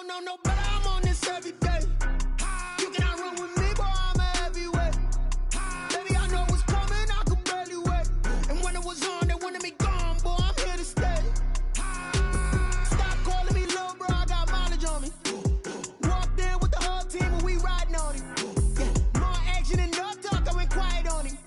don't know no better, I'm on this every day. You cannot run with me, boy, I'm a heavyweight. Baby, I know what's coming, I could barely wait. And when it was on, they wanted me gone, boy, I'm here to stay. Stop calling me little bro, I got mileage on me. Walked in with the whole team and we riding on him. Yeah, more action and no talk, I went quiet on him.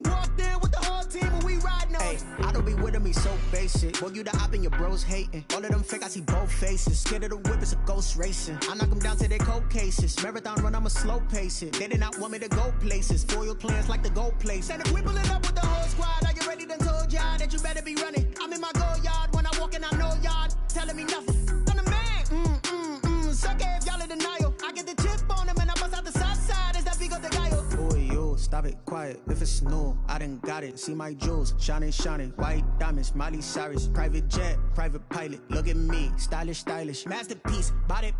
Walked in with the whole team and we riding on him. I don't be with me so basic. Boy, you the op and your bros hating. All of them fake, I see both faces. Scared of the whip, it's a ghost racing. I knock them down to their cold cases. Marathon run, I'ma slow pace it. They did not want me to go places. Foil plans like the gold place. And if we pulling up with the whole squad, are you ready? Done told y'all that you better be running. I'm in my go yard when I walk in, I know y'all telling me nothing. I'm the man. Suck it if y'all in denial. I get the chip on them and I bust out the south side. Is that Vigo de Gallo? Boy, yo, stop it, quiet. If it's new, I done got it. See my jewels, shining, shining. White diamonds, Miley Cyrus. Private jet, private pilot. Look at me, stylish, stylish. Masterpiece, body,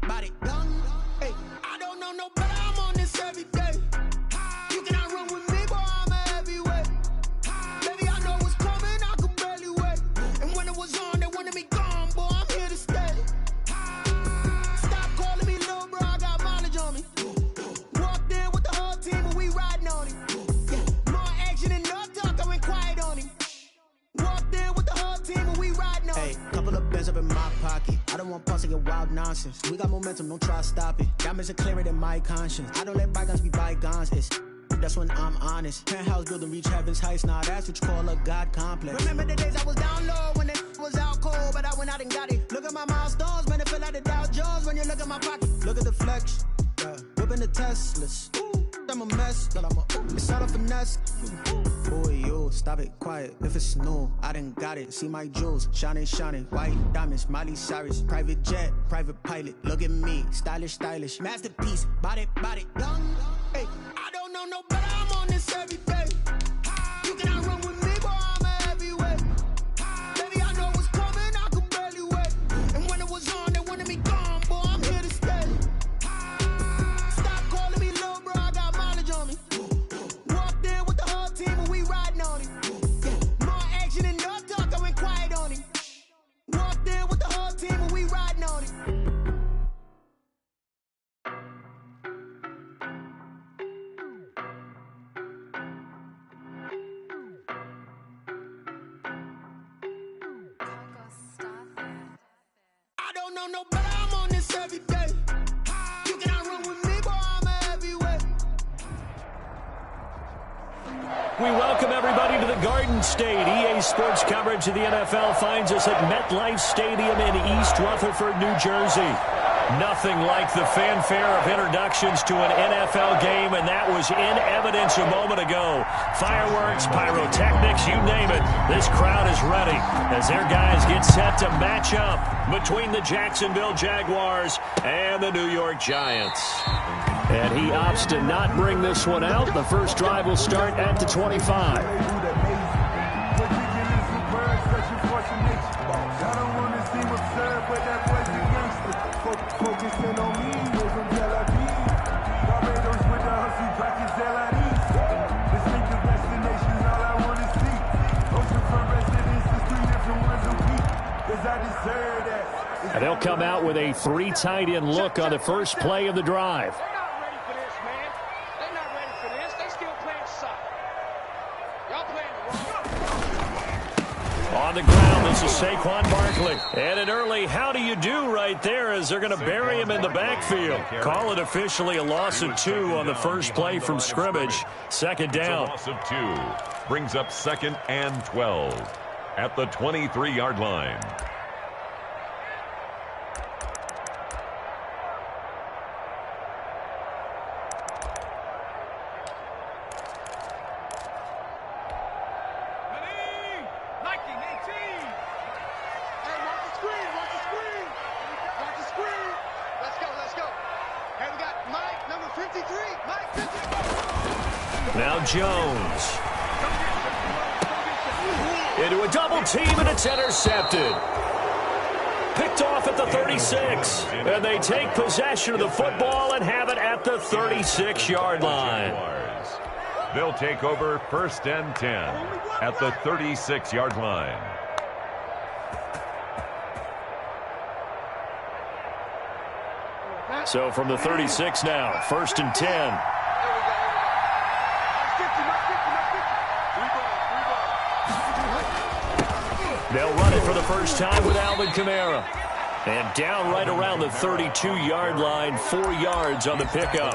young. Hey, I don't know no better, I'm on this every day. You cannot run with me, boy, I'm a heavyweight. Baby, I know what's coming, I could barely wait. And when it was on, they wanted me gone, boy, I'm here to stay. Stop calling me little bro, I got mileage on me. Walked in with the whole team and we riding on him. Yeah, more action and no talk, I went quiet on him. Walked in with the whole team and we riding on him. hey, couple of bands up in my pocket. I don't want pause to get wild nonsense. We got momentum, don't try to stop it. Diamonds are clearer than my conscience. I don't let bygones be bygones. That's when I'm honest. Penthouse building reach heaven's heights. Now that's what you call a God complex. Remember the days I was down low when it was out cold, but I went out and got it. Look at my milestones, man, it feel like the Dow Jones when you look at my pocket. Look at the flex, whipping the Teslas. I'm a mess, but it's all a finesse. Boy, yo, stop it, quiet. If it's new, I done got it. See my jewels, shining, shining. White diamonds, Miley Cyrus. Private jet, private pilot. Look at me, stylish, stylish. Masterpiece, body, young. Hey, I don't know no better, I'm on this every day. You cannot run with me, boy, I'm a heavyweight. Baby, I know what's coming, I could barely wait. And when it was on, they wanted me gone, boy, I'm here to stay. Stop calling me little bro, I got mileage on me. Walked in with the whole team and we riding on him. Yeah, more action and no talk, I went quiet on him. Walked in with the whole team and we riding on him. I don't know no better, I'm on this every day. You cannot run with me, boy, I'm a heavyweight. We welcome everybody to the Garden State. EA Sports coverage of the NFL finds us at MetLife Stadium in East Rutherford, New Jersey. Nothing like the fanfare of introductions to an NFL game, and that was in evidence a moment ago. Fireworks, pyrotechnics, you name it. This crowd is ready as their guys get set to match up between the Jacksonville Jaguars and the New York Giants. And he opts to not bring this one out. The first drive will start at the 25. And they'll come out with a 3 tight end look on the first play of the drive. They're not ready for this, man. They're not ready for this. They still playing soccer. Y'all playing the wrong. On the ground, this is Saquon Barkley. And an early how do you do right there as they're going to bury him in the backfield. Call it officially a loss of 2 on the first play from scrimmage. Second down. It's a loss of 2. Brings up 2nd and 12 at the 23-yard line. Now Jones. Into a double team, and it's intercepted. Picked off at the 36. And they take possession of the football and have it at the 36-yard line. They'll take over 1st and 10 at the 36-yard line. So from the 36 now, 1st and 10. They'll run it for the first time with Alvin Kamara. And down right around the 32-yard line, 4 yards on the pickup.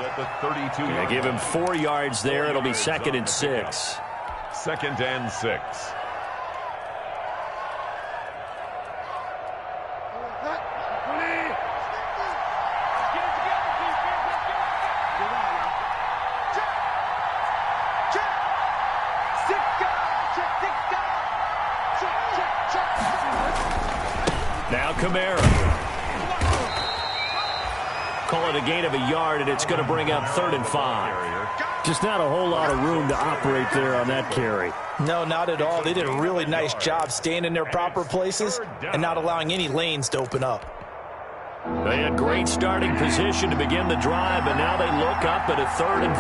They give him 4 yards there. It'll be 2nd and 6. 2nd and 6. Now Kamara. Call it a gain of a yard, and it's going to bring up 3rd and 5. Just not a whole lot of room to operate there on that carry. No, not at all. They did a really nice job staying in their proper places and not allowing any lanes to open up. They had great starting position to begin the drive, but now they look up at a 3rd and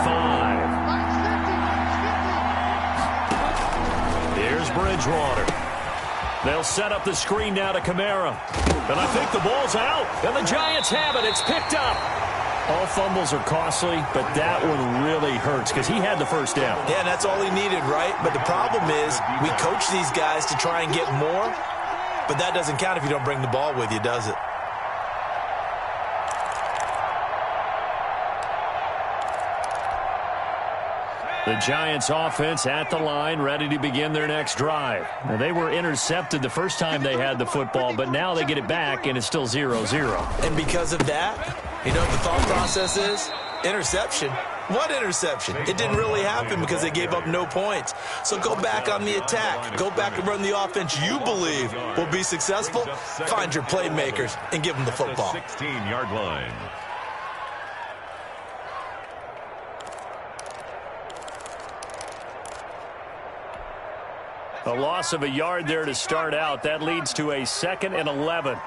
5. Here's Bridgewater. They'll set up the screen now to Kamara. And I think the ball's out. And the Giants have it. It's picked up. All fumbles are costly, but that one really hurts because he had the first down. Yeah, and that's all he needed, right? But the problem is we coach these guys to try and get more, but that doesn't count if you don't bring the ball with you, does it? The Giants offense at the line, ready to begin their next drive. Now, they were intercepted the first time they had the football, but now they get it back, and it's still 0-0. And because of that, you know what the thought process is? Interception. What interception? It didn't really happen because they gave up no points. So go back on the attack. Go back and run the offense you believe will be successful. Find your playmakers and give them the football. 16-yard line. A loss of a yard there to start out. That leads to a 2nd and 11.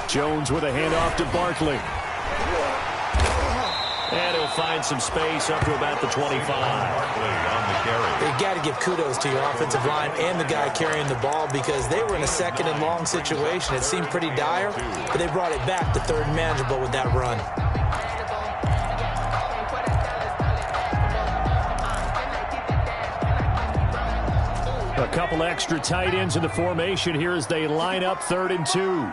Jones with a handoff to Barkley. And he'll find some space up to about the 25. You got to give kudos to your offensive line and the guy carrying the ball because they were in a 2nd and long situation. It seemed pretty dire, but they brought it back to 3rd and manageable with that run. A couple extra tight ends in the formation here as they line up 3rd and 2.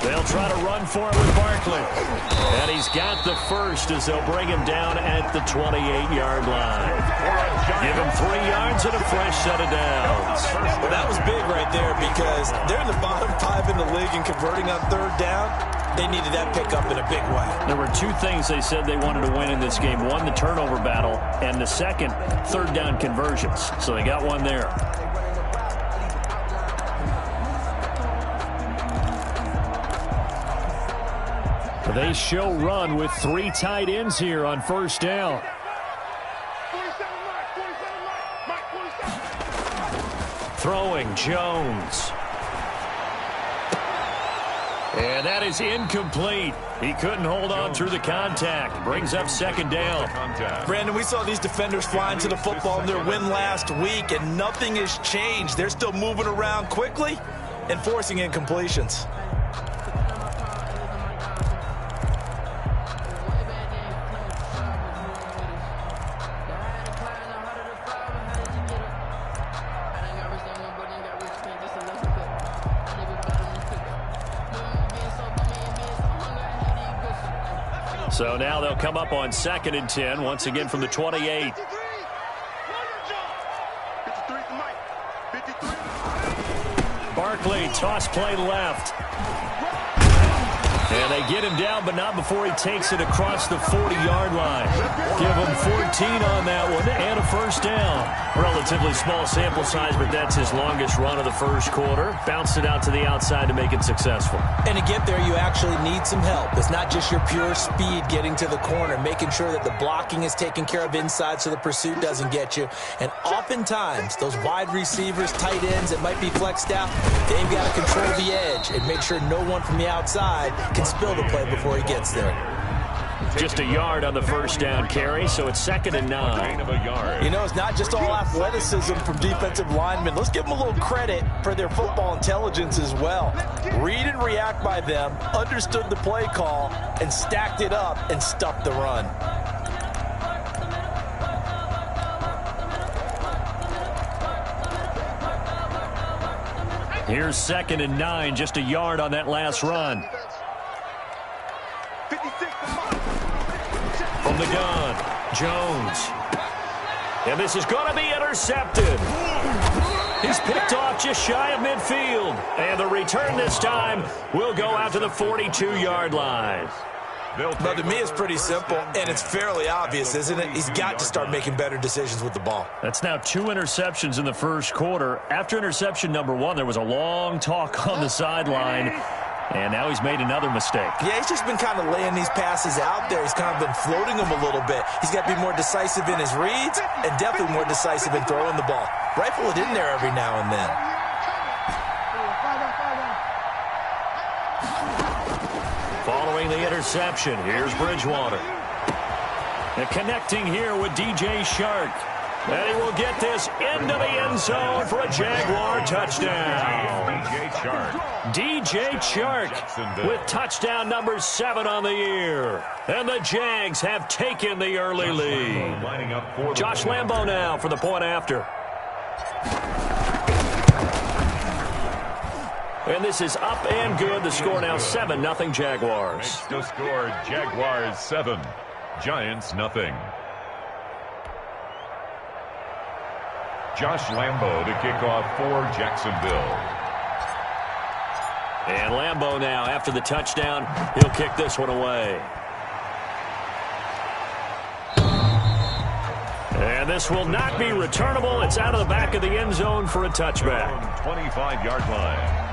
They'll try to run for it with Barkley. And he's got the first as they'll bring him down at the 28-yard line. Give him 3 yards and a fresh set of downs. Well, that was big right there because they're in the bottom 5 in the league and converting on 3rd down. They needed that pickup in a big way. There were 2 things they said they wanted to win in this game. One, the turnover battle, and the second, 3rd down conversions. So they got one there. They show run with 3 tight ends here on 1st down. Throwing Jones. And that is incomplete. He couldn't hold on through the contact. Brings up 2nd down. Brandon, we saw these defenders flying to the football in their win last week, and nothing has changed. They're still moving around quickly and forcing incompletions. So now they'll come up on 2nd and 10, once again from the 28. Barkley, toss play left. And they get him down, but not before he takes it across the 40-yard line. Give him 14 on that one and a first down. Relatively small sample size, but that's his longest run of the first quarter. Bounced it out to the outside to make it successful. And to get there, you actually need some help. It's not just your pure speed getting to the corner, making sure that the blocking is taken care of inside so the pursuit doesn't get you. And oftentimes, those wide receivers, tight ends that might be flexed out, they've got to control the edge and make sure no one from the outside can spill the play before he gets there. Just a yard on the first down carry, so it's 2nd and 9. You know, it's not just all athleticism from defensive linemen. Let's give them a little credit for their football intelligence as well. Read and react by them, understood the play call, and stacked it up and stuffed the run. Here's 2nd and 9, just a yard on that last run. From the gun, Jones. And this is going to be intercepted. He's picked off just shy of midfield. And the return this time will go out to the 42-yard line. But to me, it's pretty simple, and it's fairly obvious, isn't it? He's got to start making better decisions with the ball. That's now 2 interceptions in the first quarter. After interception number 1, there was a long talk on the sideline. And now he's made another mistake. Yeah, he's just been kind of laying these passes out there. He's kind of been floating them a little bit. He's got to be more decisive in his reads and definitely more decisive in throwing the ball. Rifle it in there every now and then. Following the interception, here's Bridgewater. And connecting here with DJ Shark. And he will get this into the end zone for a Jaguar touchdown. DJ Shark with touchdown number 7 on the year. And the Jags have taken the early lead. Josh Lambo now for the point after. And this is up and good. The score now 7-0 Jaguars. To score Jaguars 7, Giants nothing. Josh Lambo to kick off for Jacksonville. And Lambo now, after the touchdown, he'll kick this one away. And this will not be returnable. It's out of the back of the end zone for a touchback. 25-yard line.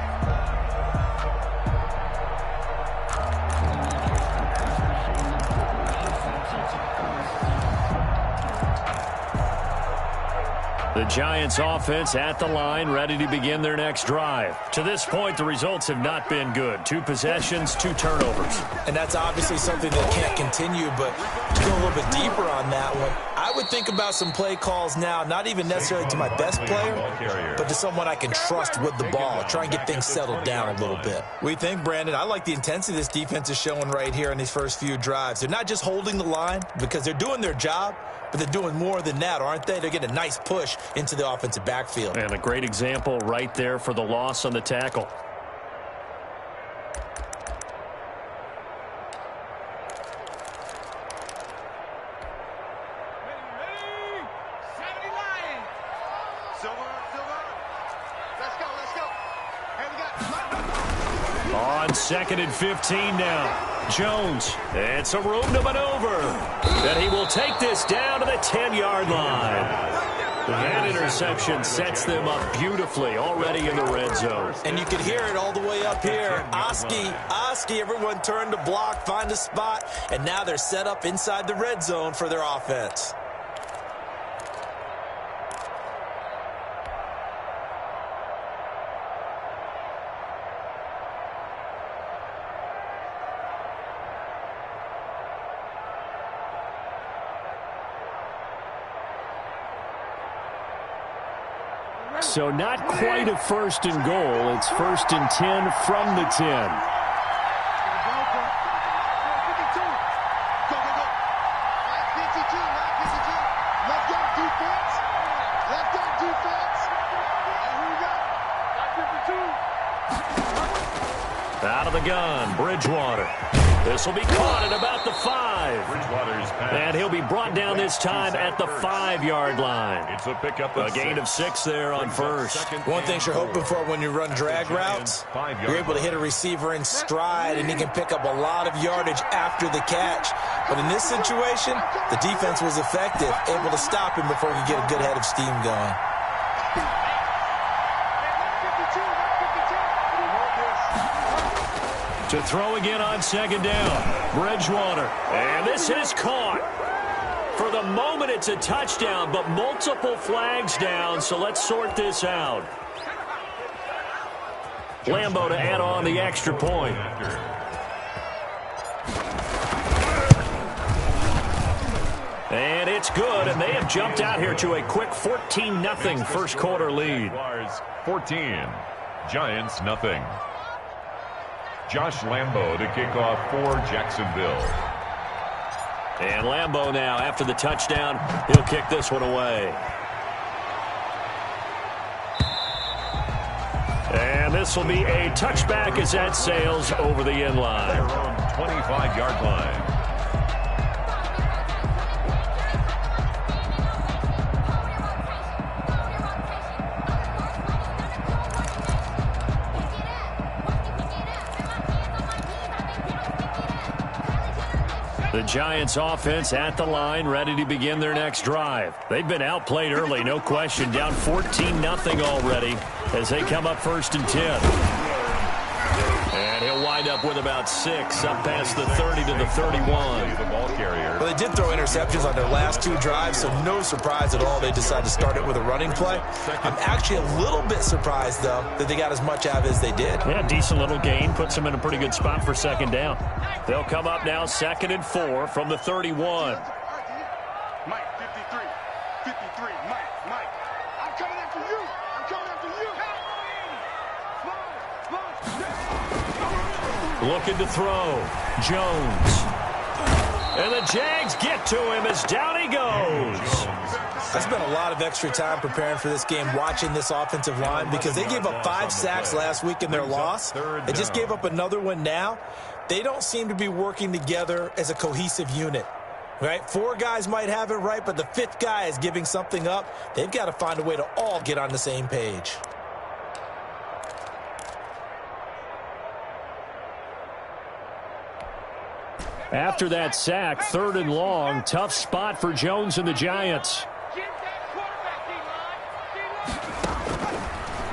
The Giants offense at the line, ready to begin their next drive. To this point, the results have not been good. 2 possessions, 2 turnovers. And that's obviously something that can't continue, but to go a little bit deeper on that one, I would think about some play calls now, not even necessarily to my best player, but to someone I can trust with the ball. Try and get things settled down a little bit. What do you think, Brandon? I like the intensity this defense is showing right here in these first few drives. They're not just holding the line because they're doing their job, but they're doing more than that, aren't they? They're getting a nice push into the offensive backfield. And a great example right there for the loss on the tackle. On 2nd and 15 now. Jones, and some room to maneuver. And he will take this down to the 10-yard line. That interception sets them up beautifully already in the red zone. And you can hear it all the way up here. Oski, everyone turn to block, find a spot, and now they're set up inside the red zone for their offense. So not quite a 1st and goal. It's 1st and 10 from the 10. Out of the gun, Bridgewater. This will be caught at about the 5. Bridgewater's pass. And he'll be brought down this time at the 5-yard line. It's a pickup of A gain of 6 there on first. One thing you're hoping for when you run drag routes, you're able to hit a receiver in stride, and he can pick up a lot of yardage after the catch. But in this situation, the defense was effective, able to stop him before he could get a good head of steam going. To throw again on second down, Bridgewater. And this is caught. For the moment, it's a touchdown, but multiple flags down, so let's sort this out. Lambo to add on the extra point. And it's good, and they have jumped out here to a quick 14-0 first quarter lead. 14, Giants nothing. Josh Lambo to kick off for Jacksonville. And Lambo now, after the touchdown, he'll kick this one away. And this will be a touchback as that sails over the end line. Their own 25-yard line. The Giants offense at the line, ready to begin their next drive. They've been outplayed early, no question, down 14-0 already as they come up 1st and 10. And he'll wind up with about 6, up past the 30 to the 31. Well, they did throw interceptions on their last 2 drives, so no surprise at all they decided to start it with a running play. I'm actually a little bit surprised, though, that they got as much out of it as they did. Yeah, decent little gain. Puts them in a pretty good spot for second down. They'll come up now 2nd and 4 from the 31. Mike, 53. 53. Mike. I'm coming after you. I'm coming after you. Looking to throw. Jones. And the Jags get to him as down he goes. I spent a lot of extra time preparing for this game, watching this offensive line, because they gave up 5 sacks last week in their loss. They just gave up another one now. They don't seem to be working together as a cohesive unit. Right? 4 guys might have it right, but the 5th guy is giving something up. They've got to find a way to all get on the same page. After that sack, 3rd and long, tough spot for Jones and the Giants.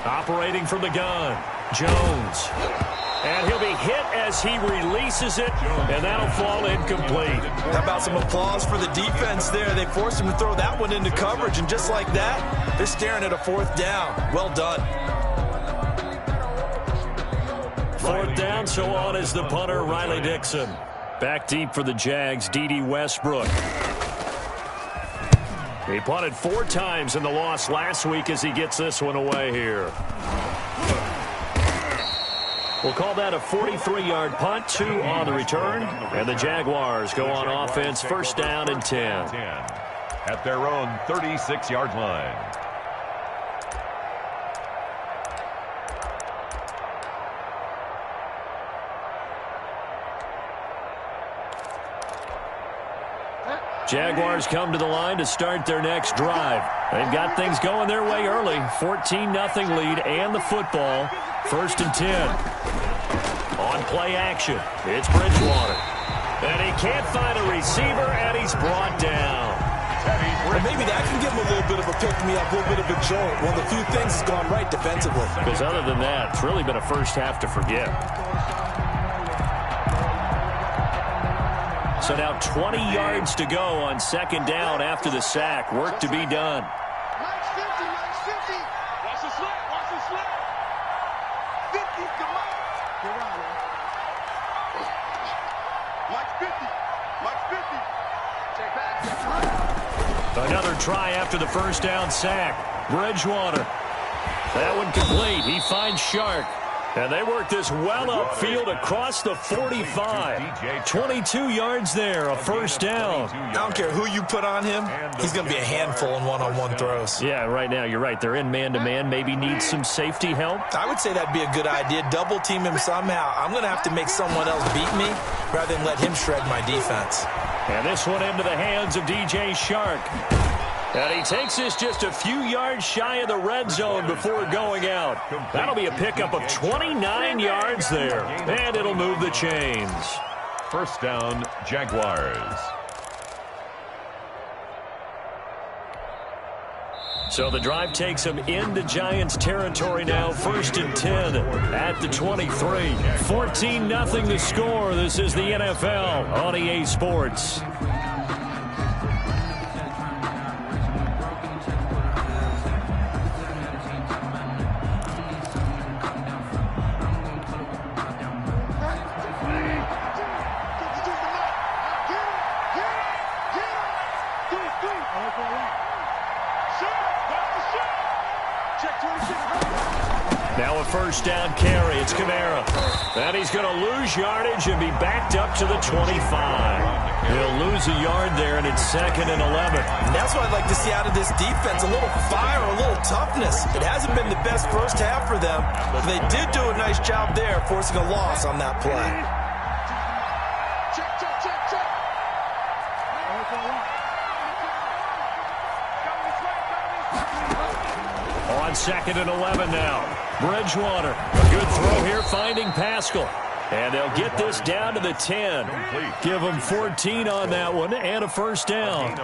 Operating from the gun, Jones. And he'll be hit as he releases it, and that'll fall incomplete. How about some applause for the defense there? They forced him to throw that one into coverage, and just like that, they're staring at a 4th down. Well done. 4th down, so on is the punter, Riley Dixon. Back deep for the Jags, D.D. Westbrook. He punted 4 times in the loss last week as he gets this one away here. We'll call that a 43-yard punt, 2 on the return. And the Jaguars go on offense, 1st down and 10. At their own 36-yard line. Jaguars come to the line to start their next drive. They've got things going their way early. 14-0 lead and the football. 1st and 10. On play action, it's Bridgewater. And he can't find a receiver, and he's brought down. Well, maybe that can give him a little bit of a pick-me-up, a little bit of a jolt. One of the few things has gone right defensively. Because other than that, it's really been a first half to forget. So now 20 yards to go on 2nd down after the sack. Work to be done. Mike's 50. Watch the slip. 50, come on. Get on, man. Mike's 50. Check back. Another try after the 1st down sack. Bridgewater. That one complete. He finds Shark. And they work this well upfield across the 45. 22 yards there, a first down. I don't care who you put on him, he's going to be a handful in one-on-one throws. Yeah, right now, you're right. They're in man-to-man. Maybe need some safety help. I would say that'd be a good idea. Double team him somehow. I'm going to have to make someone else beat me rather than let him shred my defense. And this one into the hands of DJ Shark. And he takes this just a few yards shy of the red zone before going out. That'll be a pickup of 29 yards there. And it'll move the chains. First down, Jaguars. So the drive takes them into Giants territory now. First and 10 at the 23. 14-0 the score. This is the NFL on EA Sports. Now a first down carry. It's Canale. And he's going to lose yardage and be backed up to the 25. He'll lose a yard there, and it's 2nd and 11. And that's what I'd like to see out of this defense, a little fire, a little toughness. It hasn't been the best first half for them, but they did do a nice job there, forcing a loss on that play. On 2nd and 11 now. Bridgewater, a good throw here, finding Pascal. And they'll get this down to the 10. Give them 14 on that one and a first down.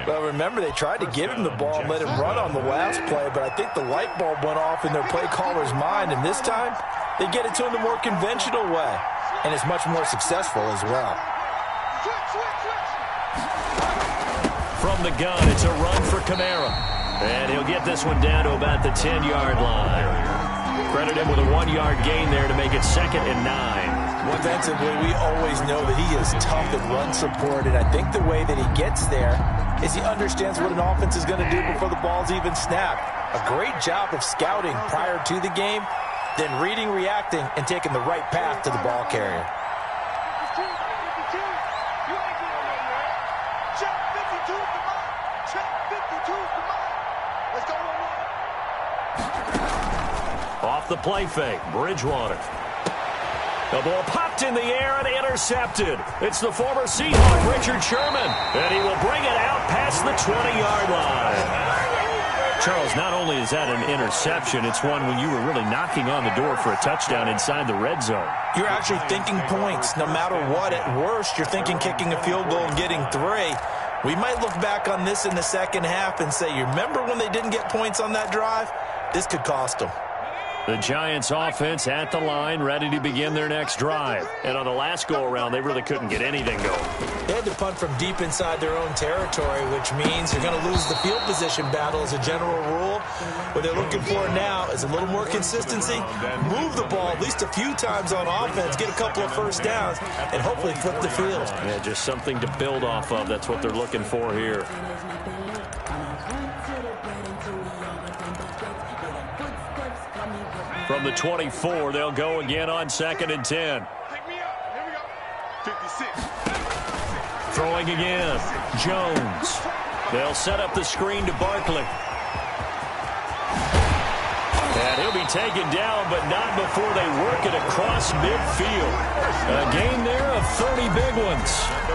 Well, remember, they tried to give him the ball and let him run on the last play, but I think the light bulb went off in their play caller's mind, and this time they get it to him the more conventional way, and it's much more successful as well. From the gun, it's a run for Canale. And he'll get this one down to about the 10-yard line. Credit him with a 1-yard gain there to make it 2nd and 9. Defensively, we always know that he is tough at run support, and I think the way that he gets there is he understands what an offense is going to do before the ball's even snapped. A great job of scouting prior to the game, then reading, reacting, and taking the right path to the ball carrier. Off the play fake, Bridgewater. The ball popped in the air and intercepted. It's the former Seahawk, Richard Sherman, and he will bring it out past the 20-yard line. Charles, not only is that an interception, it's one when you were really knocking on the door for a touchdown inside the red zone. You're actually thinking points. No matter what, at worst, you're thinking kicking a field goal and getting 3. We might look back on this in the second half and say, you remember when they didn't get points on that drive? This could cost them. The Giants offense at the line, ready to begin their next drive. And on the last go-around, they really couldn't get anything going. They had to punt from deep inside their own territory, which means you're going to lose the field position battle as a general rule. What they're looking for now is a little more consistency, move the ball at least a few times on offense, get a couple of first downs, and hopefully flip the field. Yeah, just something to build off of. That's what they're looking for here. From the 24, they'll go again on 2nd and 10. Pick me up. Here we go. 56. Throwing again. Jones. They'll set up the screen to Barkley. And he'll be taken down, but not before they work it across midfield. A gain there of 30 big ones.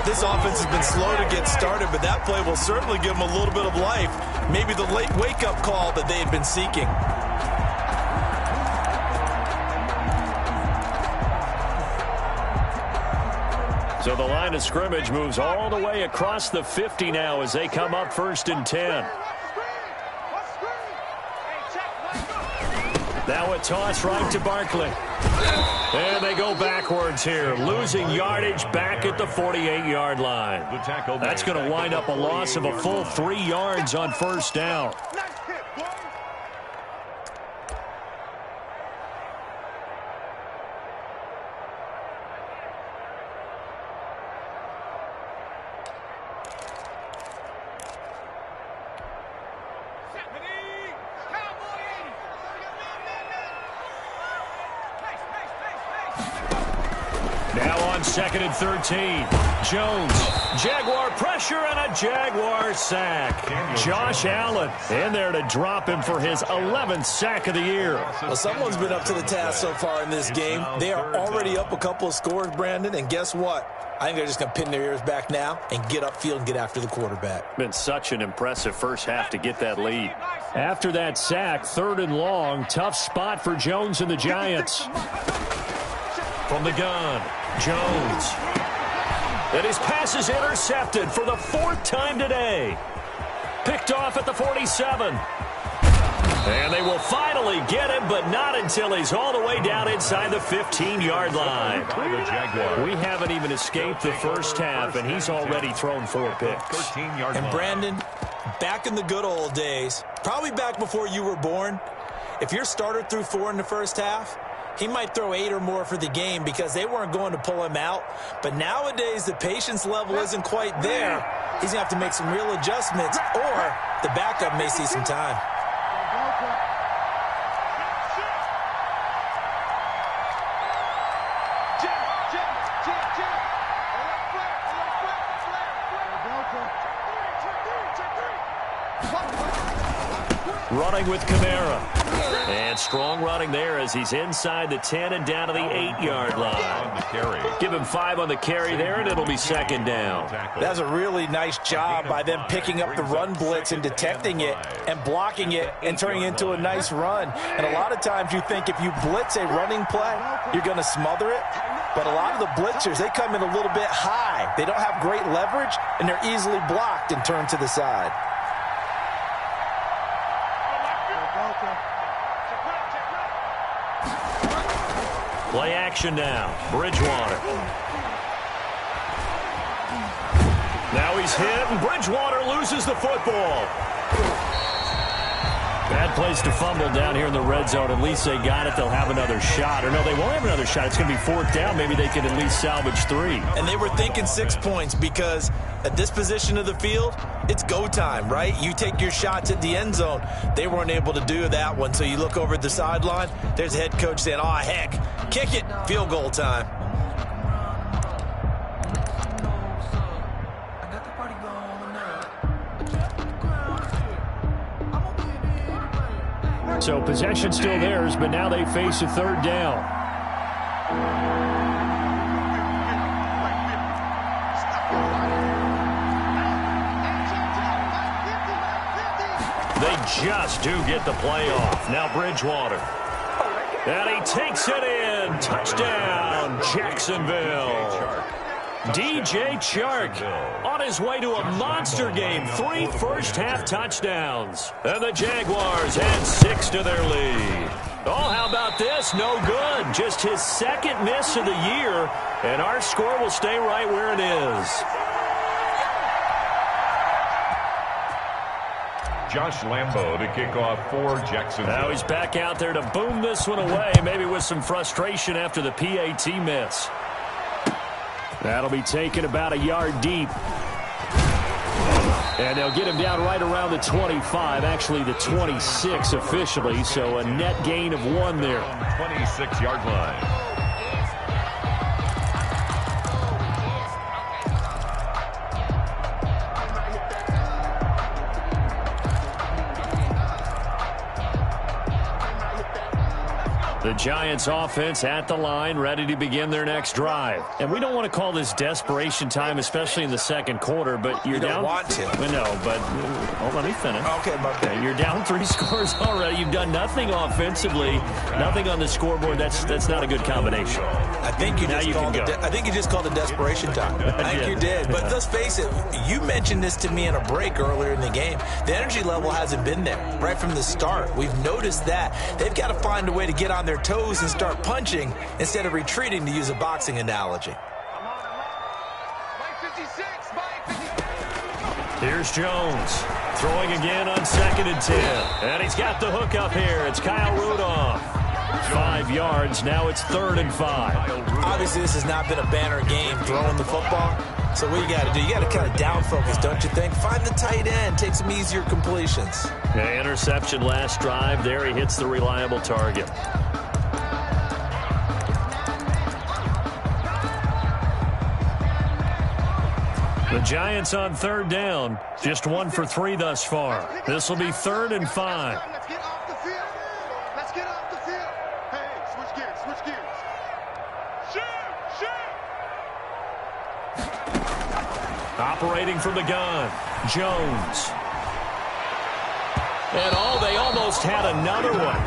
This offense has been slow to get started, but that play will certainly give them a little bit of life. Maybe the late wake-up call that they had been seeking. So the line of scrimmage moves all the way across the 50 now as they come up 1st and 10. Now a toss right to Barkley. And they go backwards here, losing yardage back at the 48-yard line. That's going to wind up a loss of a full 3 yards on 1st down. on 2nd and 13. Jones, Jaguar pressure and a Jaguar sack. Josh Allen in there to drop him for his 11th sack of the year. Well, someone's been up to the task so far in this game. They are already up a couple of scores, Brandon, and guess what? I think they're just going to pin their ears back now and get upfield and get after the quarterback. Been such an impressive first half to get that lead. After that sack, 3rd and long, tough spot for Jones and the Giants. From the gun, Jones. And his pass is intercepted for the 4th time today. Picked off at the 47. And they will finally get him, but not until he's all the way down inside the 15-yard line. We haven't even escaped the first half, and he's already thrown 4 picks. And Brandon, back in the good old days, probably back before you were born, if your starter threw 4 in the first half, he might throw 8 or more for the game because they weren't going to pull him out. But nowadays, the patience level isn't quite there. He's going to have to make some real adjustments, or the backup may see some time. Running with Kamara. And strong running there as he's inside the 10 and down to the 8-yard line. Give him 5 on the carry there, and it'll be 2nd down. That's a really nice job by them picking up the run blitz and detecting it and blocking it and turning it into a nice run. And a lot of times you think if you blitz a running play, you're going to smother it. But a lot of the blitzers, they come in a little bit high. They don't have great leverage, and they're easily blocked and turned to the side. Play action now. Bridgewater. Now he's hit, and Bridgewater loses the football. Bad place to fumble down here in the red zone. At least they got it. They'll have another shot. Or no, they won't have another shot. It's going to be 4th down. Maybe they can at least salvage 3. And they were thinking 6 points because at this position of the field, it's go time, right? You take your shots at the end zone. They weren't able to do that one. So you look over at the sideline. There's the head coach saying, oh, heck, kick it. Field goal time. So possession still theirs, but now they face a 3rd down. They just do get the play off. Now Bridgewater. And he takes it in. Touchdown, Jacksonville. DJ Chark on his way to a monster game. 3 first-half touchdowns. And the Jaguars add 6 to their lead. Oh, how about this? No good. Just his 2nd miss of the year. And our score will stay right where it is. Josh Lambo to kick off for Jacksonville. Now he's back out there to boom this one away, maybe with some frustration after the PAT miss. That'll be taken about a yard deep. And they'll get him down right around the 25, actually the 26 officially, so a net gain of 1 there. 26-yard line. The Giants offense at the line, ready to begin their next drive. And we don't want to call this desperation time, especially in the 2nd quarter, but you're down. You don't want to. No, but let me finish. Okay. You're down 3 scores already. You've done nothing offensively, nothing on the scoreboard. That's not a good combination. I think you just called it desperation time. I think you did. But let's face it, you mentioned this to me in a break earlier in the game. The energy level hasn't been there right from the start. We've noticed that. They've got to find a way to get on their toes and start punching instead of retreating, to use a boxing analogy. Here's Jones throwing again on 2nd and 10. And he's got the hook up here. It's Kyle Rudolph. 5 yards. Now it's 3rd and 5. Obviously, this has not been a banner game throwing the football. So what you got to do, you got to kind of down focus, don't you think? Find the tight end, take some easier completions. Yeah, interception last drive. There he hits the reliable target. The Giants on 3rd down. Just 1 for 3 thus far. This will be 3rd and 5. Let's get off the field. Let's get off the field. Hey, switch gears, switch gears. Shoot. Operating from the gun, Jones. And they almost had another one.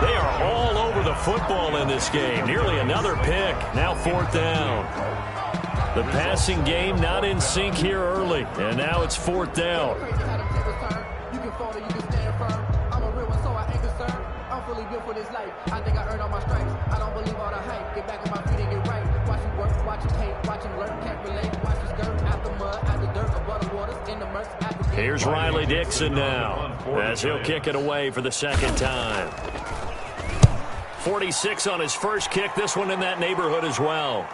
They are all over the football in this game. Nearly another pick. Now 4th down. The passing game not in sync here early. And now it's 4th down. You can fall or you can stand firm. I'm a real one, so I ain't concerned. I'm fully built for this life. I think I earned all my stripes. I don't believe all the hype. Get back on my feet and get right. Watch him work, watch him hate, watch him learn, can't relate. Watch his skirt out the mud, out the dirt, above the waters, in the murks, out the Here's Riley Dixon now, as he'll kick it away for the 2nd time. 46 on his first kick, this one in that neighborhood as well.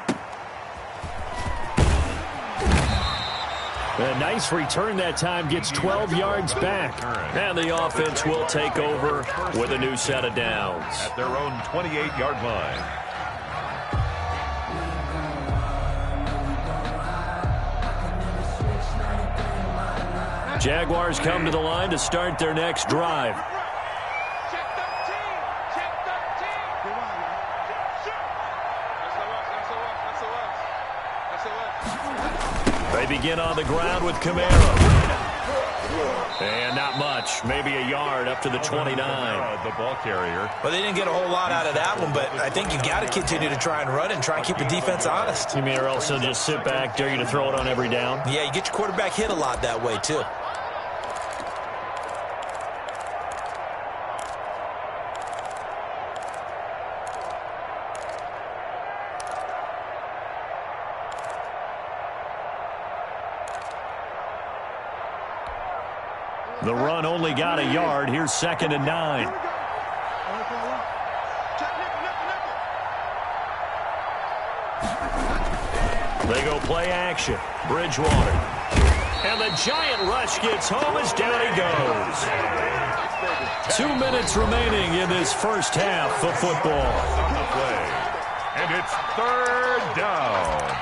A nice return that time, gets 12 yards back. And the offense will take over with a new set of downs. At their own 28-yard line. Jaguars come to the line to start their next drive. Check 13. Check 13. That's They begin on the ground with Camara. And not much, maybe a yard up to the 29. The ball carrier. Well, they didn't get a whole lot out of that one, but I think you've got to continue to try and run and try and keep the defense honest. You mean or else they'll just sit back, dare you to throw it on every down? Yeah, you get your quarterback hit a lot that way, too. The run only got a yard. Here's 2nd and 9. They go play action. Bridgewater. And the giant rush gets home as down he goes. 2 minutes remaining in this first half of football. On the play. And it's 3rd down.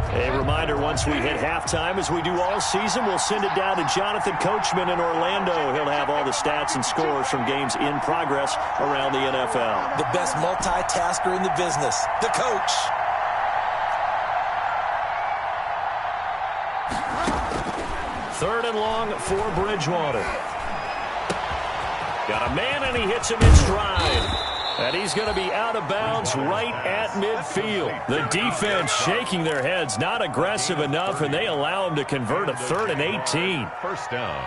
A reminder, once we hit halftime, as we do all season, we'll send it down to Jonathan Coachman in Orlando. He'll have all the stats and scores from games in progress around the NFL. The best multitasker in the business, the coach. Third and long for Bridgewater. Got a man, and he hits him in stride. And he's going to be out of bounds right at midfield. The defense shaking their heads, not aggressive enough, and they allow him to convert a 3rd and 18. First down.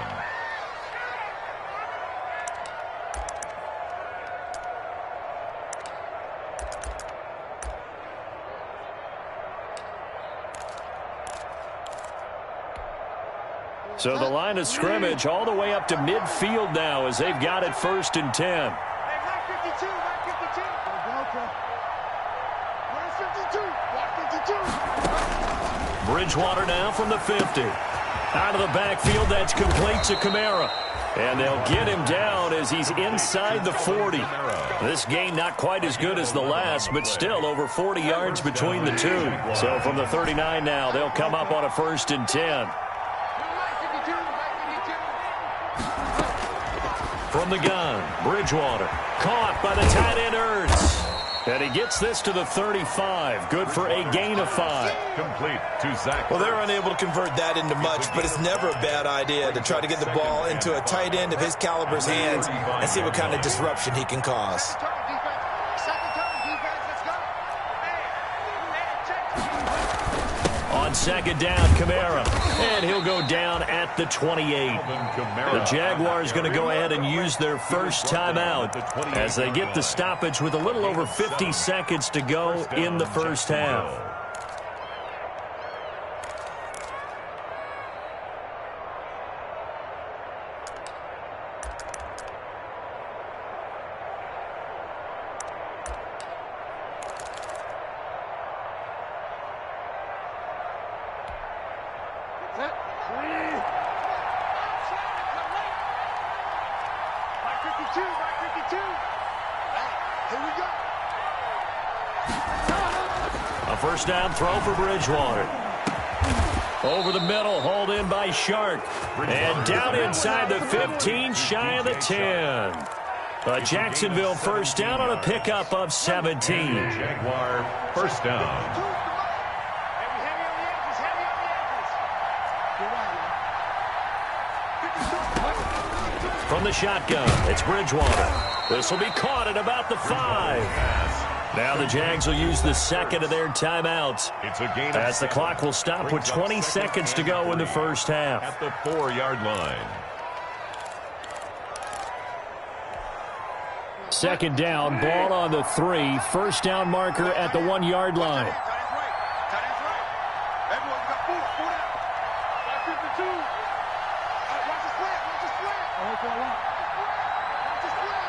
So the line of scrimmage all the way up to midfield now as they've got it 1st and 10. Bridgewater now from the 50. Out of the backfield, that's complete to Camara. And they'll get him down as he's inside the 40. This gain not quite as good as the last, but still over 40 yards between the two. So from the 39 now, they'll come up on a 1st and 10. From the gun, Bridgewater. Caught by the tight end Ertz. And he gets this to the 35. Good for a gain of 5. Complete to Zach. Well, they're unable to convert that into much, but it's never a bad idea to try to get the ball into a tight end of his caliber's hands and see what kind of disruption he can cause. On 2nd down, Camara. And he'll go down at the 28. The Jaguars going to go ahead and use their first timeout as they get the stoppage with a little over 50 seconds to go in the first half. 52, right 52. Hey, here we go. A first down throw for Bridgewater. Over the middle, hauled in by Shark. And down inside the 15, shy of the 10. A Jacksonville first down on a pickup of 17. Jaguar first down. From the shotgun, it's Bridgewater. This will be caught at about the 5. Now the Jags will use the second of their timeouts. It's a gain as the clock will stop with 20 seconds to go in the first half. At the 4-yard line. Second down, ball on the 3. First down marker at the 1-yard line. Tight ends right. Everyone, you got 4 down. Got 52. All right, watch the slant. Watch the slant. Watch the slant.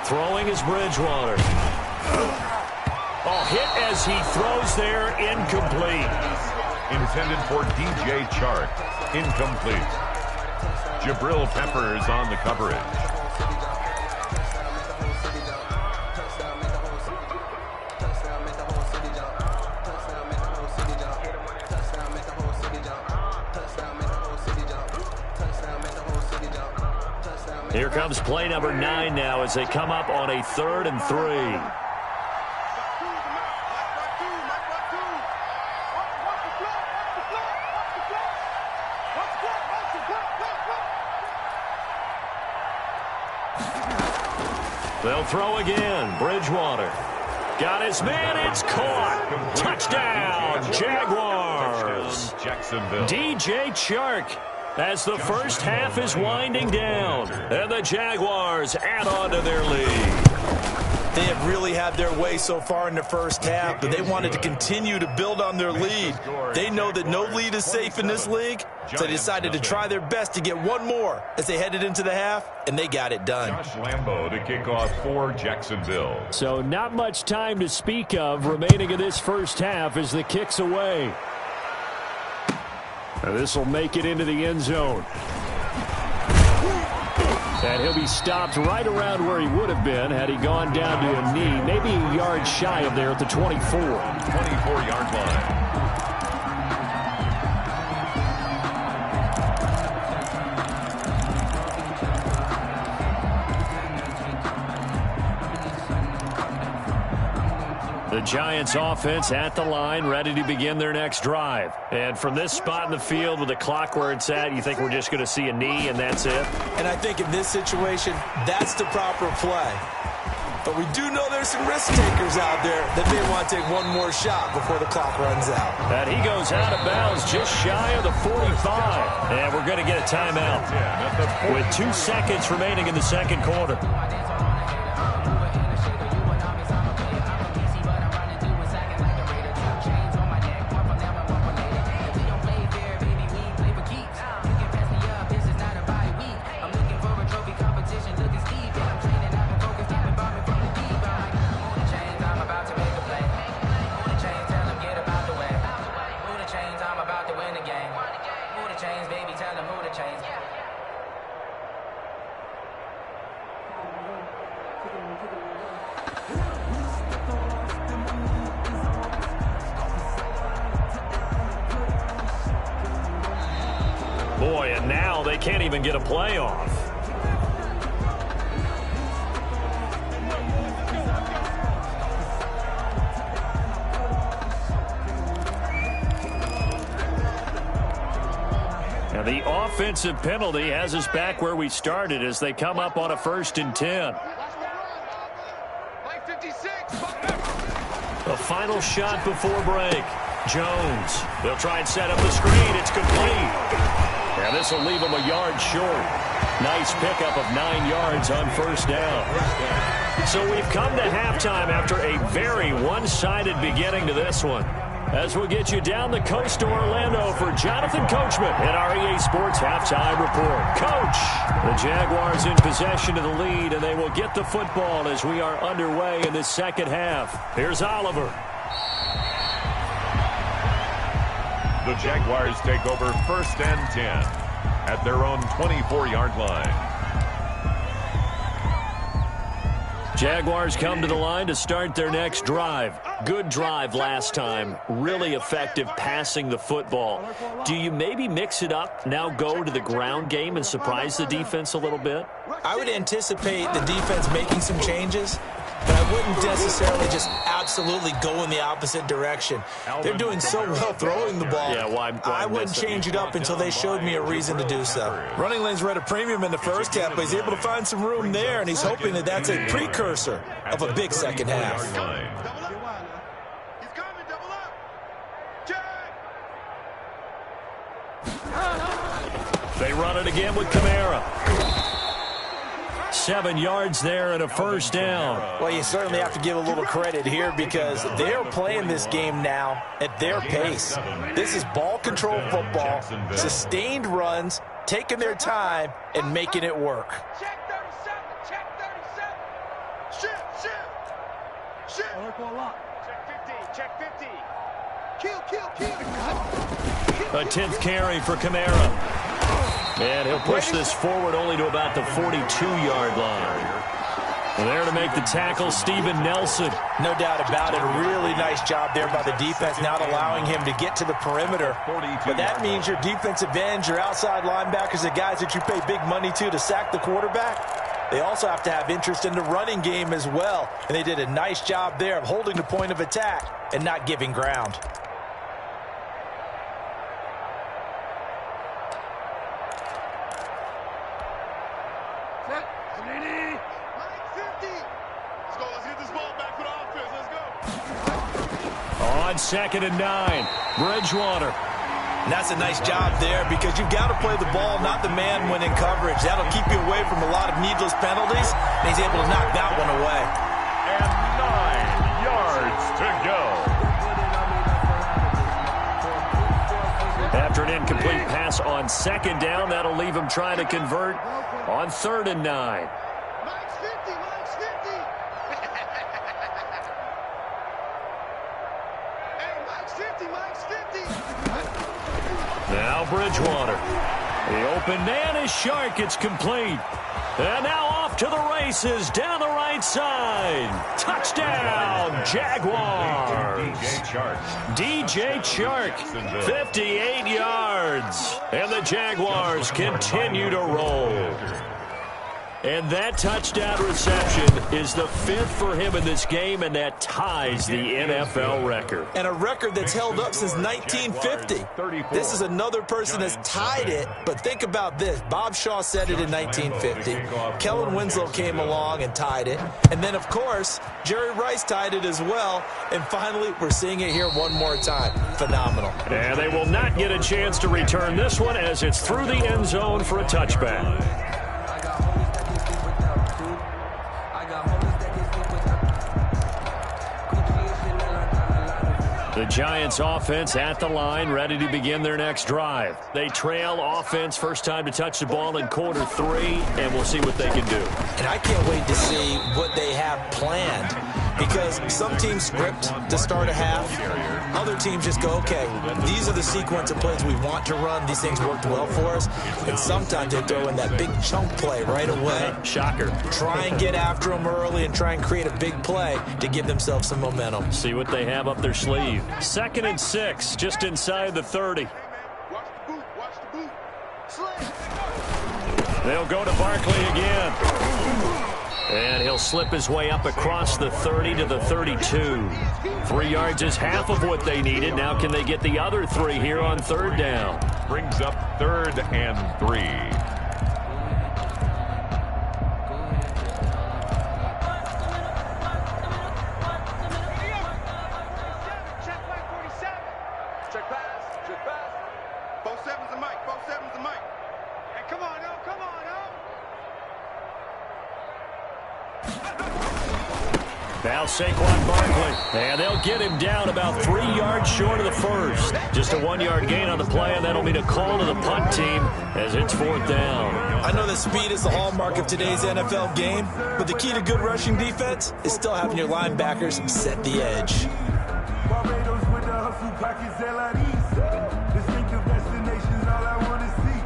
Throwing is Bridgewater. Oh, hit as he throws there, incomplete. Intended for DJ Chark. Incomplete. Jabril Peppers on the coverage. Here comes play number 9 now as they come up on a 3rd and 3. They'll throw again. Bridgewater. Got his man. It's caught. Touchdown, Jaguars. Jacksonville. DJ Chark. As the first half is winding down, and the Jaguars add on to their lead. They have really had their way so far in the first half, but they wanted to continue to build on their lead. They know that no lead is safe in this league, so they decided to try their best to get one more as they headed into the half, and they got it done. Josh Lambo to kick off for Jacksonville. So not much time to speak of remaining in this first half as the kick's away. This will make it into the end zone. And he'll be stopped right around where he would have been had he gone down to a knee, maybe a yard shy of there at the 24. 24-yard line. The Giants offense at the line, ready to begin their next drive. And from this spot in the field with the clock where it's at, you think we're just going to see a knee and that's it? And I think in this situation, that's the proper play. But we do know there's some risk takers out there that may want to take one more shot before the clock runs out. And he goes out of bounds just shy of the 45. And we're going to get a timeout with 2 seconds remaining in the second quarter. Boy, and now they can't even get a playoff. Now the offensive penalty has us back where we started as they come up on a 1st and 10. The final shot before break. Jones. They'll try and set up the screen. It's complete. And this will leave them a yard short. Nice pickup of 9 yards on first down. So we've come to halftime after a very one-sided beginning to this one. As we'll get you down the coast to Orlando for Jonathan Coachman in our EA Sports Halftime Report. Coach, the Jaguars in possession of the lead, and they will get the football as we are underway in the second half. Here's Oliver. The Jaguars take over 1st and 10 at their own 24-yard line. Jaguars come to the line to start their next drive. Good drive last time. Really effective passing the football. Do you maybe mix it up, now go to the ground game and surprise the defense a little bit? I would anticipate the defense making some changes, but I wouldn't necessarily just absolutely go in the opposite direction. They're doing so well throwing the ball. Yeah, I wouldn't change it up until they showed me a reason to do so. Running lanes were at a premium in the first half, but he's able to find some room there, and he's hoping that that's a precursor of a big second half. Double up. He's coming, double up. Jag! They run it again with Kamara. 7 yards there and a first down. Well, you certainly have to give a little credit here because they're playing this game now at their pace. This is ball control football, sustained runs, taking their time, and making it work. Check 37, check 37. Shift. Check 50, check 50. Kill. A 10th carry for Kamara. And he'll push this forward only to about the 42-yard line. And there to make the tackle, Steven Nelson. No doubt about it. A really nice job there by the defense, not allowing him to get to the perimeter. But that means your defensive ends, your outside linebackers, the guys that you pay big money to sack the quarterback, they also have to have interest in the running game as well. And they did a nice job there of holding the point of attack and not giving ground. On 2nd and 9, Bridgewater. And that's a nice job there because you've got to play the ball, not the man when in coverage. That'll keep you away from a lot of needless penalties, and he's able to knock that one away. And 9 yards to go. After an incomplete pass on 2nd down, that'll leave him trying to convert on 3rd and 9. Now Bridgewater. The open man is Shark. It's complete. And now off to the races down the right side. Touchdown, Jaguars. DJ Chark, 58 yards. And the Jaguars continue to roll. And that touchdown reception is the 5th for him in this game, and that ties the NFL record. And a record that's held up since 1950. This is another person that's tied it, but think about this. Bob Shaw said it in 1950. Kellen Winslow came along and tied it. And then, of course, Jerry Rice tied it as well. And finally, we're seeing it here one more time. Phenomenal. And they will not get a chance to return this one as it's through the end zone for a touchback. The Giants offense at the line, ready to begin their next drive. They trail offense, first time to touch the ball in quarter 3, and we'll see what they can do. And I can't wait to see what they have planned, because some teams script to start a half. Other teams just go, okay, these are the sequence of plays we want to run. These things worked well for us. And sometimes they throw in that big chunk play right away. Shocker. Try and get after them early and try and create a big play to give themselves some momentum. See what they have up their sleeve. 2nd and 6, just inside the 30. Watch the boot, watch the boot. They'll go to Barkley again. And he'll slip his way up across the 30 to the 32. 3 yards is half of what they needed. Now can they get the other 3 here on 3rd down? Brings up 3rd and 3. Check pass. 4-7's the mic, 4-7's the mic. Hey, come on, yo, come on, yo. Now Saquon Barkley. And they'll get him down about 3 yards short of the first. Just a 1-yard gain on the play, and that'll mean a call to the punt team as it's 4th down. I know that speed is the hallmark of today's NFL game, but the key to good rushing defense is still having your linebackers set the edge. Barbados with the hustle pockets, distinctive destinations, all I want to see.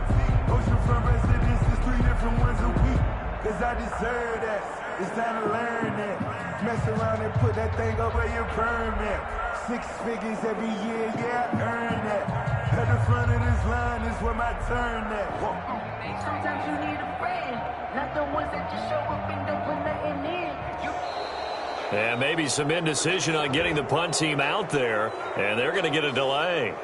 Oceanfront residences, 3 different ones a week, cause I deserve that. It's time to learn that. Mess around and put that thing up where your permit. 6 figures every year, yeah, I earn that. At the front of this line is where my turn at. Sometimes you need a friend, not the ones that just show up and don't put nothing in. And maybe some indecision on getting the punt team out there, and they're going to get a delay.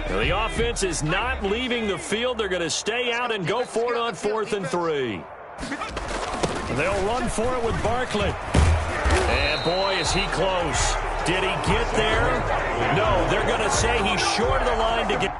The offense is not leaving the field. They're going to stay out and go for it on 4th and 3. They'll run for it with Barkley. And boy, is he close. Did he get there? No, they're going to say he's short of the line to get.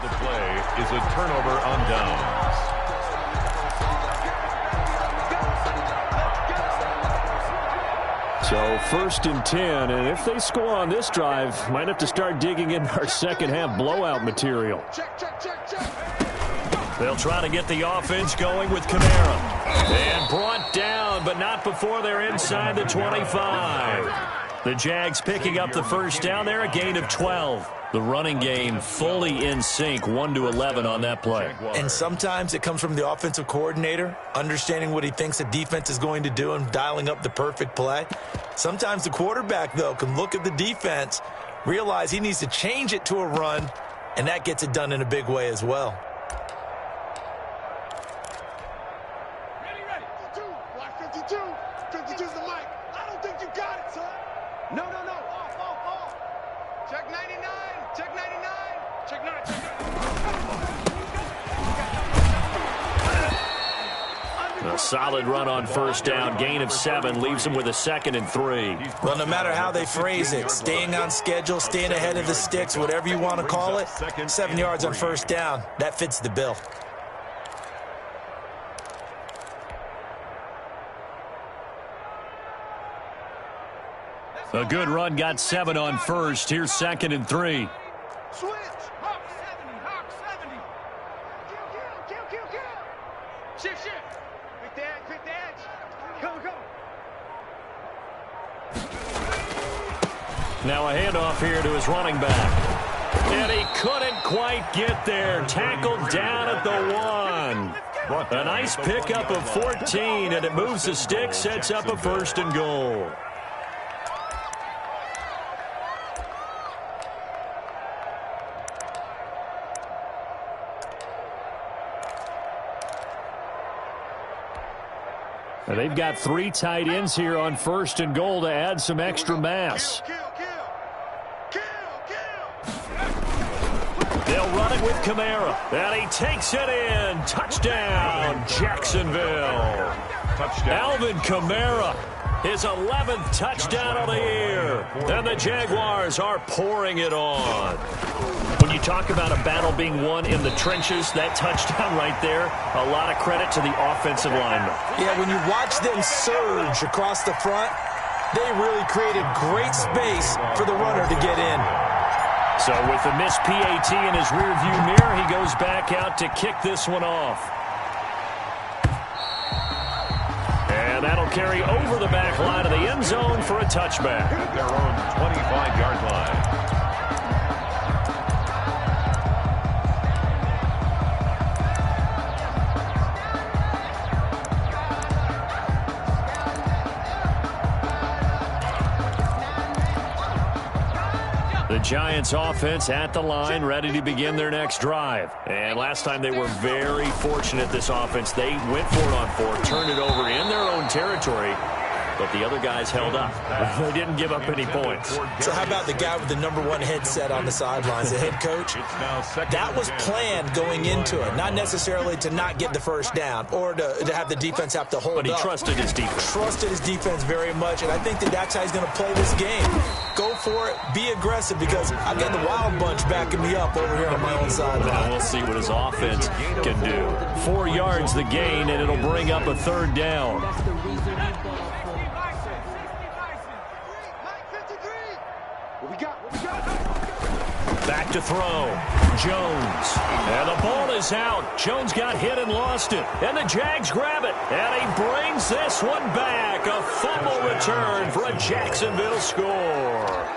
The play is a turnover on downs. So 1st and 10, and if they score on this drive, might have to start digging in our second half blowout material. They'll try to get the offense going with Camara. And brought down, but not before they're inside the 25. The Jags picking up the first down there, a gain of 12. The running game fully in sync, 1-11 on that play. And sometimes it comes from the offensive coordinator, understanding what he thinks the defense is going to do and dialing up the perfect play. Sometimes the quarterback, though, can look at the defense, realize he needs to change it to a run, and that gets it done in a big way as well. Ready. 52. 52's the mic. I don't think you got it, son. No. Off. Check 99. Check 99. Check 9. A solid run on first down, gain of 7, leaves them with a 2nd and 3. Well, no matter how they phrase it, staying on schedule, staying ahead of the sticks, whatever you want to call it, 7 yards on first down, that fits the bill. A good run got 7 on first. Here's 2nd and 3. Switch. Hawk 70. Kill. Shift. Pick the edge. Come. Now a handoff here to his running back. And he couldn't quite get there. Tackled down at the 1. A nice pickup of 14, and it moves the stick, sets up a 1st and goal. And they've got 3 tight ends here on 1st and goal to add some extra mass. Kill. They'll run it with Camara. And he takes it in. Touchdown, Jacksonville. Alvin Kamara, his 11th touchdown of the year. And the Jaguars are pouring it on. When you talk about a battle being won in the trenches, that touchdown right there, a lot of credit to the offensive linemen. Yeah, when you watch them surge across the front, they really created great space for the runner to get in. So with the missed PAT in his rearview mirror, he goes back out to kick this one off. And that'll carry over the back line of the end zone for a touchback. At their own 25-yard line. The Giants offense at the line, ready to begin their next drive. And last time they were very fortunate, this offense. They went for it on 4, turned it over in their own territory, but the other guys held up. They didn't give up any points. So how about the guy with the #1 headset on the sidelines, the head coach? That was planned going into it, not necessarily to not get the first down or to have the defense have to hold up. But he trusted his defense. Trusted his defense very much, and I think that's how he's going to play this game. Go for it, be aggressive, because I've got the wild bunch backing me up over here on my own sideline. Now we'll see what his offense can do. 4 yards the gain, and it'll bring up a 3rd down. Back to throw. Jones. And the ball is out. Jones got hit and lost it. And the Jags grab it. And he brings this one back. A fumble return for a Jacksonville score.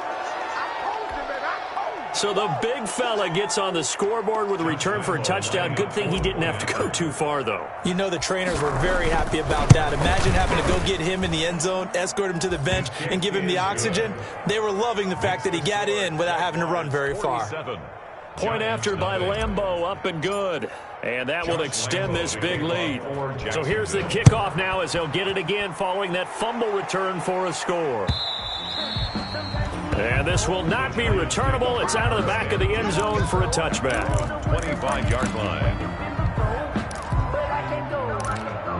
So the big fella gets on the scoreboard with a return for a touchdown. Good thing he didn't have to go too far, though. You know the trainers were very happy about that. Imagine having to go get him in the end zone, escort him to the bench, and give him the oxygen. They were loving the fact that he got in without having to run very far. Point after by Lambeau, up and good. And that will extend this big lead. So here's the kickoff now as they'll get it again following that fumble return for a score. And this will not be returnable. It's out of the back of the end zone for a touchback. 25-yard line. But I can't go.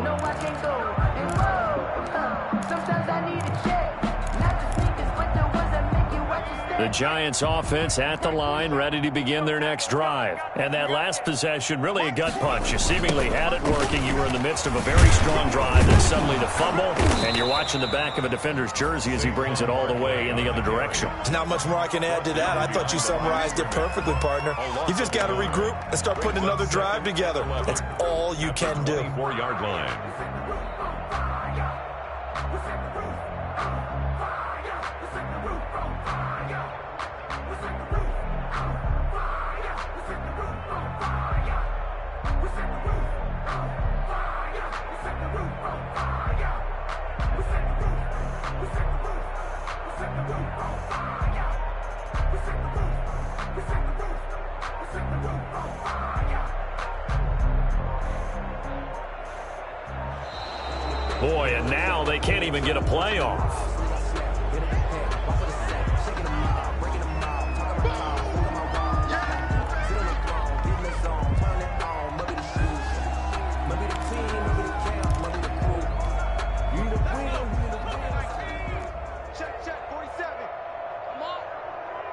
No, I can't go. And whoa, sometimes I need a check. Not the sneakers, but the ones that make you watch your step. The Giants offense at the line, ready to begin their next drive. And that last possession, really a gut punch. You seemingly had it working. You were in the midst of a very strong drive, and suddenly the fumble, and you're watching the back of a defender's jersey as he brings it all the way in the other direction. There's not much more I can add to that. I thought you summarized it perfectly, partner. You just got to regroup and start putting another drive together. That's all you can do. 4-yard line. Boy, and now they can't even get a play off. Check, 47. Come on.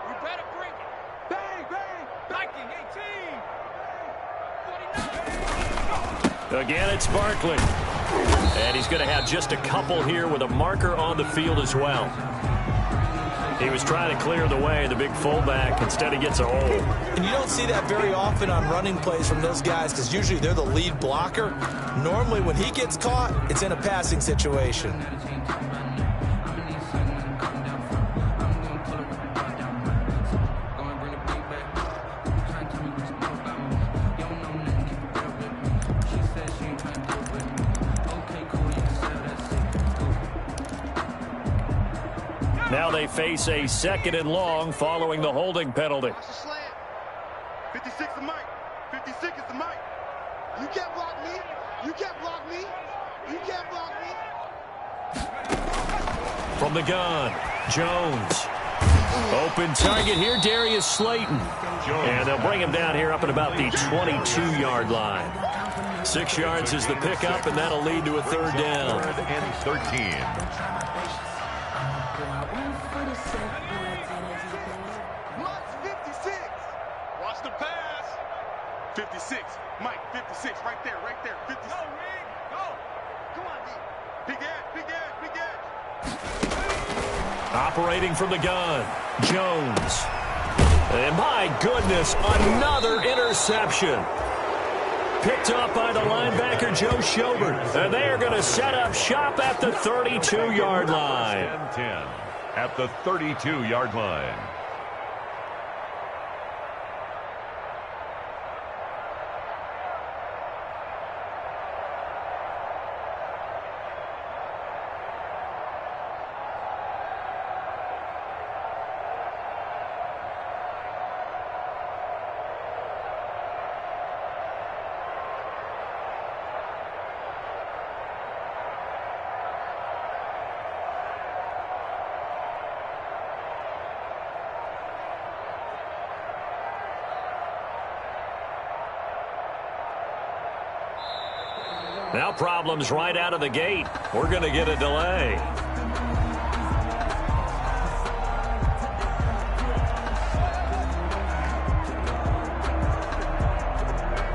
You better bring it. Bang, bang. Viking, 18. 49. Again, it's Barkley. And he's going to have just a couple here with a marker on the field as well. He was trying to clear the way, the big fullback. Instead, he gets a hole. And you don't see that very often on running plays from those guys because usually they're the lead blocker. Normally, when he gets caught, it's in a passing situation. Now they face a 2nd and long following the holding penalty. 56 is Mike. 56 is the Mike. You can't block me. You can't block me. You can't block me. From the gun, Jones. Open target here, Darius Slayton. And they'll bring him down here up at about the 22-yard line. 6 yards is the pickup, and that'll lead to a 3rd down. 3rd and 13. Mike's 56. Watch the pass. 56. Mike, 56. Right there, 56. Go, Reed. Go. Come on, D. Big edge. Operating from the gun, Jones. And my goodness, another interception. Picked up by the linebacker, Joe Schobert. And they are going to set up shop at the 32-yard line. 10 at the 32-yard line. Now problems right out of the gate. We're going to get a delay.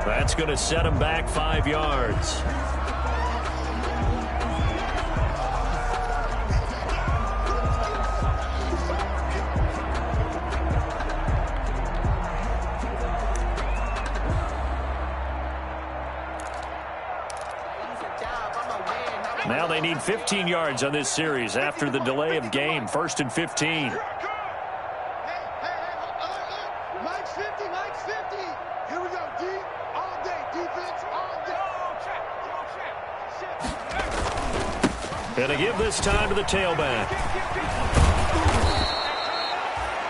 That's going to set him back 5 yards. Now they need 15 yards on this series after the delay of game. 1st and 15. Hey, Mike's 50, Mike's 50. Here we go, D. All day, defense, all day. And to give this time to the tailback.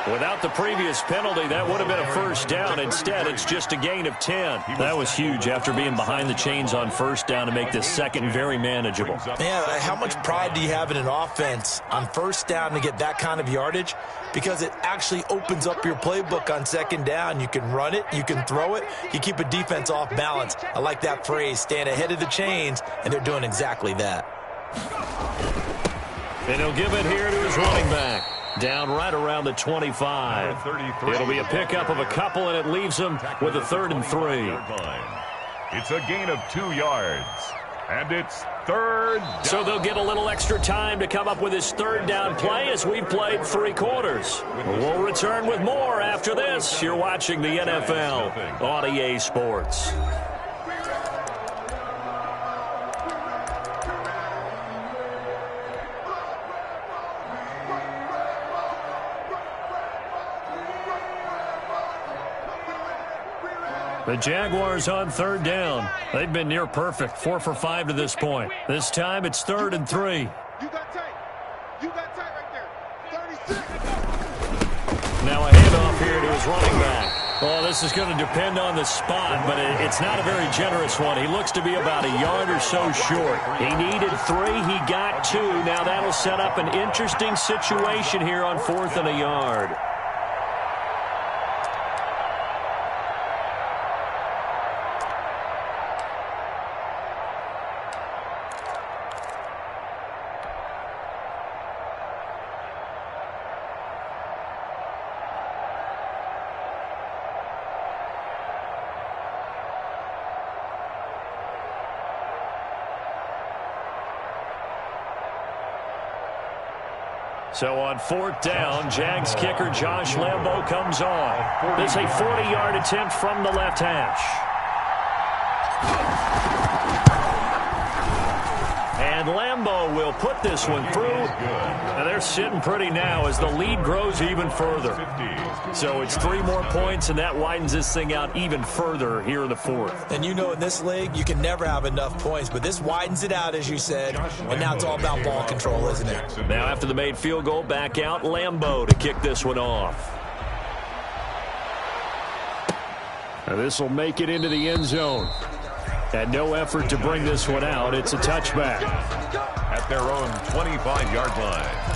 Without the previous penalty, that would have been a first down. Instead, it's just a gain of 10. That was huge after being behind the chains on first down to make this second very manageable. Yeah, how much pride do you have in an offense on first down to get that kind of yardage? Because it actually opens up your playbook on second down. You can run it, you can throw it, you keep a defense off balance. I like that phrase, stand ahead of the chains, and they're doing exactly that. And he'll give it here to his running back. Down right around the 25. It'll be a pickup of a couple, and it leaves him with a 3rd and 3. It's a gain of 2 yards. And it's 3rd down. So they'll get a little extra time to come up with his 3rd down play as we played 3 quarters. We'll return with more after this. You're watching the NFL on EA Sports. The Jaguars on 3rd down. They've been near perfect, 4 for 5 to this point. This time it's 3rd and 3. You got tight. You got tight right there. 36. Now a handoff here to his running back. Well, this is going to depend on the spot, but it's not a very generous one. He looks to be about a yard or so short. He needed 3. He got 2. Now that'll set up an interesting situation here on 4th and a yard. So on 4th down, Jags kicker Josh Lambo comes on. This is a 40-yard attempt from the left hash. And Lambo will put this one through. And they're sitting pretty now as the lead grows even further. So it's 3 more points, and that widens this thing out even further here in the 4th. And you know in this league, you can never have enough points, but this widens it out, as you said, and now it's all about ball control, isn't it? Now after the made field goal, back out Lambo to kick this one off. Now this will make it into the end zone. And no effort to bring this one out. It's a touchback. At their own 25-yard line.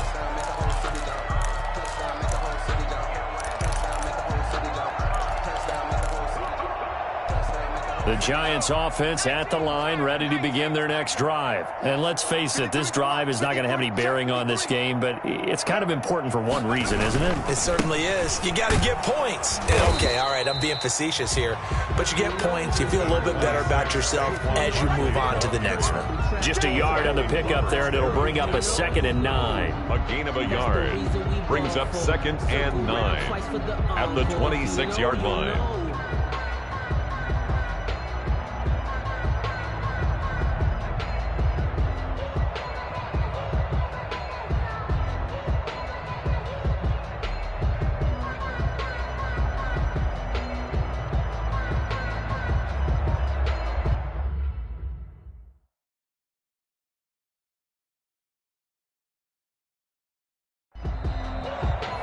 The Giants offense at the line, ready to begin their next drive. And let's face it, this drive is not going to have any bearing on this game, but it's kind of important for one reason, isn't it? It certainly is. You got to get points. And okay, all right, I'm being facetious here, but you get points. You feel a little bit better about yourself as you move on to the next one. Just a yard on the pickup there, and it'll bring up a 2nd and 9. A gain of a yard brings up 2nd and 9 at the 26-yard line.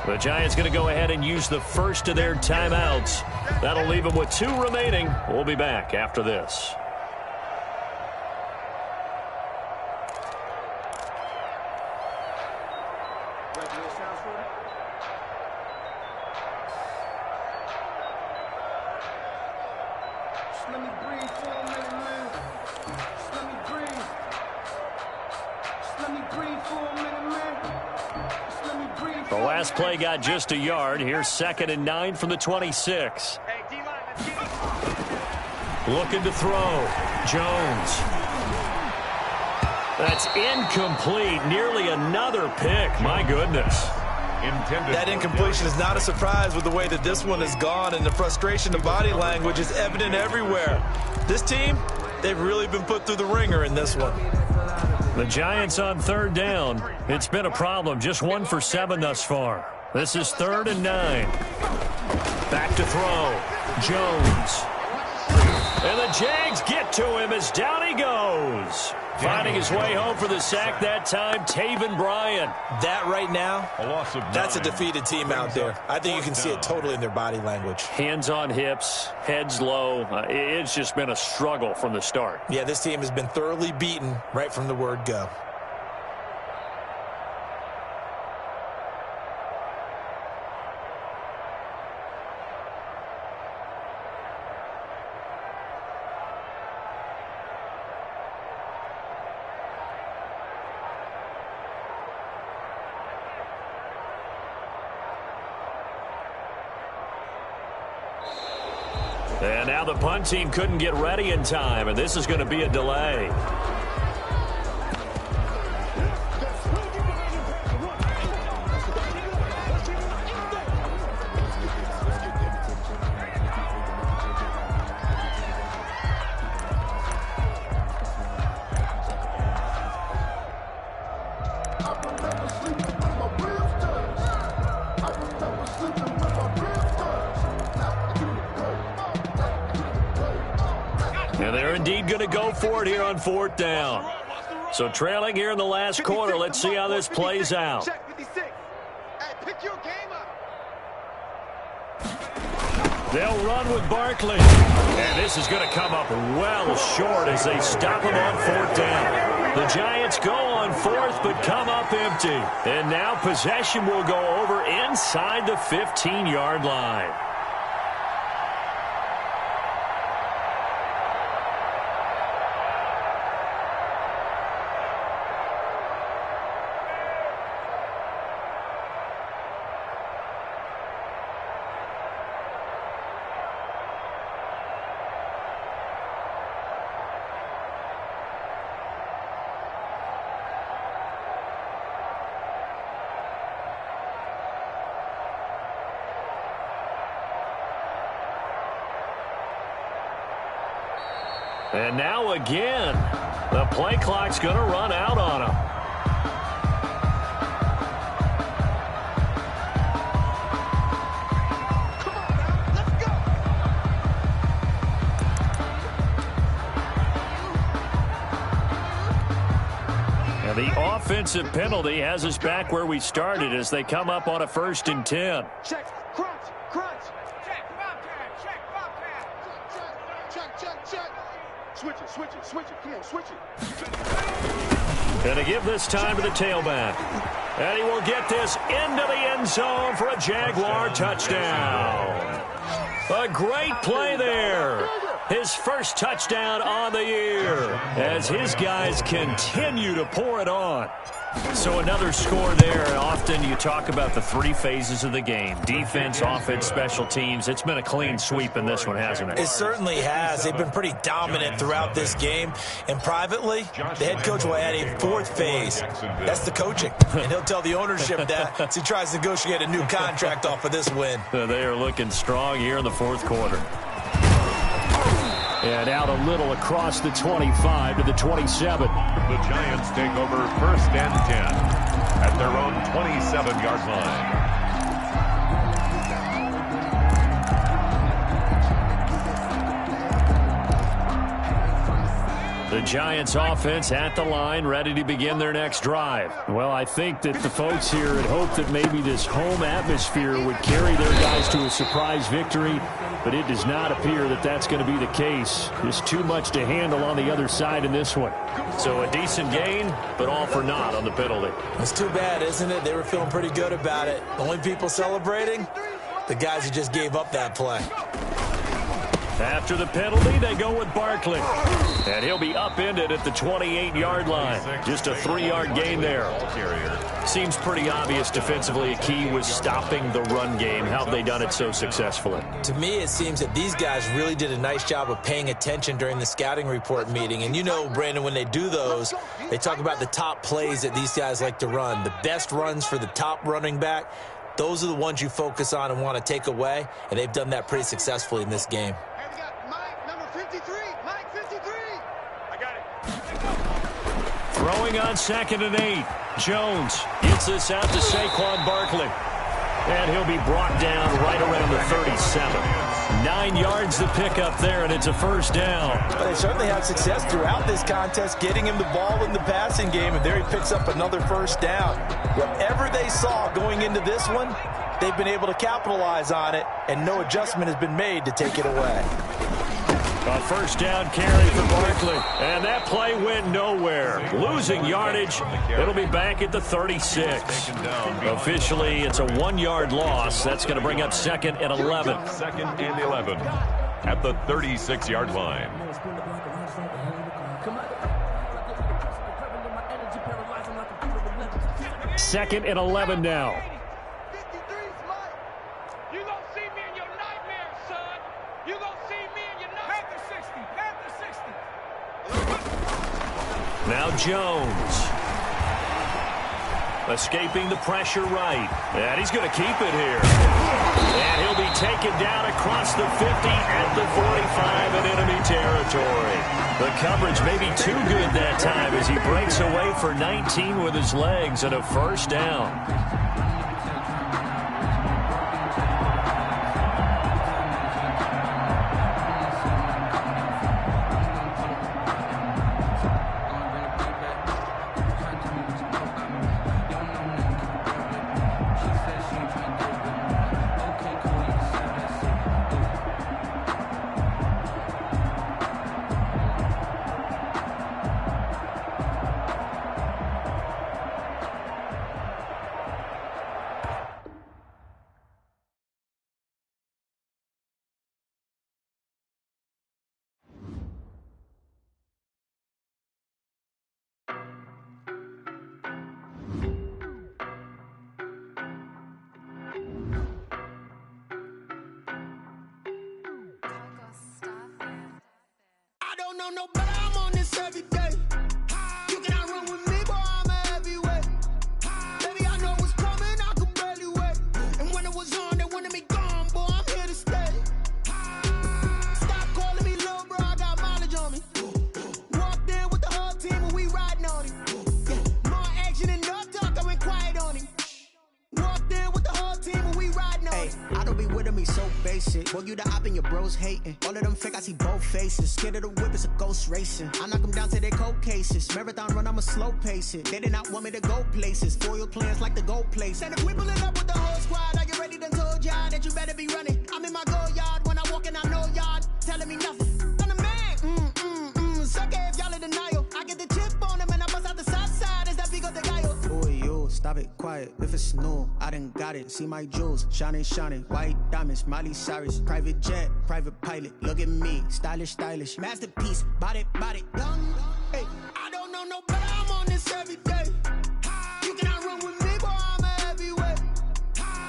The Giants going to go ahead and use the first of their timeouts. That'll leave them with 2 remaining. We'll be back after this. Let me breathe for a minute, man. Let me breathe. Let me breathe for a minute, man. Let me breathe. The last play got just a yard. Here's 2nd and 9 from the 26. Hey, D-line, let's get it. Looking to throw. Jones. That's incomplete. Nearly another pick. My goodness. That incompletion is not a surprise with the way that this one has gone, and the frustration of body language is evident everywhere. This team, they've really been put through the ringer in this one. The Giants on 3rd down. It's been a problem. Just 1 for 7 thus far. This is 3rd and 9. Back to throw. Jones. And the Jags get to him as down he goes. Finding his way home for the sack that time, Taven Bryan. That right now, that's a 9. defeated team out there. I think you can see it totally in their body language. Hands on hips, heads low. It's just been a struggle from the start. Yeah, this team has been thoroughly beaten right from the word go. And now the punt team couldn't get ready in time, and this is going to be a delay. And they're indeed going to go for it here on 4th down. So trailing here in the last quarter. Let's see how this plays out. Check 56. Hey, pick your game up. They'll run with Barkley. And this is going to come up well short as they stop him on 4th down. The Giants go on 4th but come up empty. And now possession will go over inside the 15-yard line. And now again, the play clock's going to run out on him. Come on now, let's go. And the offensive penalty has us back where we started as they come up on a 1st and 10. Check, crunch, crunch. Check, bobcat, check, bobcat. Check. Switch it. Come on, switch it. Going to give this time to the tailback. And he will get this into the end zone for a Jaguar touchdown. A great play there. His first touchdown on the year as his guys continue to pour it on. So another score there. Often you talk about the three phases of the game: defense, offense, special teams. It's been a clean sweep in this one, hasn't it? It certainly has. They've been pretty dominant throughout this game. And privately, the head coach will add a fourth phase. That's the coaching. And he'll tell the ownership that as he tries to negotiate a new contract off of this win. They are looking strong here in the fourth quarter. And out a little across the 25 to the 27. The Giants take over 1st and 10 at their own 27-yard line. The Giants offense at the line, ready to begin their next drive. Well, I think that the folks here had hoped that maybe this home atmosphere would carry their guys to a surprise victory, but it does not appear that that's going to be the case. There's too much to handle on the other side in this one. So a decent gain, but all for naught on the penalty. It's too bad, isn't it? They were feeling pretty good about it. The only people celebrating, the guys who just gave up that play. After the penalty, they go with Barkley. And he'll be upended at the 28-yard line. Just a 3-yard gain there. Seems pretty obvious defensively a key was stopping the run game. How have they done it so successfully? To me, it seems that these guys really did a nice job of paying attention during the scouting report meeting. And you know, Brandon, when they do those, they talk about the top plays that these guys like to run. The best runs for the top running back. Those are the ones you focus on and want to take away. And they've done that pretty successfully in this game. Throwing on 2nd and 8. Jones gets this out to Saquon Barkley. And he'll be brought down right around the 37. 9 yards to pick up there, and it's a first down. But they certainly had success throughout this contest, getting him the ball in the passing game, and there he picks up another first down. Whatever they saw going into this one, they've been able to capitalize on it, and no adjustment has been made to take it away. A first down carry for Barkley, and that play went nowhere. Losing yardage, it'll be back at the 36. Officially, it's a 1-yard loss. That's going to bring up 2nd and 11. 2nd and 11 at the 36-yard line. Second and 11 now. Now Jones. Escaping the pressure right. And he's going to keep it here. And he'll be taken down across the 50 at the 45 in enemy territory. The coverage may be too good that time as he breaks away for 19 with his legs and a first down. No better, I'm on this every day. You cannot run with me, boy, I'm a heavyweight. Baby, I know what's coming, I could barely wait. And when it was on, they wanted me gone, boy, I'm here to stay. Stop calling me little bro, I got mileage on me. Walked in with the whole team and we riding on him. Yeah, more action and no talk, I went quiet on him. Walked in with the whole team and we riding on him. I don't be with him, he's so basic. Boy, you the op and your bros hating. All of them fake, I see both faces. Scared of the whip, it's a ghost racing. I knock them down to their cold cases. Marathon run, I'ma slow pace it. They did not want me to go places. Foil plans like the go place. And if we pulling up with the whole squad, are you ready? Done told y'all that you better be running. I'm in my go yard. When I walk in, I know y'all telling me nothing. I'm the man. Suck it if y'all in denial. I get the chip on him and I bust out the south side. Is that big of the guy? Boy, yo, stop it, quiet. If it's no, I I done got it. See my jewels, shining, shining. White diamonds, Miley Cyrus. Private jet, private pilot. Look at me, stylish, stylish. Masterpiece, body, young. Hey, I don't know no better. I'm on this every day. You cannot run with me, boy. I'm a heavyweight.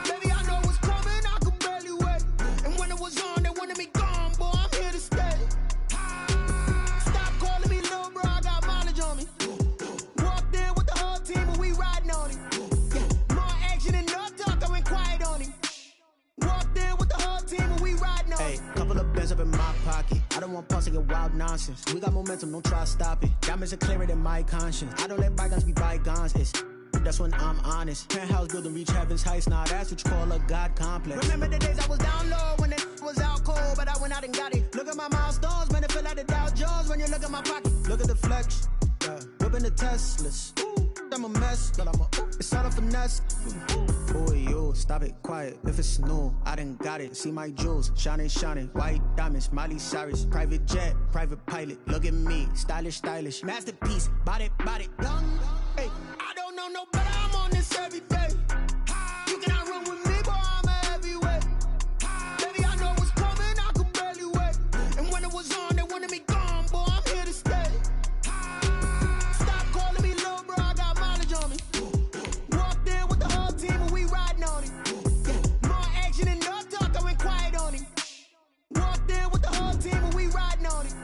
Baby, I know what's coming. I could barely wait. And when it was on, they wanted me gone, boy. I'm here to stay. Stop calling me little bro. I got mileage on me. Walked in with the whole team, and we riding on it. Yeah, more action and no talk. I went quiet on him. Walked in with the whole team, and we riding on it. Hey, couple of bands up in my pocket. I don't want pause to get wild nonsense. We got momentum, don't try to stop it. Diamonds are clearer than my conscience. I don't let bygones be bygones. That's when I'm honest. Penthouse building reach heaven's heights. Now that's what you call a God complex. Remember the days I was down low when it was out cold, but I went out and got it. Look at my milestones, man, it feel like the Dow Jones when you look at my pocket. Look at the flex, whipping the Teslas. I'm a mess, but it's all a finesse. Boy, you stop it, quiet. If it's new, I done got it. See my jewels, shining, shining. White diamonds, Miley Cyrus. Private jet, private pilot. Look at me, stylish, stylish. Masterpiece, body, young. Hey, I don't know no better. I'm on this every day. You cannot run with me, boy. I'm a heavyweight. Baby, I know what's coming. I could barely wait. And when it was on, they wanted me gone, boy. I'm here to stay. Stop calling me little bro. I got mileage on me. Walked in with the whole team, and we riding on it. Yeah, more action and no talk. I went quiet on him. Walked in with the whole team, and we riding on it.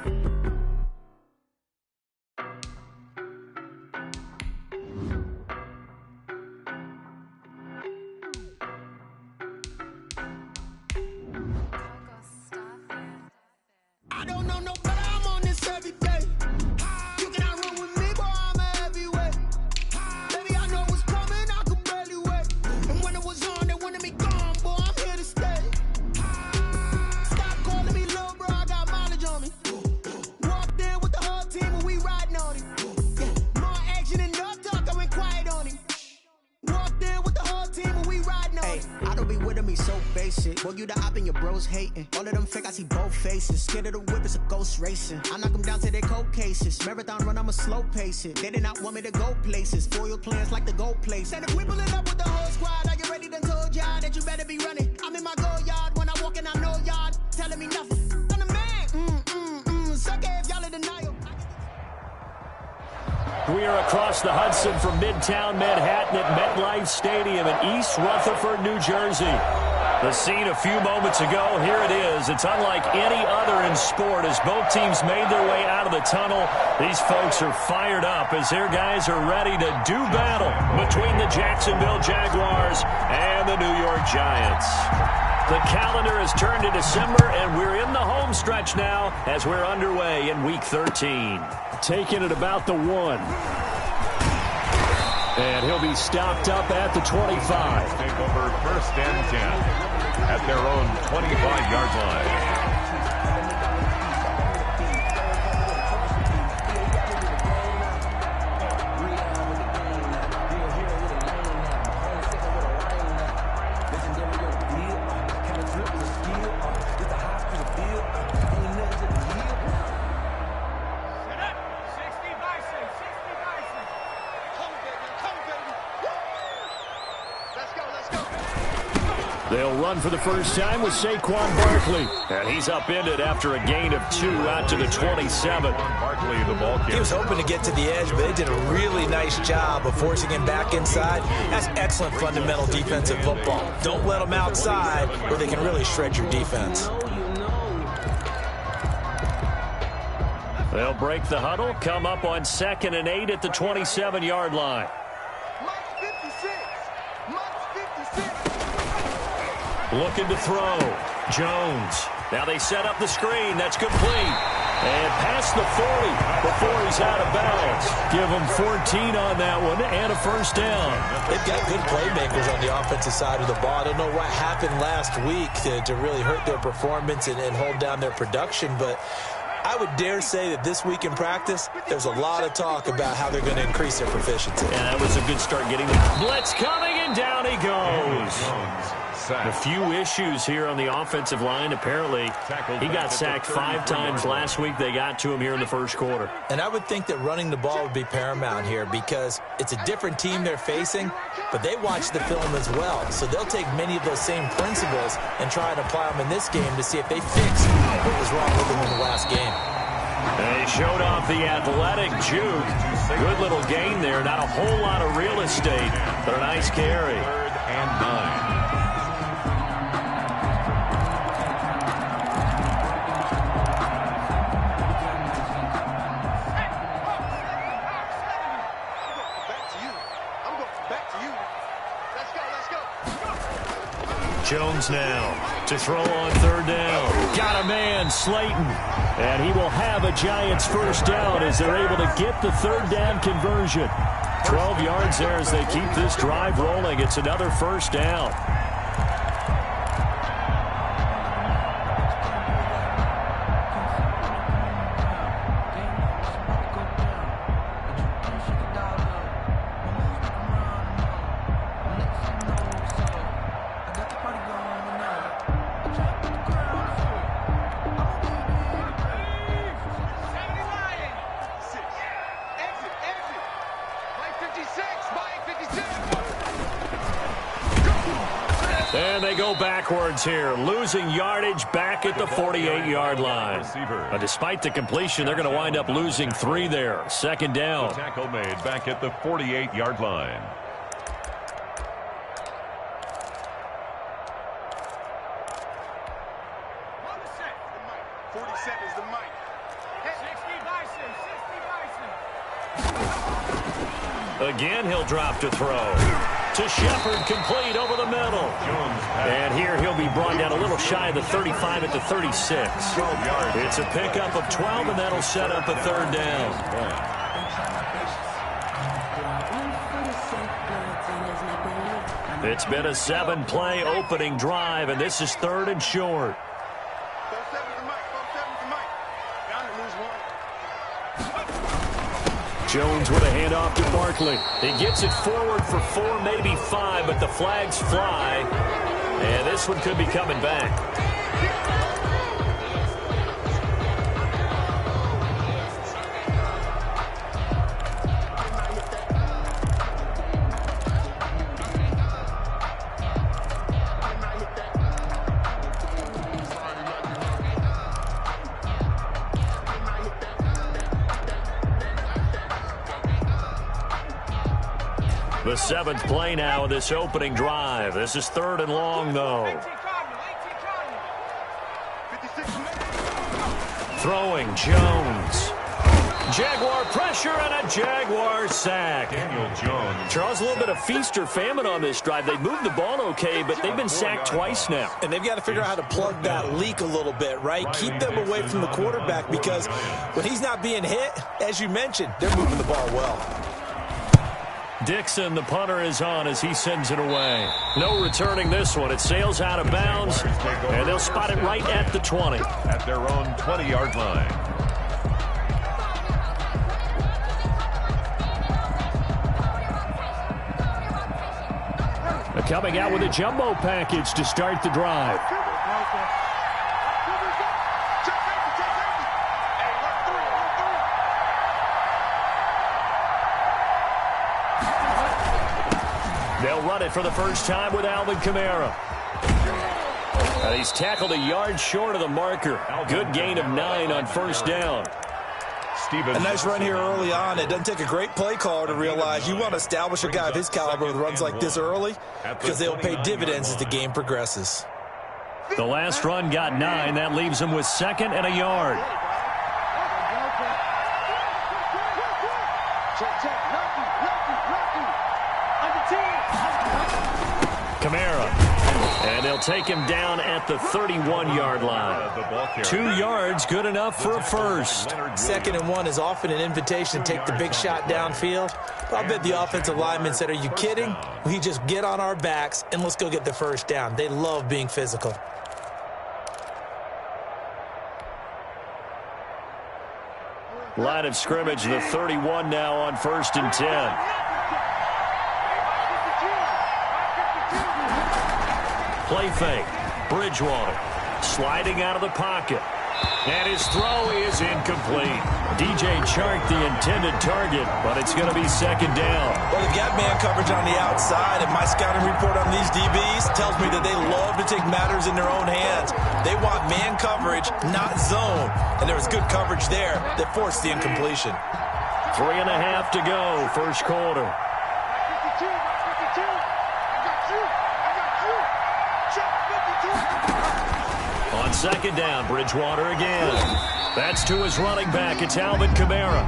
I don't know no better. I'm on this every day. You cannot run with me, boy. I'm a heavyweight. Baby, I know what's coming. I could barely wait. And when it was on, they wanted me gone, boy. I'm here to stay. Stop calling me little bro. I got mileage on me. Walked in with the whole team, and we riding on it. Yeah, more action and no talk. I went quiet on him. Walked in with the whole team, and we riding on it. I don't be with me so basic. Boy, you the op and your bros hating. All of them fake, I see both faces. Scared of the whip, it's a ghost racing. I knock them down to their cold cases. Marathon run, I'ma slow pace it. They did not want me to go places. Foil plans like the gold place. And if we pulling up with the whole squad, are you ready? Done told y'all that you better be running. I'm in my go yard. When I walk in, I know y'all telling me nothing. I'm the man. Suck it if y'all in denial. We are across the Hudson from Midtown Manhattan at MetLife Stadium in East Rutherford, New Jersey. The scene a few moments ago, here it is. It's unlike any other in sport as both teams made their way out of the tunnel. These folks are fired up as their guys are ready to do battle between the Jacksonville Jaguars and the New York Giants. The calendar has turned to December, and we're in the home stretch now as we're underway in Week 13. Taking it about the 1. And he'll be stopped up at the 25. Take over 1st and 10 at their own 25-yard line. They'll run for the first time with Saquon Barkley. And he's upended after a gain of 2 out to the 27. Barkley, the ball carrier. He was hoping to get to the edge, but they did a really nice job of forcing him back inside. That's excellent fundamental defensive football. Don't let them outside where they can really shred your defense. They'll break the huddle, come up on 2nd and 8 at the 27-yard line. Looking to throw. Jones. Now they set up the screen. That's complete. And past the 40 before he's out of bounds. Give him 14 on that one and a first down. They've got good playmakers on the offensive side of the ball. I don't know what happened last week to really hurt their performance and hold down their production, but I would dare say that this week in practice, there's a lot of talk about how they're going to increase their proficiency. And that was a good start getting the blitz coming, and down he goes. A few issues here on the offensive line. Apparently, he got sacked 5 times last week. They got to him here in the first quarter. And I would think that running the ball would be paramount here because it's a different team they're facing, but they watch the film as well. So they'll take many of those same principles and try and apply them in this game to see if they fix what was wrong with them in the last game. They showed off the athletic juke. Good little gain there. Not a whole lot of real estate, but a nice carry. 3rd and 9. Jones now to throw on 3rd down. Got a man, Slayton. And he will have a Giants first down as they're able to get the 3rd down conversion. 12 yards there as they keep this drive rolling. It's another first down. And they go backwards here, losing yardage back at the 48-yard line. Despite the completion, they're going to wind up losing 3 there. 2nd down. Tackle made back at the 48-yard line. Again, he'll drop to throw. To Shepard, complete over the middle. And here he'll be brought down a little shy of the 35 at the 36. It's a pickup of 12, and that'll set up a 3rd down. It's been a 7-play opening drive, and this is 3rd and short. Jones with a handoff to Barkley. He gets it forward for 4, maybe 5, but the flags fly. And this one could be coming back. The 7th play now of this opening drive. This is 3rd and long, though. Throwing, Jones. Jaguar pressure and a Jaguar sack. Daniel Jones. Charles, a little bit of feast or famine on this drive. They moved the ball okay, but they've been sacked twice now. And they've got to figure out how to plug that leak a little bit, right? Keep them away from the quarterback because when he's not being hit, as you mentioned, they're moving the ball well. Dixon, the punter, is on as he sends it away. No returning this one. It sails out of bounds, and they'll spot it right at the 20. At their own 20-yard line. Coming out with a jumbo package to start the drive. They'll run it for the first time with Alvin Kamara. And he's tackled a yard short of the marker. Good gain of 9 on first down. A nice run here early on. It doesn't take a great play caller to realize you want to establish a guy of his caliber with runs like this early because they'll pay dividends as the game progresses. The last run got 9. That leaves him with 2nd and a yard. Kamara. And they'll take him down at the 31-yard line. 2 yards, good enough for a first. 2nd and 1 is often an invitation to take the big shot downfield. But I bet the offensive lineman said, are you kidding? We just get on our backs and let's go get the first down. They love being physical. Line of scrimmage, the 31 now on 1st and 10. play fake. Bridgewater sliding out of the pocket. And his throw is incomplete. DJ Chark the intended target, but it's going to be second down. Well, they've got man coverage on the outside, and my scouting report on these DBs tells me that they love to take matters in their own hands. They want man coverage, not zone. And there was good coverage there that forced the incompletion. 3.5 to go, first quarter. On second down, Bridgewater again. That's to his running back. It's Alvin Kamara.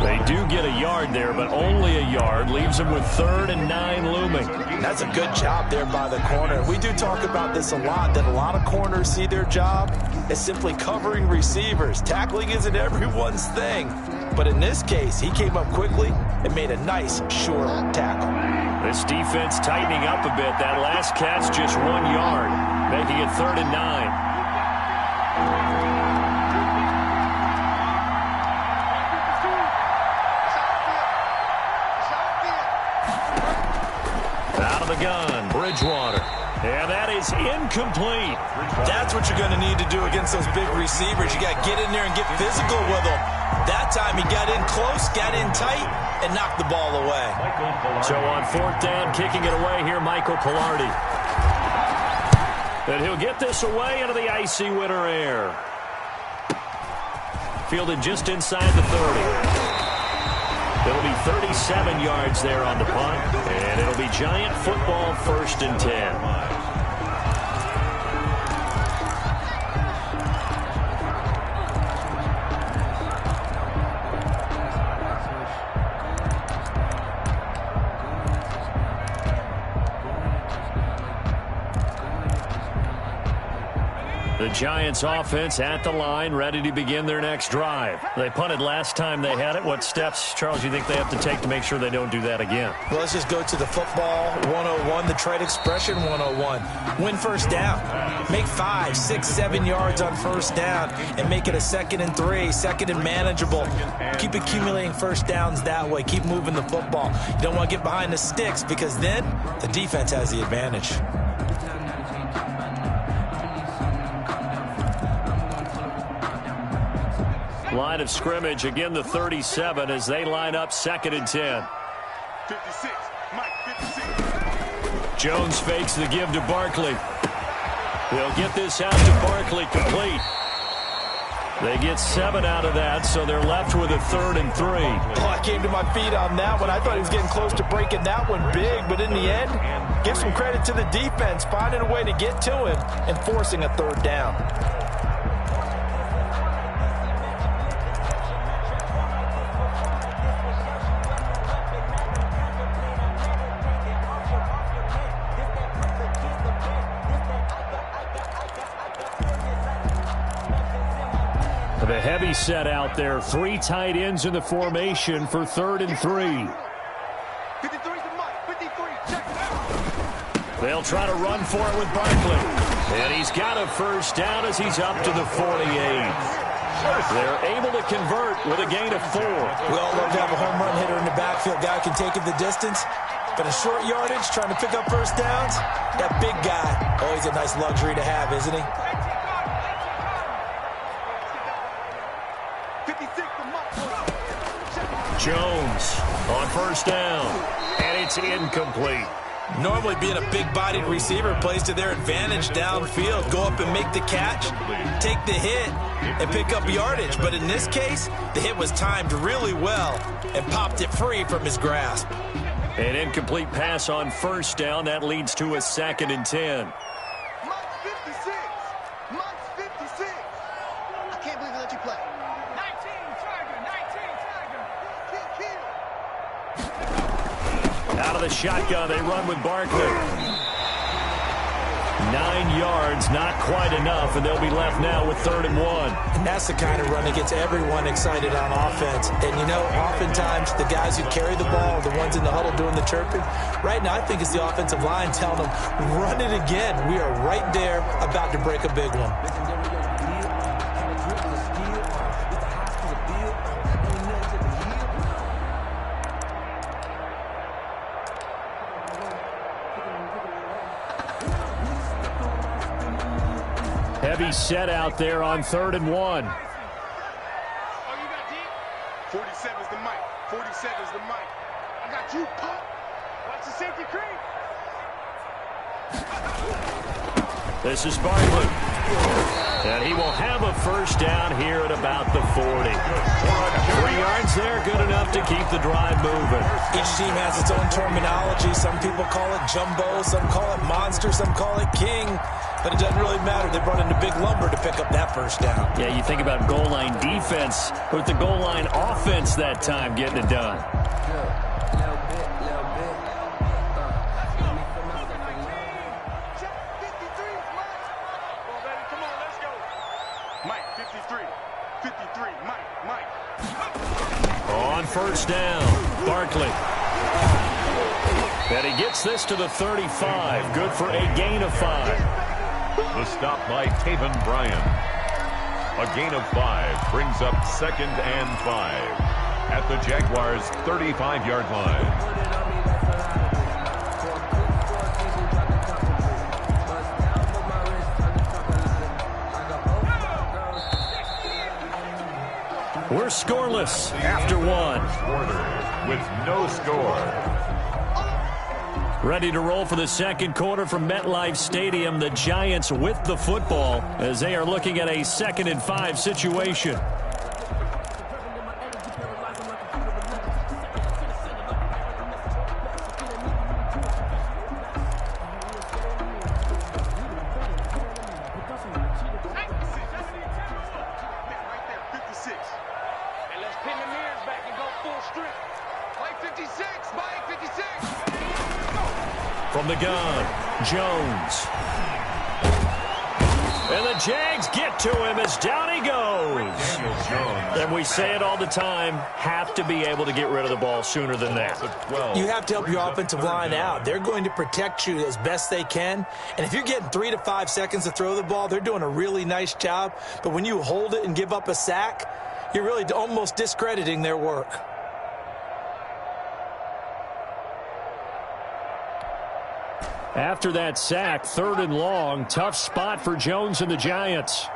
They do get a yard there, but only a yard. Leaves him with 3rd and 9 looming. That's a good job there by the corner. We do talk about this a lot, that a lot of corners see their job as simply covering receivers. Tackling isn't everyone's thing. But in this case, he came up quickly and made a nice, short tackle. This defense tightening up a bit. That last catch just 1 yard, making it 3rd and 9. Out of the gun, Bridgewater. And that is incomplete. That's what you're going to need to do against those big receivers. You got to get in there and get physical with them. That time he got in close, got in tight, and knocked the ball away. So on 4th down, kicking it away here, Michael Pilardi. And he'll get this away into the icy winter air. Fielded just inside the 30. It'll be 37 yards there on the punt, and it'll be Giant football, 1st and 10. The Giants offense at the line, ready to begin their next drive. They punted last time they had it. What steps, Charles, you think they have to take to make sure they don't do that again? Well, let's just go to the football 101, the trade expression 101. Win first down. Make 5, 6, 7 yards on first down and make it a 2nd and 3, 2nd and manageable. Keep accumulating first downs that way. Keep moving the football. You don't want to get behind the sticks because then the defense has the advantage. Line of scrimmage, again the 37 as they line up 2nd and 10. 56, Mike, 56. Jones fakes the give to Barkley. They'll get this out to Barkley complete. They get 7 out of that, so they're left with a 3rd and 3. Oh, I came to my feet on that one. I thought he was getting close to breaking that one big, but in the end, give some credit to the defense, finding a way to get to him and forcing a 3rd down. The heavy set out there. 3 tight ends in the formation for 3rd and 3. 53's the Mike, 53, check it out. They'll try to run for it with Barkley. And he's got a first down as he's up to the 48. They're able to convert with a gain of 4. We all love to have a home run hitter in the backfield. Guy can take it the distance. But a short yardage, trying to pick up first downs, that big guy, always a nice luxury to have, isn't he? Jones on first down, and it's incomplete. Normally being a big-bodied receiver plays to their advantage downfield. Go up and make the catch, take the hit, and pick up yardage. But in this case, the hit was timed really well and popped it free from his grasp. An incomplete pass on first down. That leads to a 2nd and 10. Mike's 56. Mike's 56. I can't believe they let you play. 19, Tiger, 19, Tiger. Out of the shotgun, they run with Barkley. 9 yards, not quite enough, and they'll be left now with 3rd and 1. And that's the kind of run that gets everyone excited on offense. And, you know, oftentimes the guys who carry the ball are the ones in the huddle doing the chirping. Right now, I think it's the offensive line telling them, run it again. We are right there about to break a big one. Heavy set out there on 3rd and 1. 47's the mic. 47's the mic. I got you, punk. Watch the safety creep. This is Bartlett. And he will have a first down here at about the 40. 3 yards there, good enough to keep the drive moving. Each team has its own terminology. Some people call it jumbo, some call it monster, some call it king. But it doesn't really matter. They brought in a big lumber to pick up that first down. Yeah, you think about goal line defense, with the goal line offense that time getting it done. On first down, Barkley. And he gets this to the 35. Good for a gain of 5. The stop by Taven Bryan. A gain of 5 brings up 2nd and 5 at the Jaguars' 35-yard line. We're scoreless after 1. With no score. Ready to roll for the second quarter from MetLife Stadium. The Giants with the football as they are looking at a 2nd and 5 situation. From the gun, Jones. And the Jags get to him as down he goes. And we say it all the time, have to be able to get rid of the ball sooner than that. You have to help your offensive line out. They're going to protect you as best they can. And if you're getting 3 to 5 seconds to throw the ball, they're doing a really nice job. But when you hold it and give up a sack, you're really almost discrediting their work. After that sack, 3rd and long, tough spot for Jones and the Giants.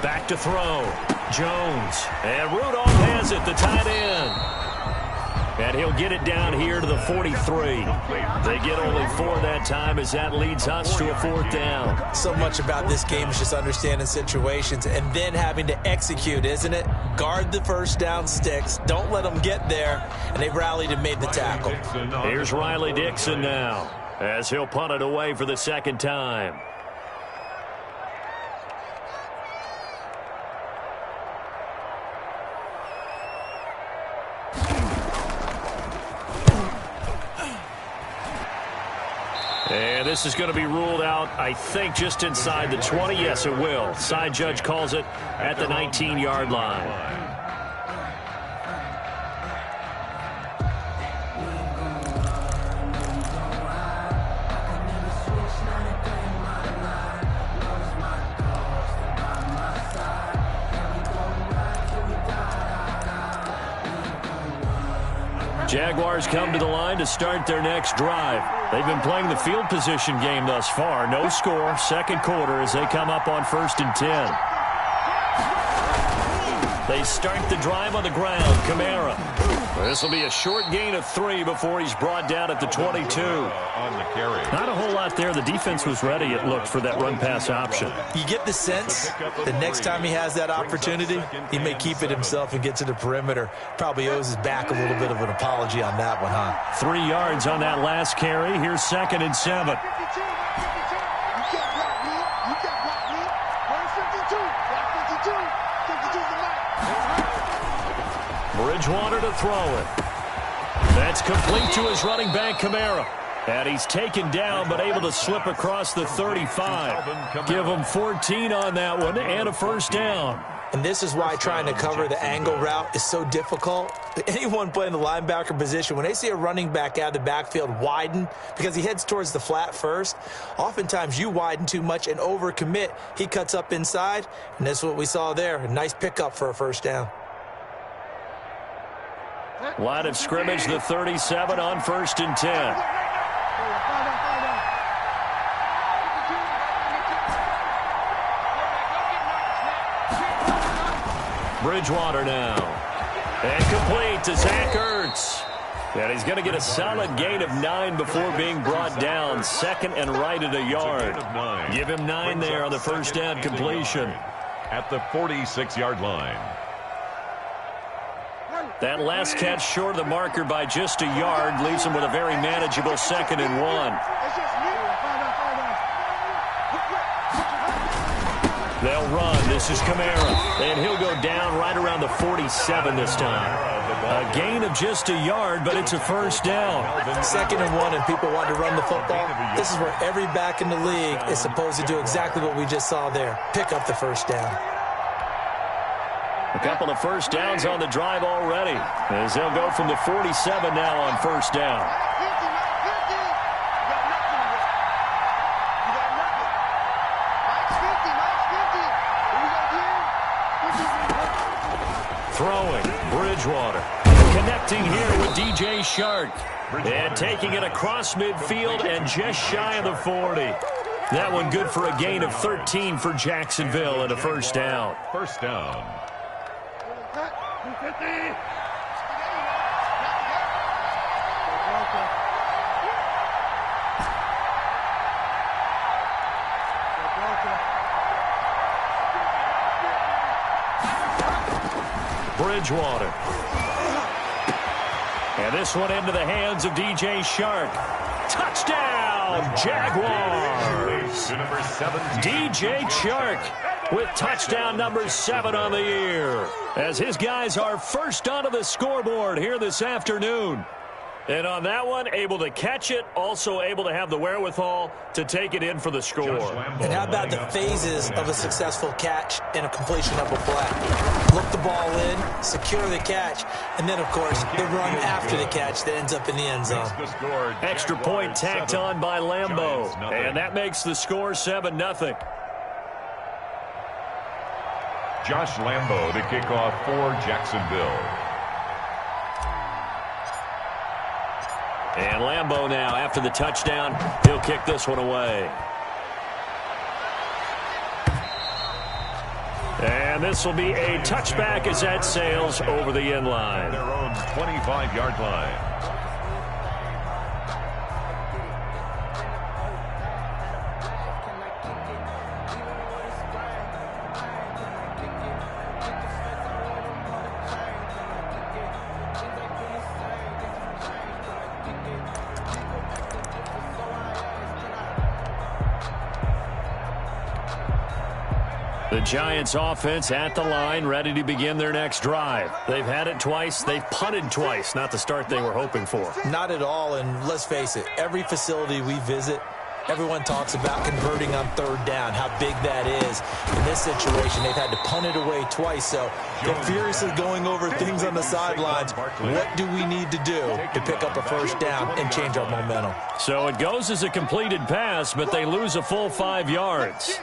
Back to throw. Jones. And Rudolph has it, the tight end. And he'll get it down here to the 43. They get only 4 that time as that leads us to a 4th down. So much about this game is just understanding situations and then having to execute, isn't it? Guard the first down sticks. Don't let them get there. And they rallied and made the tackle. Here's Riley Dixon now as he'll punt it away for the 2nd time. And this is going to be ruled out, I think, just inside the 20. Yes, it will. Side judge calls it at the 19-yard line. Jaguars come to the line to start their next drive. They've been playing the field position game thus far. No score, 2nd quarter as they come up on 1st and 10. They start the drive on the ground. Kamara. This will be a short gain of 3 before he's brought down at the 22. On the carry. Not a whole lot there. The defense was ready, it looked, for that run-pass option. You get the sense the next time he has that opportunity, he may keep it himself and get to the perimeter. Probably owes his back a little bit of an apology on that one, huh? 3 yards on that last carry. Here's 2nd and 7. Bridgewater to throw it. That's complete to his running back, Kamara. And he's taken down, but able to slip across the 35. Give him 14 on that one and a first down. And this is why trying to cover the angle route is so difficult. Anyone playing the linebacker position, when they see a running back out of the backfield widen because he heads towards the flat first, oftentimes you widen too much and overcommit. He cuts up inside, and that's what we saw there. A nice pickup for a first down. Line of scrimmage, the 37 on 1st and 10. Bridgewater now. And complete to Zach Ertz. And he's going to get a solid gain of 9 before being brought down. Second and right at a yard. Give him 9 there on the first down completion. At the 46-yard line. That last catch short of the marker by just a yard leaves him with a very manageable 2nd and 1. They'll run. This is Kamara. And he'll go down right around the 47 this time. A gain of just a yard, but it's a first down. 2nd and 1, and people want to run the football. This is where every back in the league is supposed to do exactly what we just saw there. Pick up the first down. A couple of first downs on the drive already, as they'll go from the 47 now on first down. Throwing, Bridgewater. Connecting here with DJ Shark. And taking it across midfield and just shy of the 40. That one good for a gain of 13 for Jacksonville and a first down. First down. Bridgewater. And this one into the hands of DJ Shark. Touchdown, Jaguars! DJ Shark with touchdown number 7 on the year, as his guys are first onto the scoreboard here this afternoon. And on that one, able to catch it, also able to have the wherewithal to take it in for the score. And how about the phases of a successful catch and a completion of a play? Look the ball in, secure the catch, and then, of course, the run after the catch that ends up in the end zone. Extra point tacked on by Lambeau, and that makes the score 7-0. Josh Lambeau to kick off for Jacksonville. And Lambeau now, after the touchdown, he'll kick this one away. And this will be a touchback as that sails over the end line. Their own 25-yard line. The Giants offense at the line, ready to begin their next drive. They've had it twice. They've punted twice. Not the start they were hoping for. Not at all, and let's face it, every facility we visit, everyone talks about converting on 3rd down, how big that is. In this situation, they've had to punt it away twice, so they're furiously going over things on the sidelines. What do we need to do to pick up a first down and change our momentum? So it goes as a completed pass, but they lose a full 5 yards.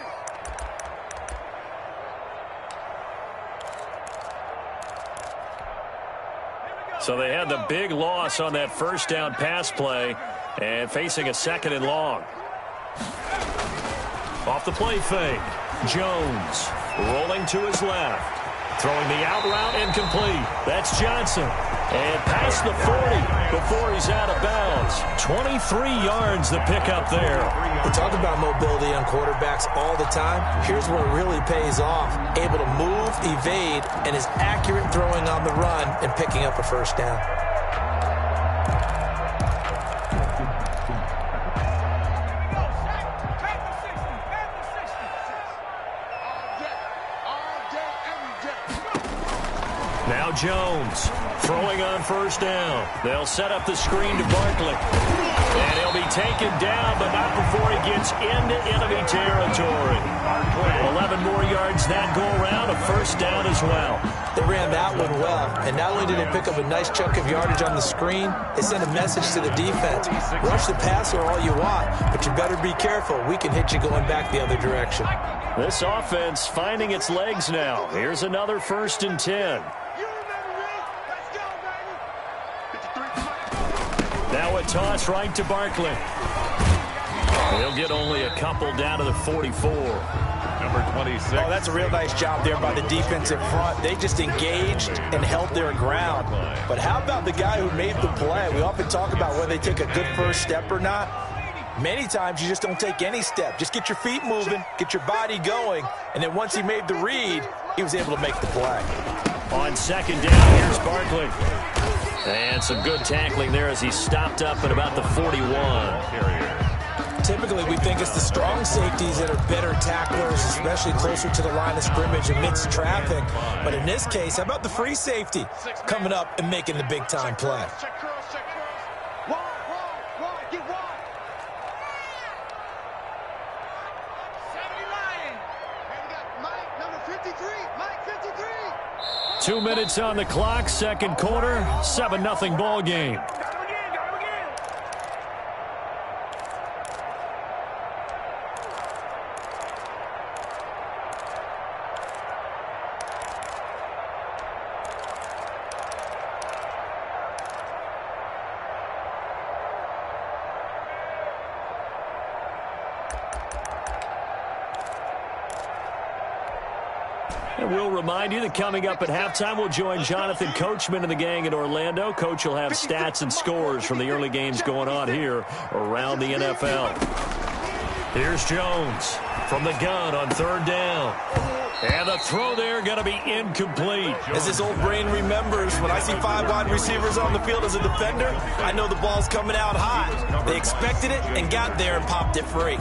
So they had the big loss on that first down pass play and facing a 2nd and long. Off the play fake. Jones rolling to his left. Throwing the out route incomplete. That's Johnson. And past the 40 before he's out of bounds. 23 yards the pickup there. We talk about mobility on quarterbacks all the time. Here's where it really pays off. Able to move, evade, and is accurate throwing on the run and picking up a first down. Now Jones throwing on first down. They'll set up the screen to Barkley. And he'll be taken down, but not before he gets into enemy territory. 11 more yards that go around, a first down as well. They ran that one well, and not only did they pick up a nice chunk of yardage on the screen, they sent a message to the defense. Rush the passer all you want, but you better be careful. We can hit you going back the other direction. This offense finding its legs now. Here's another 1st and 10. Now a toss right to Barkley. They'll get only a couple down to the 44. Number 26. Oh, that's a real nice job there by the defensive front. They just engaged and held their ground. But how about the guy who made the play? We often talk about whether they take a good first step or not. Many times you just don't take any step. Just get your feet moving, get your body going, and then once he made the read, he was able to make the play. On second down, here's Barkley. And some good tackling there as he stopped up at about the 41. Typically, we think it's the strong safeties that are better tacklers, especially closer to the line of scrimmage amidst traffic. But in this case, how about the free safety coming up and making the big-time play? Get wide. 2 minutes on the clock, second quarter, 7-0 ball game. And we'll remind you that coming up at halftime, we'll join Jonathan Coachman and the gang in Orlando. Coach will have stats and scores from the early games going on here around the NFL. Here's Jones from the gun on third down. And the throw there going to be incomplete. As this old brain remembers, when I see 5 wide receivers on the field as a defender, I know the ball's coming out high. They expected it and got there and popped it free.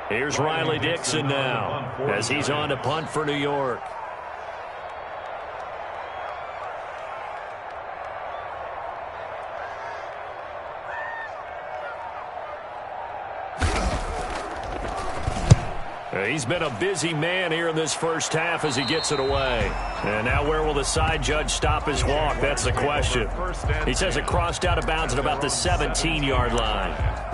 Here's Riley Dixon now as he's on to punt for New York. He's been a busy man here in this first half as he gets it away. And now where will the side judge stop his walk? That's the question. He says it crossed out of bounds at about the 17-yard line.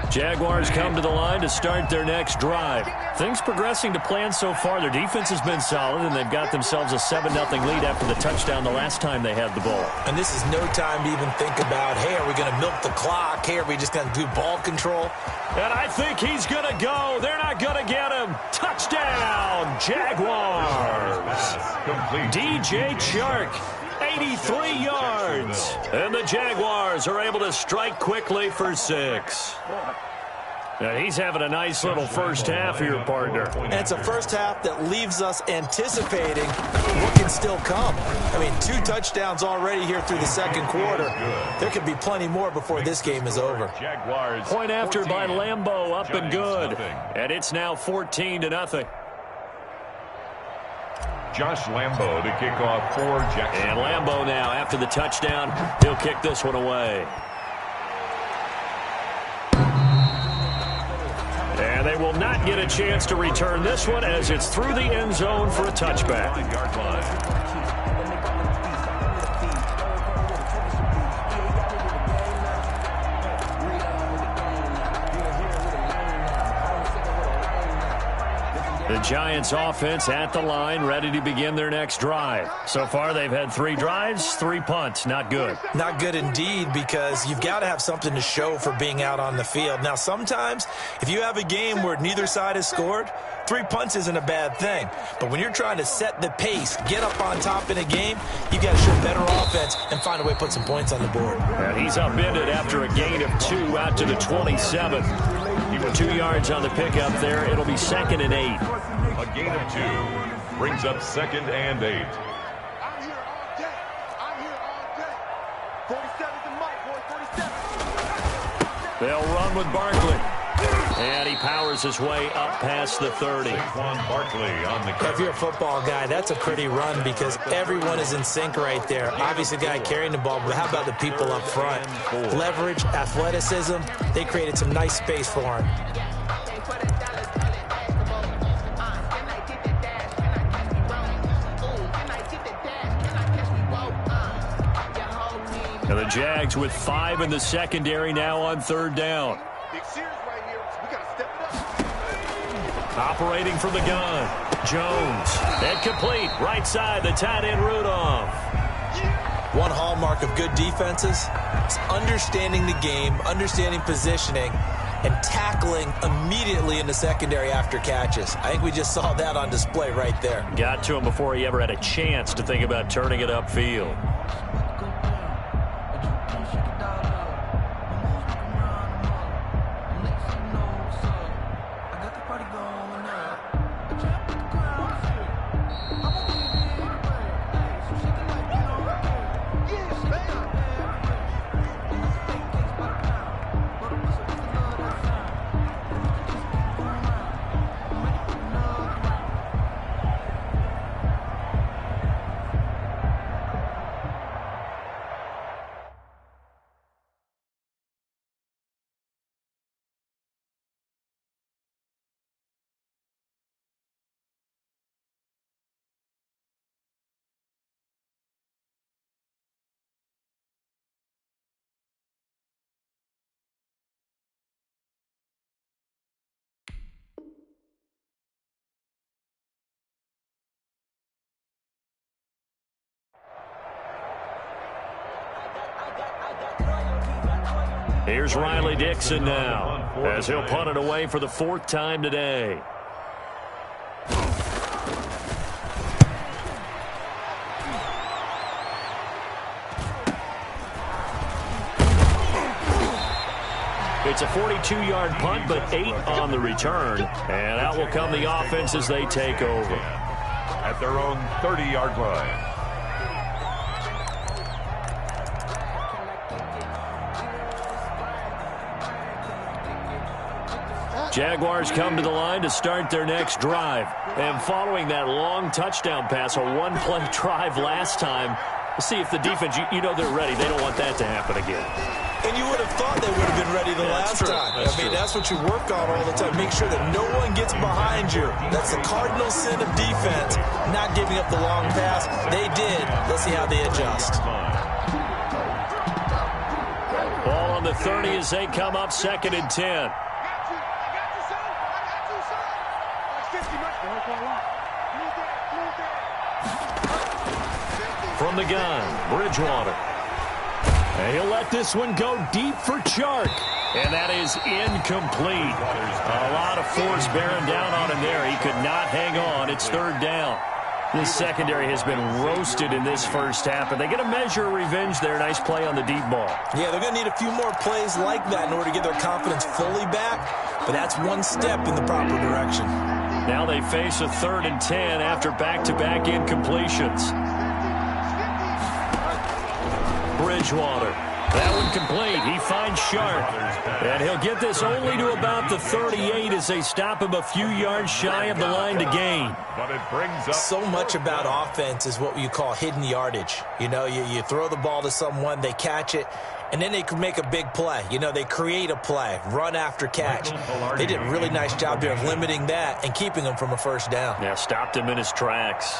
Jaguars come to the line to start their next drive. Things progressing to plan so far. Their defense has been solid, and they've got themselves a 7-0 lead after the touchdown the last time they had the ball. And this is no time to even think about, hey, are we going to milk the clock? Hey, are we just going to do ball control? And I think he's going to go. They're not going to get him. Touchdown, Jaguars. DJ Chark. 83 yards. And the Jaguars are able to strike quickly for 6. Now he's having a nice little first half here, partner. And it's a first half that leaves us anticipating what can still come. I mean, 2 touchdowns already here through the second quarter. There could be plenty more before this game is over. Point after by Lambeau, up and good. And it's now 14-0. Josh Lambeau to kick off for Jackson. And Lambeau now, after the touchdown, he'll kick this one away. And they will not get a chance to return this one as it's through the end zone for a touchback. The Giants offense at the line, ready to begin their next drive. So far, they've had 3 drives, 3 punts. Not good. Not good indeed, because you've got to have something to show for being out on the field. Now, sometimes, if you have a game where neither side has scored, 3 punts isn't a bad thing. But when you're trying to set the pace, get up on top in a game, you've got to show better offense and find a way to put some points on the board. And he's upended after a gain of 2 out to the 27. 2 yards on the pickup there. It'll be 2nd and 8. A gain of 2 brings up 2nd and 8. I'm here all day. I'm here all day. 47's the mic, boy. 47. They'll run with Barkley. And he powers his way up past the 30. If you're a football guy, that's a pretty run because everyone is in sync right there. Obviously, the guy carrying the ball, but how about the people up front? Leverage, athleticism, they created some nice space for him. And the Jags with 5 in the secondary now on 3rd down. Operating from the gun. Jones. Incomplete. Right side, the tight end Rudolph. One hallmark of good defenses is understanding the game, understanding positioning, and tackling immediately in the secondary after catches. I think we just saw that on display right there. Got to him before he ever had a chance to think about turning it upfield. Here's Riley Dixon now, as he'll punt it away for the 4th time today. It's a 42-yard punt, but 8 on the return. And out will come the offense as they take over. At their own 30-yard line. Jaguars come to the line to start their next drive. And following that long touchdown pass, a one-play drive last time, see if the defense, you know they're ready. They don't want that to happen again. And you would have thought they would have been ready the last time. I mean, that's what you work on all the time. Make sure that no one gets behind you. That's the cardinal sin of defense, not giving up the long pass. They did. Let's see how they adjust. Ball on the 30 as they come up 2nd and 10. From the gun, Bridgewater. And he'll let this one go deep for Chark. And that is incomplete. A lot of force bearing down on him there. He could not hang on. It's 3rd down. This secondary has been roasted in this first half, and they get a measure of revenge there. Nice play on the deep ball. Yeah, they're going to need a few more plays like that in order to get their confidence fully back, but that's one step in the proper direction. Now they face a 3rd and 10 after back-to-back incompletions. Bridgewater. That one complete. He finds Sharp. And he'll get this only to about the 38 as they stop him a few yards shy of the line to gain. But it brings up so much about offense is what you call hidden yardage. You know, you throw the ball to someone, they catch it, and then they can make a big play. You know, they create a play, run after catch. They did a really nice job there of limiting that and keeping him from a 1st down. Yeah, stopped him in his tracks.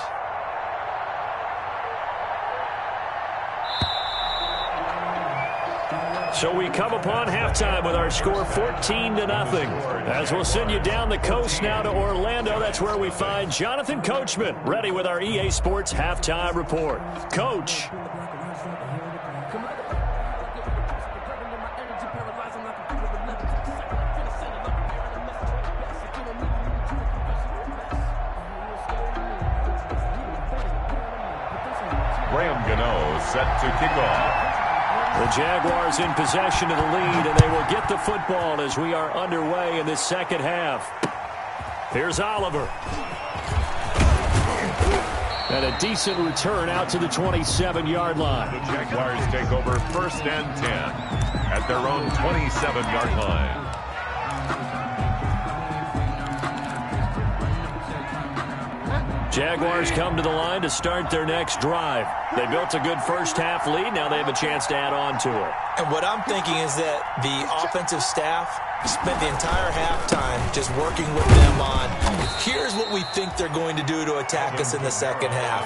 So we come upon halftime with our score 14-0. As we'll send you down the coast now to Orlando. That's where we find Jonathan Coachman ready with our EA Sports halftime report. Coach. Graham Gano set to kick off. The Jaguars in possession of the lead, and they will get the football as we are underway in this 2nd half. Here's Oliver. And a decent return out to the 27-yard line. The Jaguars take over 1st and 10 at their own 27-yard line. Jaguars come to the line to start their next drive. They built a good first-half lead. Now they have a chance to add on to it. And what I'm thinking is that the offensive staff spent the entire halftime just working with them on, here's what we think they're going to do to attack us in the second half.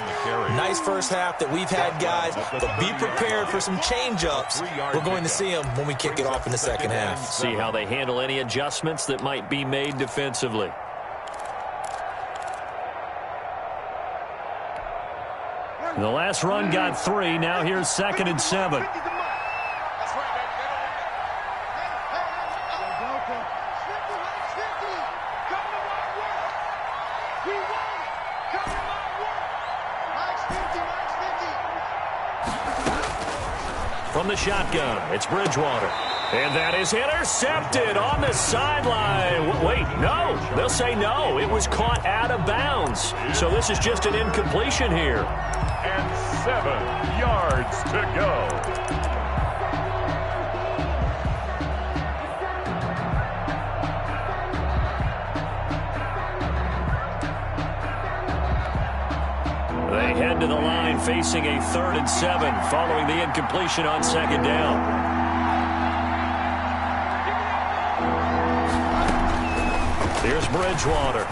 Nice first half that we've had, guys, but be prepared for some change-ups. We're going to see them when we kick it off in the second half. See how they handle any adjustments that might be made defensively. The last run got 3. Now here's 2nd and 7. From the shotgun, it's Bridgewater. And that is intercepted on the sideline. Wait, no. They'll say no. It was caught out of bounds. So this is just an incompletion here. And 7 yards to go. They head to the line facing a 3rd and 7 following the incompletion on 2nd down. Here's Bridgewater.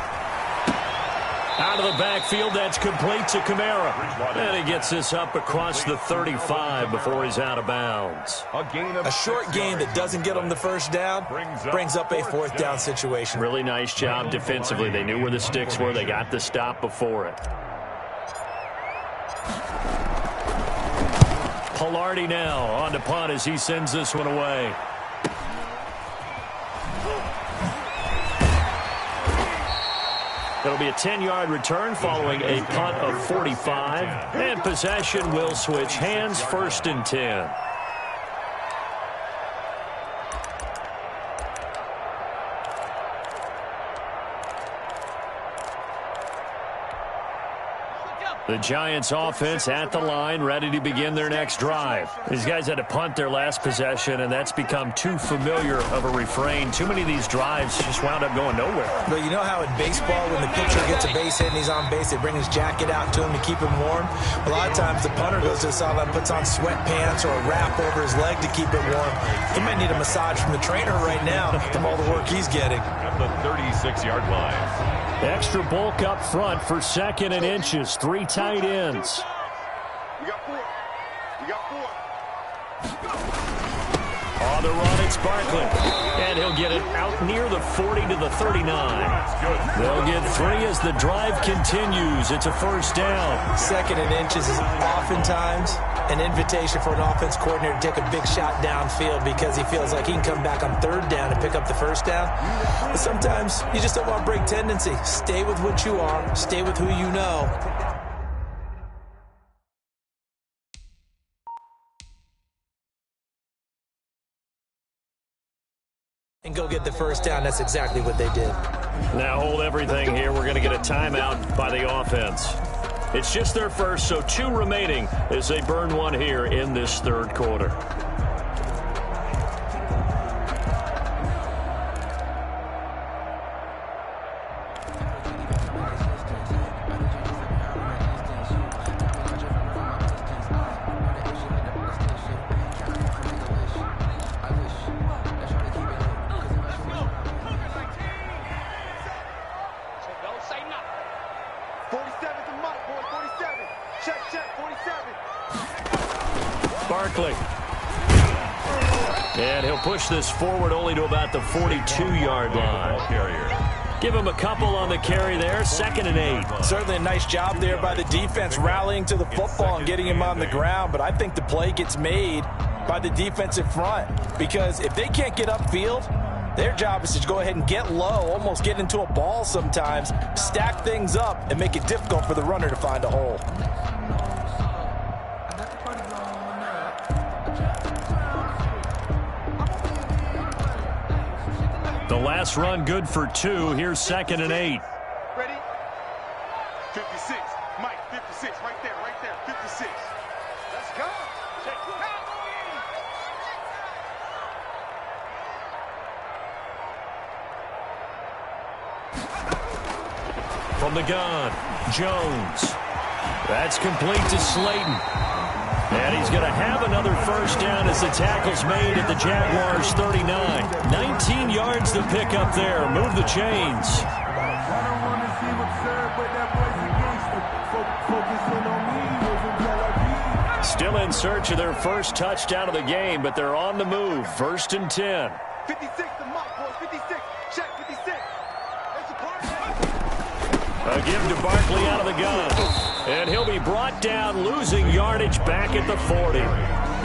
Out of the backfield, that's complete to Kamara. And he gets this up across the 35 before he's out of bounds. A short game that doesn't get him the first down brings up a 4th down situation. Really nice job defensively. They knew where the sticks were. They got the stop before it. Pilardi now on to punt as he sends this one away. It'll be a 10-yard return following a punt of 45. And possession will switch hands, 1st and 10. The Giants offense at the line, ready to begin their next drive. These guys had to punt their last possession, and that's become too familiar of a refrain. Too many of these drives just wound up going nowhere. But you know how in baseball, when the pitcher gets a base hit and he's on base, they bring his jacket out to him to keep him warm? A lot of times the punter goes to the sideline, puts on sweatpants or a wrap over his leg to keep it warm. He might need a massage from the trainer right now from all the work he's getting. At the 36-yard line. Extra bulk up front for 2nd and inches. 3 tight ends. You got 4. You got 4. On the run, it's Barkley. And he'll get it out near the 40 to the 39. They'll get 3 as the drive continues. It's a 1st down. 2nd and inches is oftentimes an invitation for an offense coordinator to take a big shot downfield because he feels like he can come back on 3rd down and pick up the 1st down. But sometimes you just don't want to break tendency. Stay with what you are. Stay with who you know. And go get the 1st down. That's exactly what they did. Now hold everything here. We're going to get a timeout by the offense. It's just their first, so 2 remaining as they burn 1 here in this 3rd quarter. Barkley. And he'll push this forward only to about the 42-yard line. Give him a couple on the carry there. 2nd and 8. Certainly a nice job there by the defense rallying to the football and getting him on the ground. But I think the play gets made by the defensive front. Because if they can't get upfield, their job is to go ahead and get low, almost get into a ball sometimes, stack things up, and make it difficult for the runner to find a hole. The last run good for 2. Here's 2nd and 8. Ready? 56. Mike, 56. Right there, 56. Let's go. Check. From the gun, Jones. That's complete to Slayton. And he's going to have another first down as the tackle's made at the Jaguars 39. 19 yards to pick up there. Move the chains. I don't want to seem absurd, but that boy's a gangster. Focusing on me, wasn't Still in search of their first touchdown of the game, but they're on the move. First and 10. 56 to Mike, boys. 56. Check, 56. It's a party. A give to Barkley out of the gun. And he'll be brought down, losing yardage back at the 40.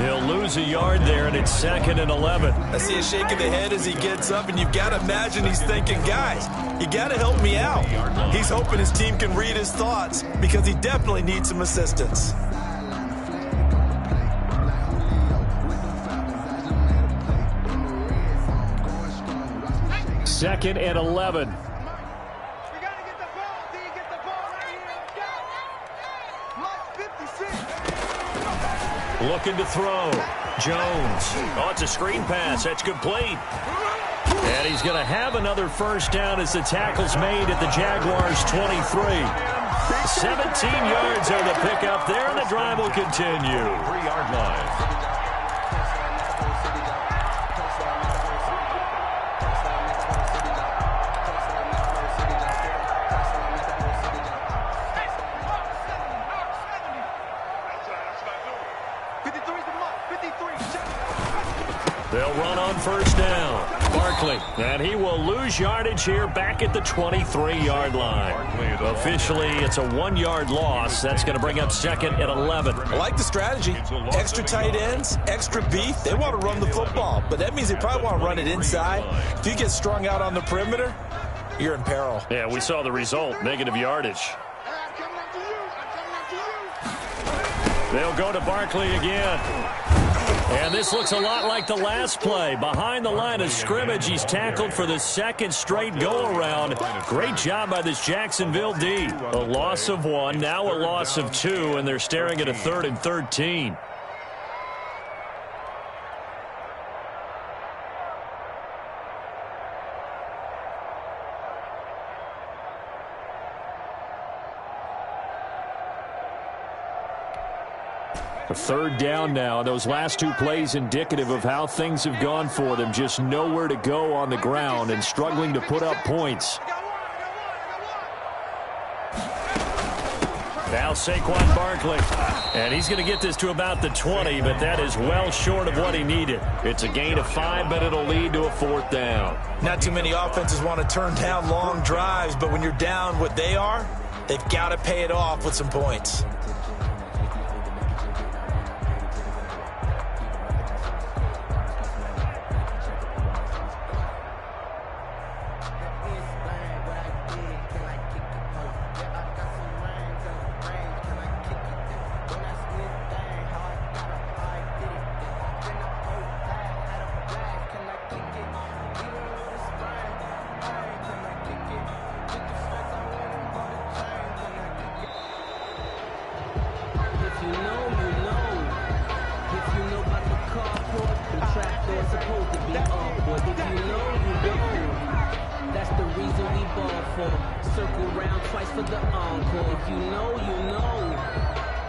He'll lose a yard there, and it's 2nd and 11. I see a shake of the head as he gets up, and you've got to imagine he's thinking, guys, you got to help me out. He's hoping his team can read his thoughts because he definitely needs some assistance. Second and 11. We got to get the ball, D. Get the ball right here. Let's go. Mike, 56. Looking to throw. Jones. Oh, it's a screen pass. That's complete. And he's going to have another first down as the tackle's made at the Jaguars 23. 17 yards on the pickup there, and the drive will continue. 3-yard line. They'll run on first down. Barkley, and he will lose yardage here back at the 23-yard line. Officially, it's a 1-yard loss. That's going to bring up 2nd and 11. I like the strategy. Extra tight ends, extra beef. They want to run the football, but that means they probably want to run it inside. If you get strung out on the perimeter, you're in peril. Yeah, we saw the result, negative yardage. They'll go to Barkley again. And this looks a lot like the last play. Behind the line of scrimmage, he's tackled for the second straight go-around. Great job by this Jacksonville D. A loss of 1, now a loss of 2, and they're staring at a 3rd and 13. A 3rd down now. Those last 2 plays indicative of how things have gone for them. Just nowhere to go on the ground and struggling to put up points. Now Saquon Barkley. And he's going to get this to about the 20, but that is well short of what he needed. It's a gain of 5, but it'll lead to a 4th down. Not too many offenses want to turn down long drives, but when you're down what they are, they've got to pay it off with some points.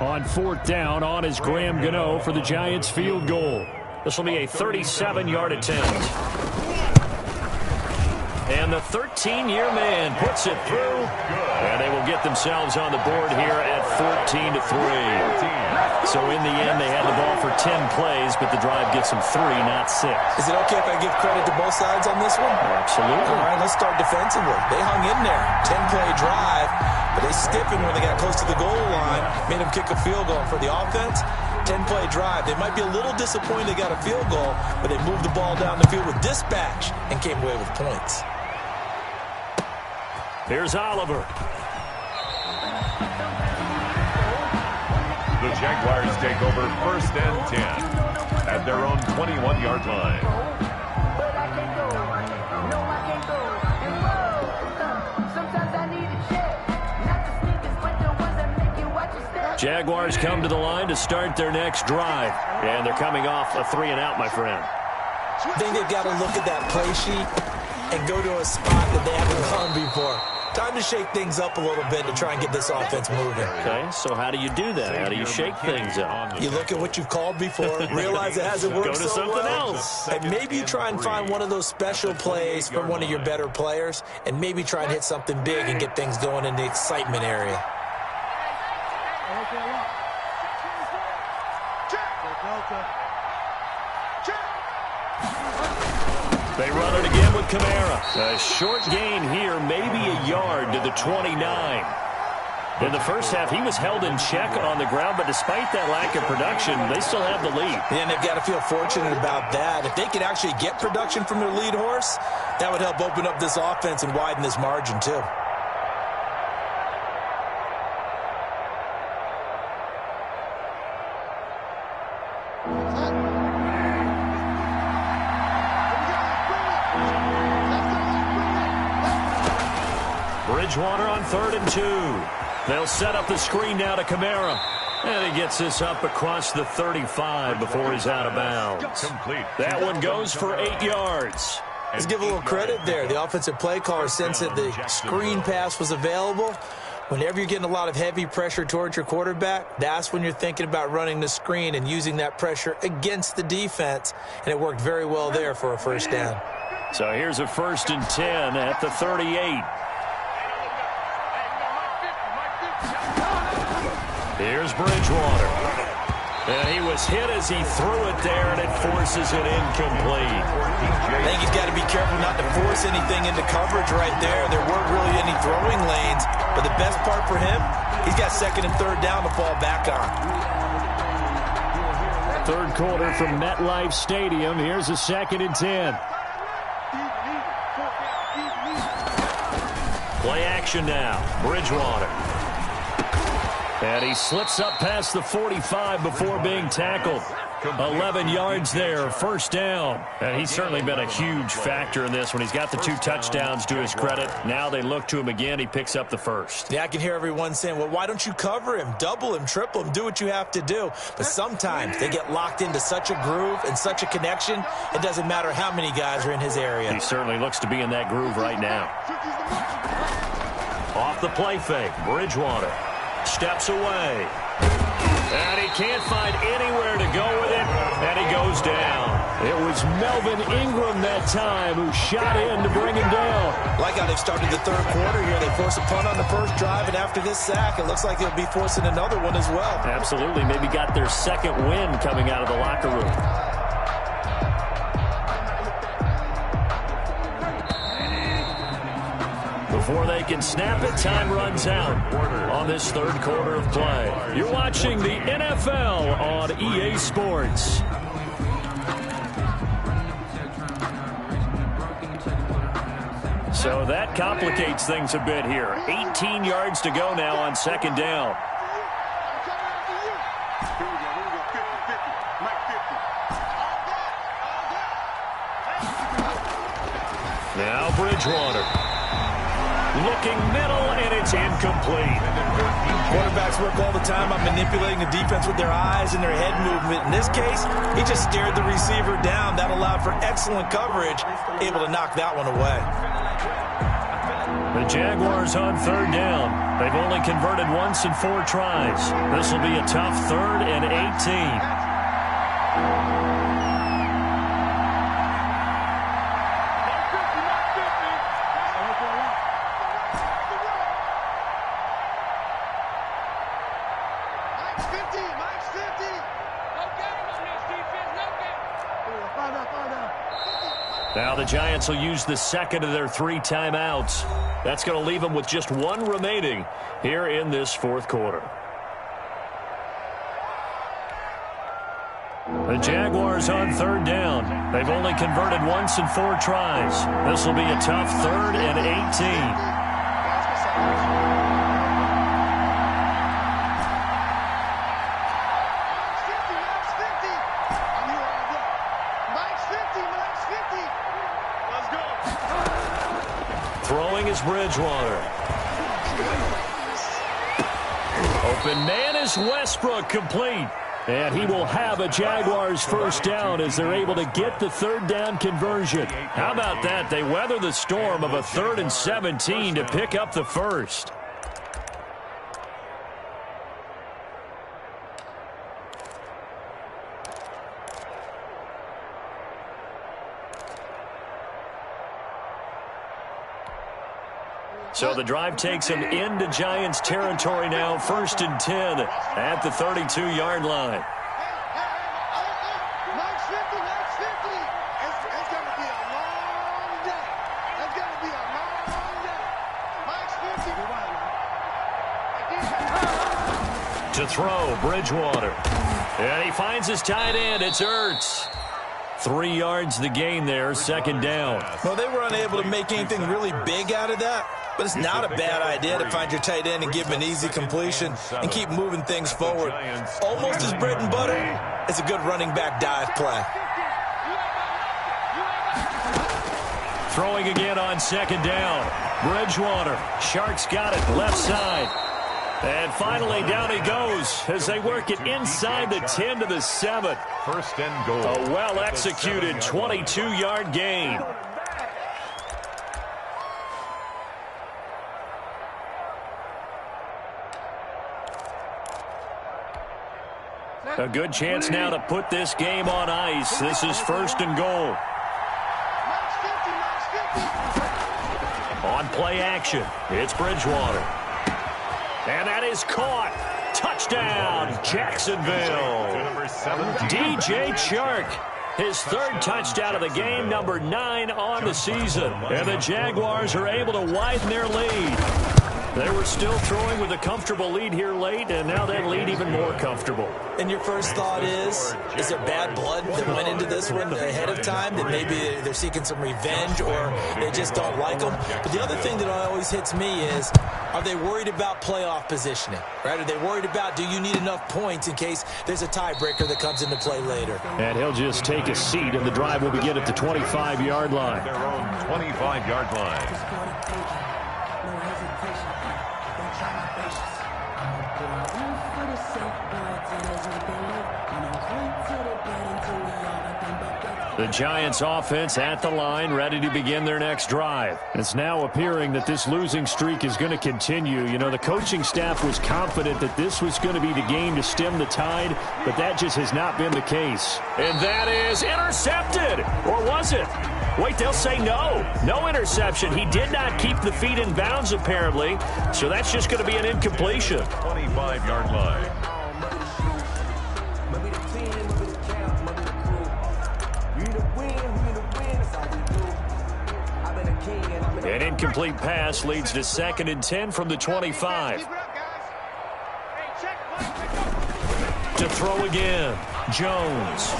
On 4th down, on is Graham Gano for the Giants field goal. This will be a 37-yard attempt. And the 13-year man puts it through. And they will get themselves on the board here at 14-3. So in the end, they had the ball for 10 plays, but the drive gets them 3, not 6. Is it okay if I give credit to both sides on this one? Absolutely. All right, let's start defensively. They hung in there. 10-play drive, but they stiffened when they got close to the goal line, made them kick a field goal. For the offense, 10-play drive. They might be a little disappointed they got a field goal, but they moved the ball down the field with dispatch and came away with points. Here's Oliver. The Jaguars take over 1st and 10 at their own 21-yard line. But I can't go. No, I can't go. And whoa, sometimes I need a check. Not the sneakers, but the ones that make you watch your step. Jaguars come to the line to start their next drive. And they're coming off a 3-and-out, my friend. I think they've got to look at that play sheet and go to a spot that they haven't gone before. Time to shake things up a little bit to try and get this offense moving. Okay, so how do you do that? How do you shake things up? You look at what you've called before, realize it hasn't worked Go to something else. and maybe you try and find one of those special plays from one of your better players, and maybe try and hit something big and get things going in the excitement area. They run it again with Camara. A short gain here, maybe a yard to the 29. In the first half, he was held in check on the ground, but despite that lack of production, they still have the lead. And they've got to feel fortunate about that. If they could actually get production from their lead horse, that would help open up this offense and widen this margin, too. Bridgewater on 3rd and 2. They'll set up the screen now to Camara. And he gets this up across the 35 before he's out of bounds. That one goes for 8 yards. Let's give a little credit there. The offensive play caller sensed that the screen pass was available. Whenever you're getting a lot of heavy pressure towards your quarterback, that's when you're thinking about running the screen and using that pressure against the defense. And it worked very well there for a first down. So here's a 1st and 10 at the 38. Here's Bridgewater. And he was hit as he threw it there, and it forces it incomplete. I think he's got to be careful not to force anything into coverage right there. There weren't really any throwing lanes, but the best part for him, he's got 2nd and 3rd down to fall back on. 3rd quarter from MetLife Stadium. Here's a 2nd and 10. Play action now. Bridgewater. And he slips up past the 45 before being tackled. 11 yards there, 1st down. And he's certainly been a huge factor in this when he's got the 2 touchdowns to his credit. Now they look to him again. He picks up the 1st. Yeah, I can hear everyone saying, well, why don't you cover him, double him, triple him, do what you have to do. But sometimes they get locked into such a groove and such a connection, it doesn't matter how many guys are in his area. He certainly looks to be in that groove right now. Off the play fake, Bridgewater steps away. And he can't find anywhere to go with it, and he goes down. It was Melvin Ingram that time who shot in to bring him down. Like how they've started the 3rd quarter here. They force a punt on the 1st drive, and after this sack, it looks like they'll be forcing another one as well. Absolutely. Maybe got their 2nd win coming out of the locker room. Before they can snap it, time runs out on this 3rd quarter of play. You're watching the NFL on EA Sports. So that complicates things a bit here. 18 yards to go now on 2nd down. Now Bridgewater. Looking middle, and it's incomplete. Quarterbacks work all the time on manipulating the defense with their eyes and their head movement. In this case, he just stared the receiver down. That allowed for excellent coverage, able to knock that one away. The Jaguars on 3rd down. They've only converted once in 4 tries. This will be a tough 3rd and 18. Now the Giants will use the 2nd of their 3 timeouts. That's going to leave them with just 1 remaining here in this 4th quarter. The Jaguars on 3rd down. They've only converted once in 4 tries. This will be a tough 3rd and 18. Throwing is Bridgewater. Open man is Westbrook, complete. And he will have a Jaguars first down as they're able to get the third down conversion. How about that? They weather the storm of a 3rd and 17 to pick up the first. So the drive takes him into Giants territory now, 1st and 10 at the 32-yard line. To throw, Bridgewater. And he finds his tight end. It's Ertz. 3 yards the gain there, 2nd down. Well, they were unable to make anything really big out of that, but it's not a bad idea to find your tight end and give him an easy completion and keep moving things forward. Almost as bread and butter as a good running back dive play. Throwing again on 2nd down. Bridgewater. Sharks got it, left side. And finally, down he goes as they work it inside the 10 to the 7. 1st and goal. A well-executed 22-yard gain. A good chance now to put this game on ice. This is 1st and goal. On play action, it's Bridgewater. And that is caught. Touchdown, Jacksonville. DJ Chark, his 3rd touchdown of the game, number 9 on the season. And the Jaguars are able to widen their lead. They were still throwing with a comfortable lead here late, and now that lead even more comfortable. And your first thought is there bad blood that went into this one ahead of time, that maybe they're seeking some revenge or they just don't like them? But the other thing that always hits me is, are they worried about playoff positioning? Right? Are they worried about, do you need enough points in case there's a tiebreaker that comes into play later? And he'll just take a seat, and the drive will begin at the 25-yard line. Their own 25-yard line. The Giants offense at the line, ready to begin their next drive. It's now appearing that this losing streak is going to continue. You know, the coaching staff was confident that this was going to be the game to stem the tide, but that just has not been the case. And that is intercepted. Or was it? Wait, they'll say no. No interception. He did not keep the feet in bounds, apparently, so that's just going to be an incompletion. 25-yard line. An incomplete pass leads to 2nd and 10 from the 25. To throw again, Jones.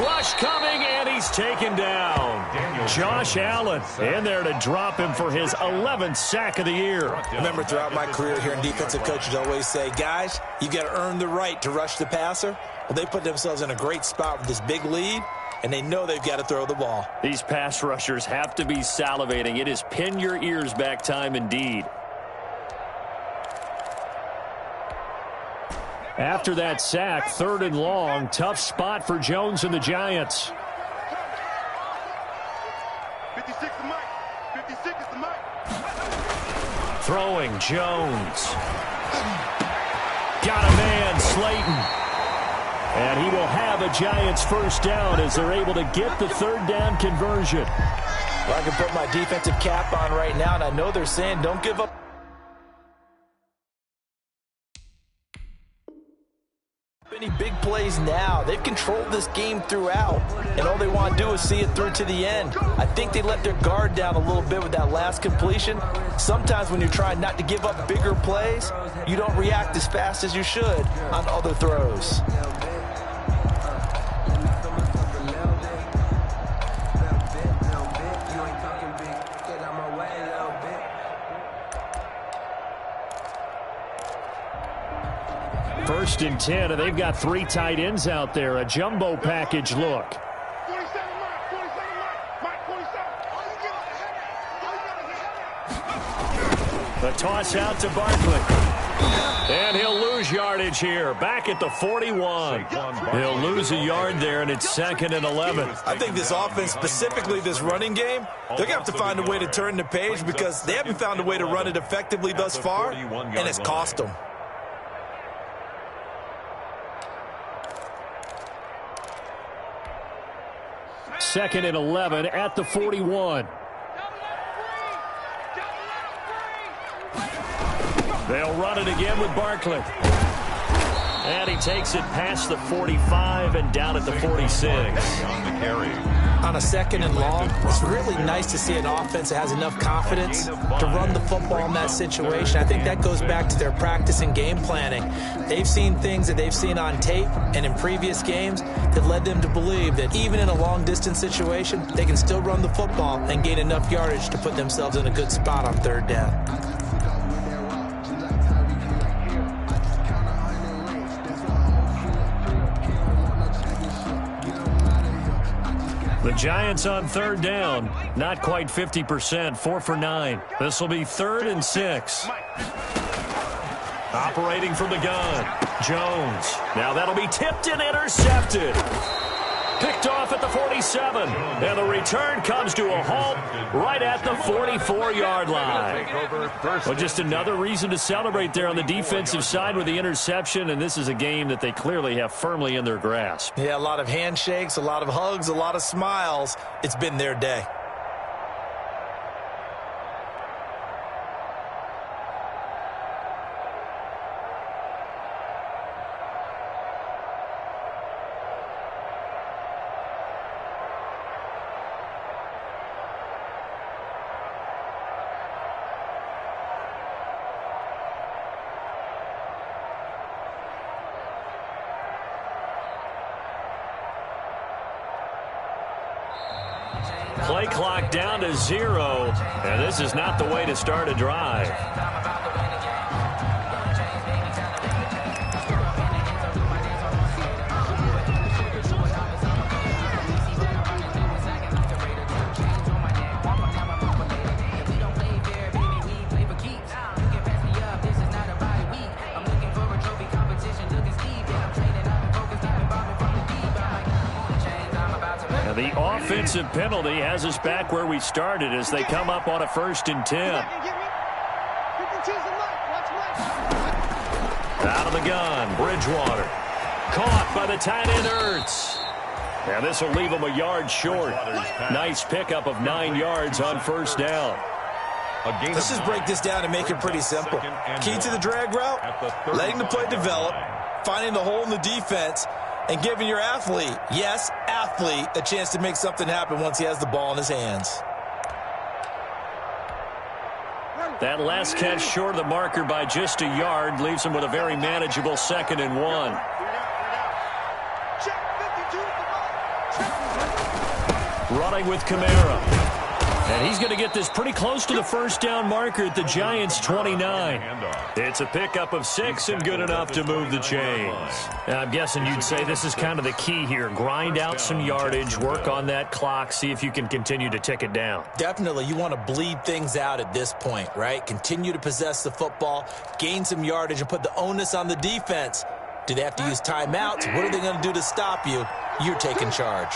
Rush coming, and he's taken down. Josh Allen in there to drop him for his 11th sack of the year. Remember, throughout my career here in defensive coaches always say, guys, you got to earn the right to rush the passer. Well, they put themselves in a great spot with this big lead, and they know they've got to throw the ball. These pass rushers have to be salivating. It is pin your ears back time indeed. After that sack, 3rd and long, tough spot for Jones and the Giants. 56 the mic. 56 is the mic. Throwing, Jones. Got a man, Slayton. And he will have a Giants first down as they're able to get the 3rd down conversion. Well, I can put my defensive cap on right now, and I know they're saying don't give up. Any big plays now. They've controlled this game throughout, and all they want to do is see it through to the end. I think they let their guard down a little bit with that last completion. Sometimes when you're trying not to give up bigger plays, you don't react as fast as you should on other throws. First and 10, and they've got 3 tight ends out there. A jumbo package look. 47 Mike, 47 Mike, 47. The toss out to Barkley. And he'll lose yardage here, back at the 41. He'll lose a yard there, and it's 2nd and 11. I think this offense, specifically this running game, they're going to have to find a way to turn the page because they haven't found a way to run it effectively thus far, and it's cost them. Second and 11 at the 41. They'll run it again with Barkley. And he takes it past the 45 and down at the 46. On a 2nd and long, it's really nice to see an offense that has enough confidence to run the football in that situation. I think that goes back to their practice and game planning. They've seen things that they've seen on tape and in previous games that led them to believe that even in a long-distance situation, they can still run the football and gain enough yardage to put themselves in a good spot on 3rd down. The Giants on 3rd down, not quite 50%, 4 for 9. This will be 3rd and 6. Operating from the gun, Jones. Now that'll be tipped and intercepted. Picked off at the 47. And the return comes to a halt right at the 44-yard line. Well, just another reason to celebrate there on the defensive side with the interception, and this is a game that they clearly have firmly in their grasp. Yeah, a lot of handshakes, a lot of hugs, a lot of smiles. It's been their day. Play clock down to 0, and this is not the way to start a drive. The offensive penalty has us back where we started as they come up on a 1st and 10. Out of the gun, Bridgewater. Caught by the tight end, Ertz. And this will leave him a yard short. Nice pickup of 9 yards on 1st down. Let's just break this down and make it pretty simple. Key to the drag route, letting the play develop, finding the hole in the defense, and giving your athlete, yes, athlete, a chance to make something happen once he has the ball in his hands. That last catch short of the marker by just a yard leaves him with a very manageable 2nd and 1. Running with Kamara. And he's going to get this pretty close to the 1st down marker at the Giants' 29. It's a pickup of 6 and good enough to move the chains. I'm guessing you'd say this is kind of the key here. Grind out some yardage, work on that clock, see if you can continue to tick it down. Definitely. You want to bleed things out at this point, right? Continue to possess the football, gain some yardage, and put the onus on the defense. Do they have to use timeouts? What are they going to do to stop you? You're taking charge.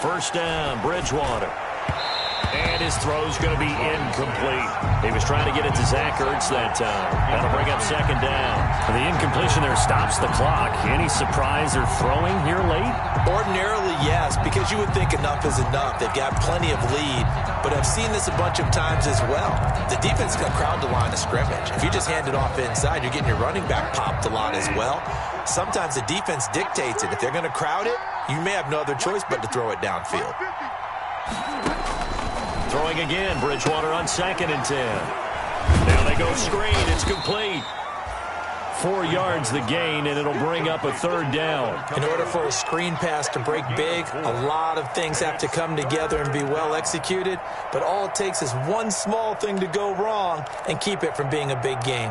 First down, Bridgewater. And his throw's going to be incomplete. He was trying to get it to Zach Ertz that time. That'll bring up 2nd down. The incompletion there stops the clock. Any surprise they're throwing here late? Ordinarily, yes, because you would think enough is enough. They've got plenty of lead, but I've seen this a bunch of times as well. The defense can crowd the line of scrimmage. If you just hand it off inside, you're getting your running back popped a lot as well. Sometimes the defense dictates it. If they're going to crowd it, you may have no other choice but to throw it downfield. Throwing again, Bridgewater on 2nd and 10. Now they go screen. It's complete. 4 yards the gain, and it'll bring up a 3rd down. In order for a screen pass to break big, a lot of things have to come together and be well executed, but all it takes is one small thing to go wrong and keep it from being a big gain.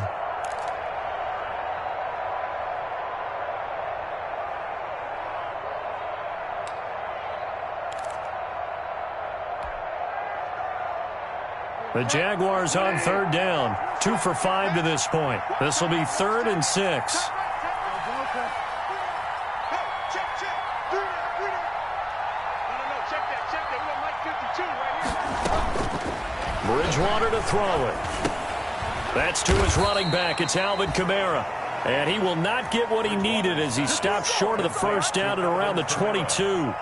The Jaguars on third down. 2 for 5 to this point. This will be 3rd and 6. Hey, check. No, check that. We got Mike 52 right here. Bridgewater to throw it. That's to his running back. It's Alvin Kamara. And he will not get what he needed as he stops short of the first down at around the 22.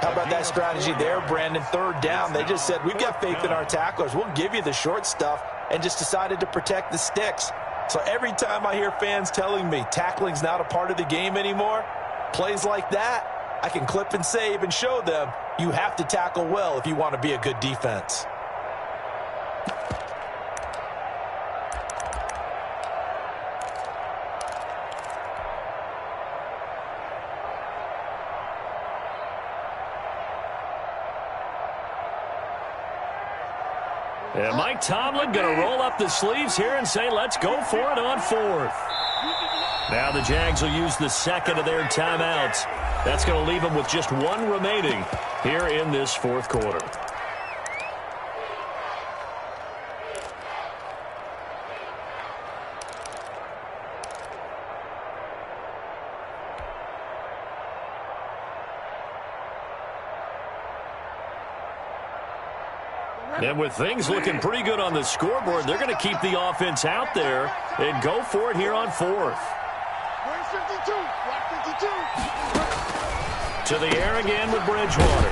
How about that strategy there, Brandon? 3rd down. They just said, we've got faith in our tacklers. We'll give you the short stuff, and just decided to protect the sticks. So every time I hear fans telling me tackling's not a part of the game anymore, plays like that, I can clip and save and show them you have to tackle well if you want to be a good defense. And Mike Tomlin going to roll up the sleeves here and say, let's go for it on 4th. Now the Jags will use the 2nd of their timeouts. That's going to leave them with just 1 remaining here in this 4th quarter. And with things looking pretty good on the scoreboard, they're going to keep the offense out there and go for it here on 4th. To the air again with Bridgewater.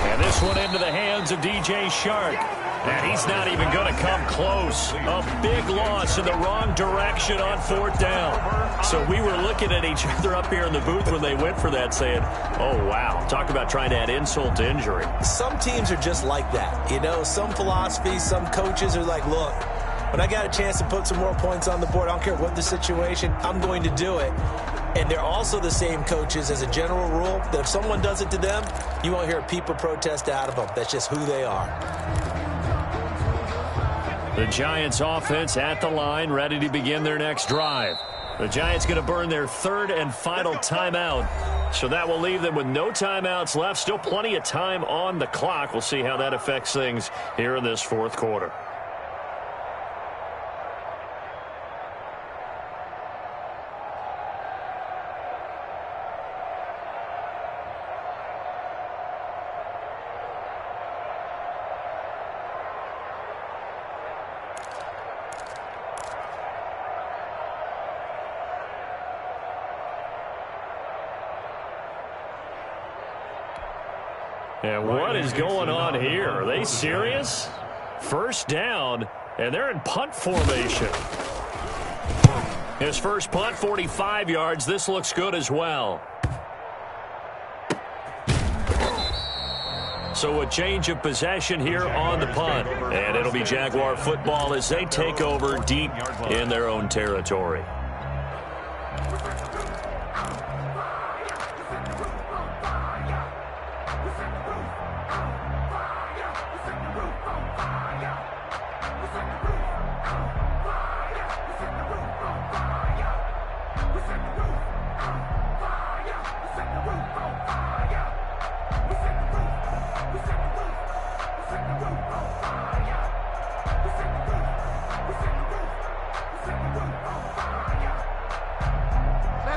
And this one into the hands of DJ Shark. And he's not even going to come close. A big loss in the wrong direction on 4th down. So we were looking at each other up here in the booth when they went for that saying, oh, wow, talk about trying to add insult to injury. Some teams are just like that. You know, some philosophies, some coaches are like, look, when I got a chance to put some more points on the board, I don't care what the situation, I'm going to do it. And they're also the same coaches as a general rule that if someone does it to them, you won't hear a peep or protest out of them. That's just who they are. The Giants offense at the line, ready to begin their next drive. The Giants going to burn their 3rd and final timeout. So that will leave them with no timeouts left. Still plenty of time on the clock. We'll see how that affects things here in this 4th quarter. And what is going on here? Are they serious? 1st down, and they're in punt formation. His first punt, 45 yards. This looks good as well. So a change of possession here on the punt. And it'll be Jaguar football as they take over deep in their own territory.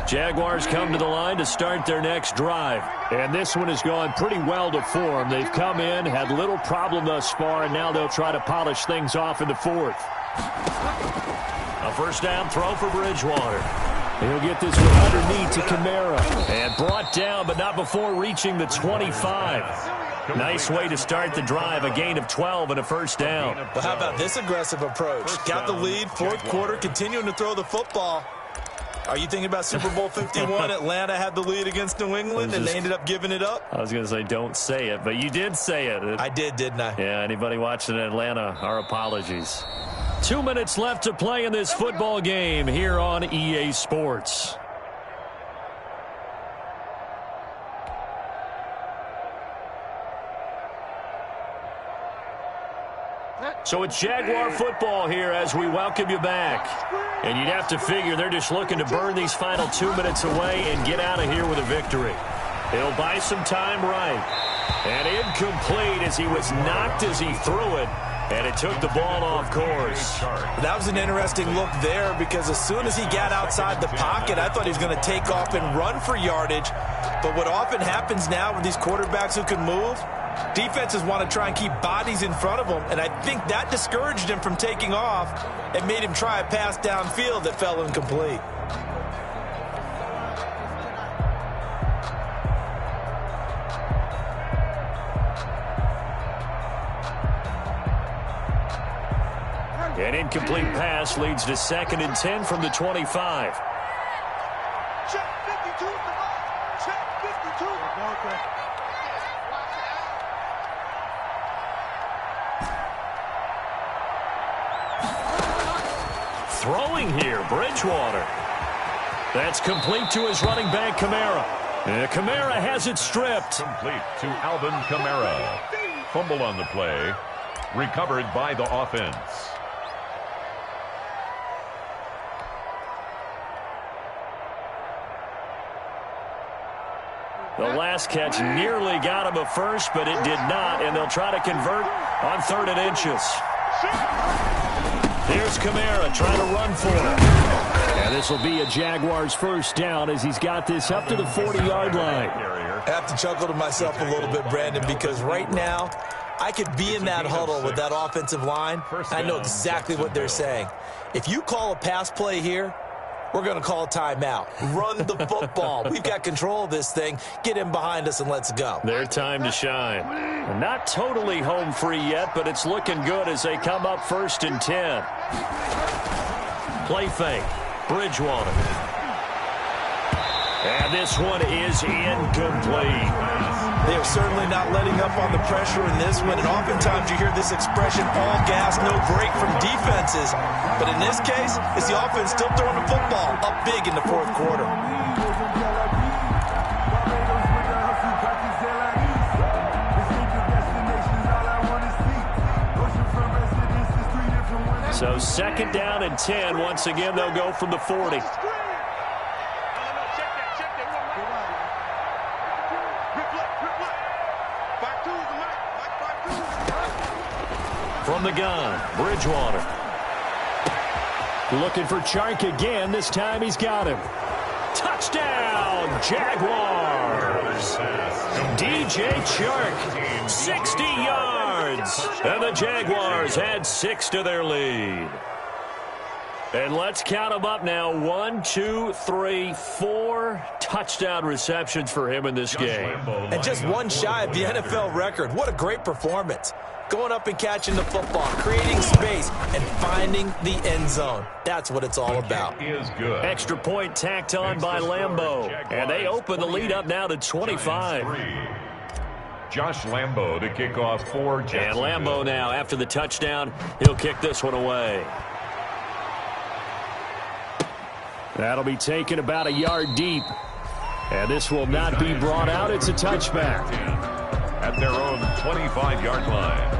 Jaguars come to the line to start their next drive. And this one has gone pretty well to form. They've come in, had little problem thus far, and now they'll try to polish things off in the 4th. A 1st down throw for Bridgewater. He'll get this one underneath to Kamara. And brought down, but not before reaching the 25. Nice way to start the drive, a gain of 12 and a 1st down. Well, how about this aggressive approach? Got the lead, 4th quarter, continuing to throw the football. Are you thinking about Super Bowl 51? Atlanta had the lead against New England, and they ended up giving it up? I was going to say don't say it, but you did say it. I did, didn't I? Yeah, anybody watching in Atlanta, our apologies. 2 minutes left to play in this football game here on EA Sports. So it's Jaguar football here as we welcome you back. And you'd have to figure they're just looking to burn these final 2 minutes away and get out of here with a victory. It'll buy some time right. And incomplete as he was knocked as he threw it. And it took the ball off course. That was an interesting look there because as soon as he got outside the pocket, I thought he was going to take off and run for yardage. But what often happens now with these quarterbacks who can move, defenses want to try and keep bodies in front of them, and I think that discouraged him from taking off and made him try a pass downfield that fell incomplete. An incomplete pass leads to 2nd and 10 from the 25. Check 52. Check 52. Throwing here, Bridgewater. That's complete to his running back, Kamara. And Kamara has it stripped. Complete to Alvin Kamara. Fumble on the play. Recovered by the offense. The last catch nearly got him a first, but it did not, and they'll try to convert on 3rd and inches. Here's Kamara trying to run for it. And this will be a Jaguars first down as he's got this up to the 40-yard line. I have to chuckle to myself a little bit, Brandon, because right now I could be in that huddle with that offensive line. I know exactly what they're saying. If you call a pass play here, we're going to call a timeout. Run the football. We've got control of this thing. Get in behind us and let's go. Their time to shine. Not totally home free yet, but it's looking good as they come up 1st and 10. Play fake. Bridgewater. And this one is incomplete. They are certainly not letting up on the pressure in this one, and oftentimes you hear this expression, all gas, no break from defenses. But in this case, it's the offense still throwing the football up big in the 4th quarter. So 2nd down and 10. Once again, they'll go from the 40. From the gun, Bridgewater. Looking for Chark again. This time he's got him. Touchdown, Jaguars. DJ Chark, 60 yards. And the Jaguars add 6 to their lead. And let's count them up now. 1, 2, 3, 4 touchdown receptions for him in this game. And just one shy of the NFL record. What a great performance. Going up and catching the football, creating space, and finding the end zone. That's what it's all about. Is good. Extra point tacked on by Lambeau. And they open the lead up now to 25. Josh Lambeau to kick off for Jacksonville. And Lambeau now, after the touchdown, he'll kick this one away. That'll be taken about a yard deep. And this will not be brought out. It's a touchback. At their own 25-yard line.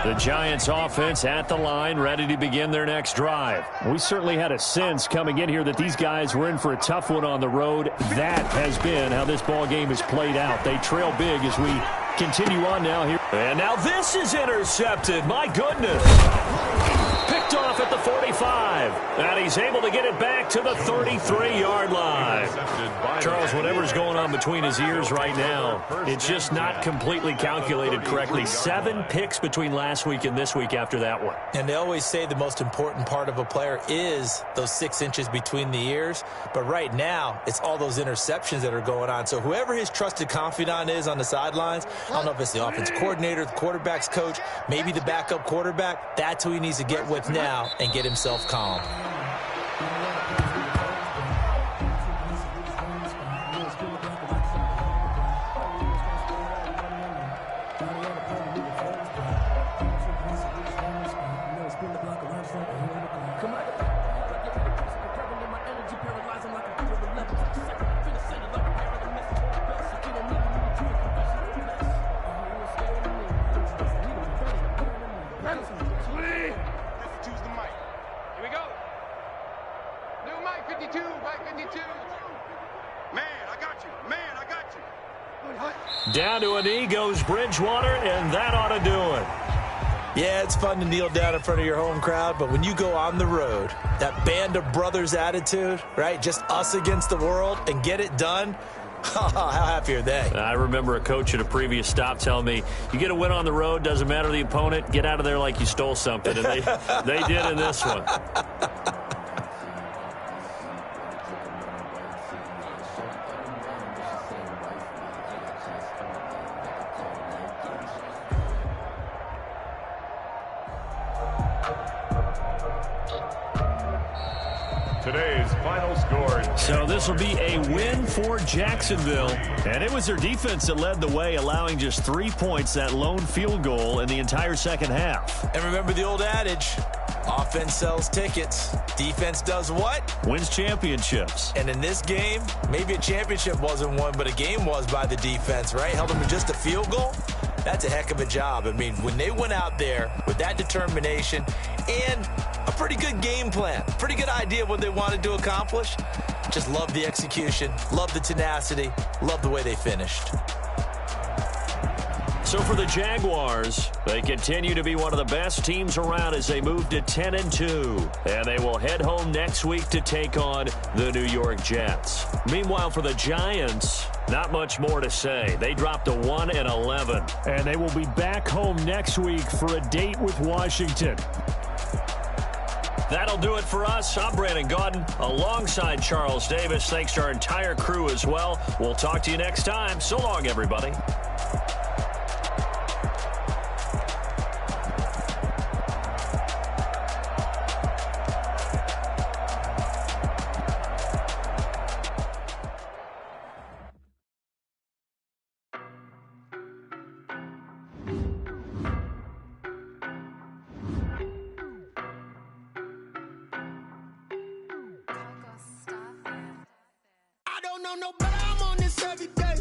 The Giants offense at the line, ready to begin their next drive. We certainly had a sense coming in here that these guys were in for a tough one on the road. That has been how this ball game has played out. They trail big as we continue on now here. And now this is intercepted. My goodness. Picked off at the 45. And he's able to get it back to the 33-yard line. Charles, whatever's going on between his ears right now, it's just not completely calculated correctly. 7 picks between last week and this week after that one. And they always say the most important part of a player is those 6 inches between the ears. But right now, it's all those interceptions that are going on. So whoever his trusted confidant is on the sidelines, I don't know if it's the offensive coordinator, the quarterback's coach, maybe the backup quarterback, that's who he needs to get with now and get himself calm. New Mike 52, Mike 52. Man, I got you. Man, I got you. Down to a knee goes Bridgewater, and that ought to do it. Yeah, it's fun to kneel down in front of your home crowd, but when you go on the road, that band of brothers attitude, right, just us against the world, and get it done, how happy are they? I remember a coach at a previous stop telling me, you get a win on the road, doesn't matter the opponent, get out of there like you stole something, and they did in this one. Today's final score. So this will be a win for Jacksonville. And it was their defense that led the way, allowing just 3 points, that lone field goal in the entire second half. And remember the old adage, offense sells tickets. Defense does what? Wins championships. And in this game, maybe a championship wasn't won, but a game was by the defense, right? Held them to just a field goal. That's a heck of a job. I mean, when they went out there with that determination and a pretty good game plan, pretty good idea of what they wanted to accomplish, just love the execution, love the tenacity, love the way they finished. So for the Jaguars, they continue to be one of the best teams around as they move to 10-2. And they will head home next week to take on the New York Jets. Meanwhile, for the Giants, not much more to say. They dropped to 1-11. And they will be back home next week for a date with Washington. That'll do it for us. I'm Brandon Gaudin alongside Charles Davis. Thanks to our entire crew as well. We'll talk to you next time. So long, everybody. No, but I'm on this every day.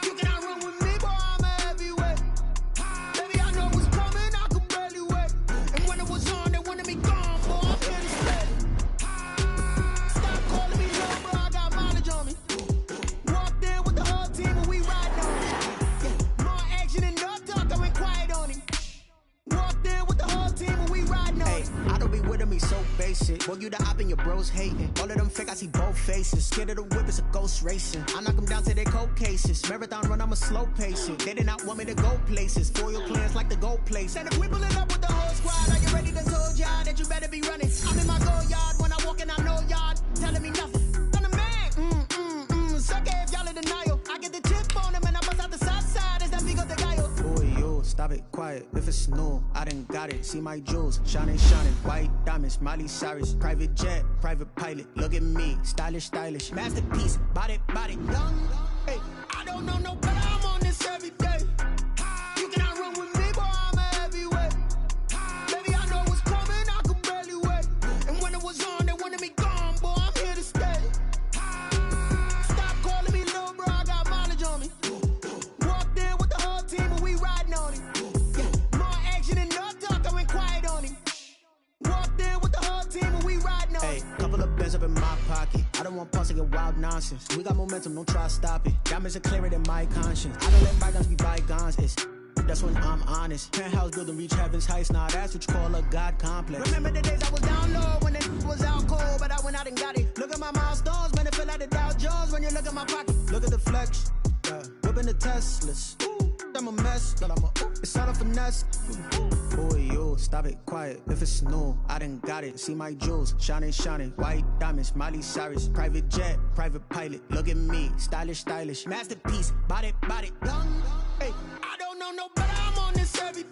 You cannot run with me, boy, I'm a heavyweight. Baby, I know what's coming, I could barely wait. And when it was on, they wanted me gone, boy, I'm here to stay. Stop calling me low, bro, I got mileage on me. Walked in with the whole team and we ride on it. Yeah, more action and no talk, I went quiet on it. Walked in with the whole team and we ride on it. I don't be with me so basic. Boy, you the op and your bros hating. All of them fake, I see both faces. Scared of the whip, it's a ghost racing. I knock them down to their cold cases. Marathon run, I'm a slow pacing. They did not want me to go places. Foil plans like the go place. And if we pulling up with the whole squad, are you ready to told y'all that you better be running? I'm in my go yard when I walk in, I know y'all telling me nothing. I'm the man. Suck it if y'all in denial. I get the chip on them and I bust out the south side. Is that big of the guy? Boy, yo, stop it, quiet. If it's new, I done got it. See my jewels, shining, white diamonds, Miley Cyrus, private jet, private pilot. Look at me, stylish, masterpiece, body, young. Hey, I don't know no better, I'm on this every day. You cannot run with me, boy, I'm a heavyweight. Baby, I know what's coming, I could barely wait. And when it was on, they wanted me gone, boy, I'm here to stay. Stop calling me little, bro, I got mileage on me. Walked in with the whole team and we riding on it. Yeah, more action and no talk, I went quiet on it. Walked in with the whole team and we riding on it. Couple of bands up in my pocket. I don't want pause to get wild nonsense. We got momentum, don't try to stop it. Diamonds are clearer than my conscience. I don't let bygones be bygones. That's when I'm honest. Penthouse building reach heaven's heights. Now that's what you call a God complex. Remember the days I was down low when it was out cold, but I went out and got it. Look at my milestones, man, it feel like the Dow Jones when you look at my pocket. Look at the flex, whipping the Teslas. I'm a mess, but it's all a finesse. Boy, yo, stop it, quiet. If it's new, I done got it. See my jewels, shining, white diamonds, Miley Cyrus, private jet, private pilot. Look at me, stylish, masterpiece, body, young. Hey, I don't know no better, I'm on this every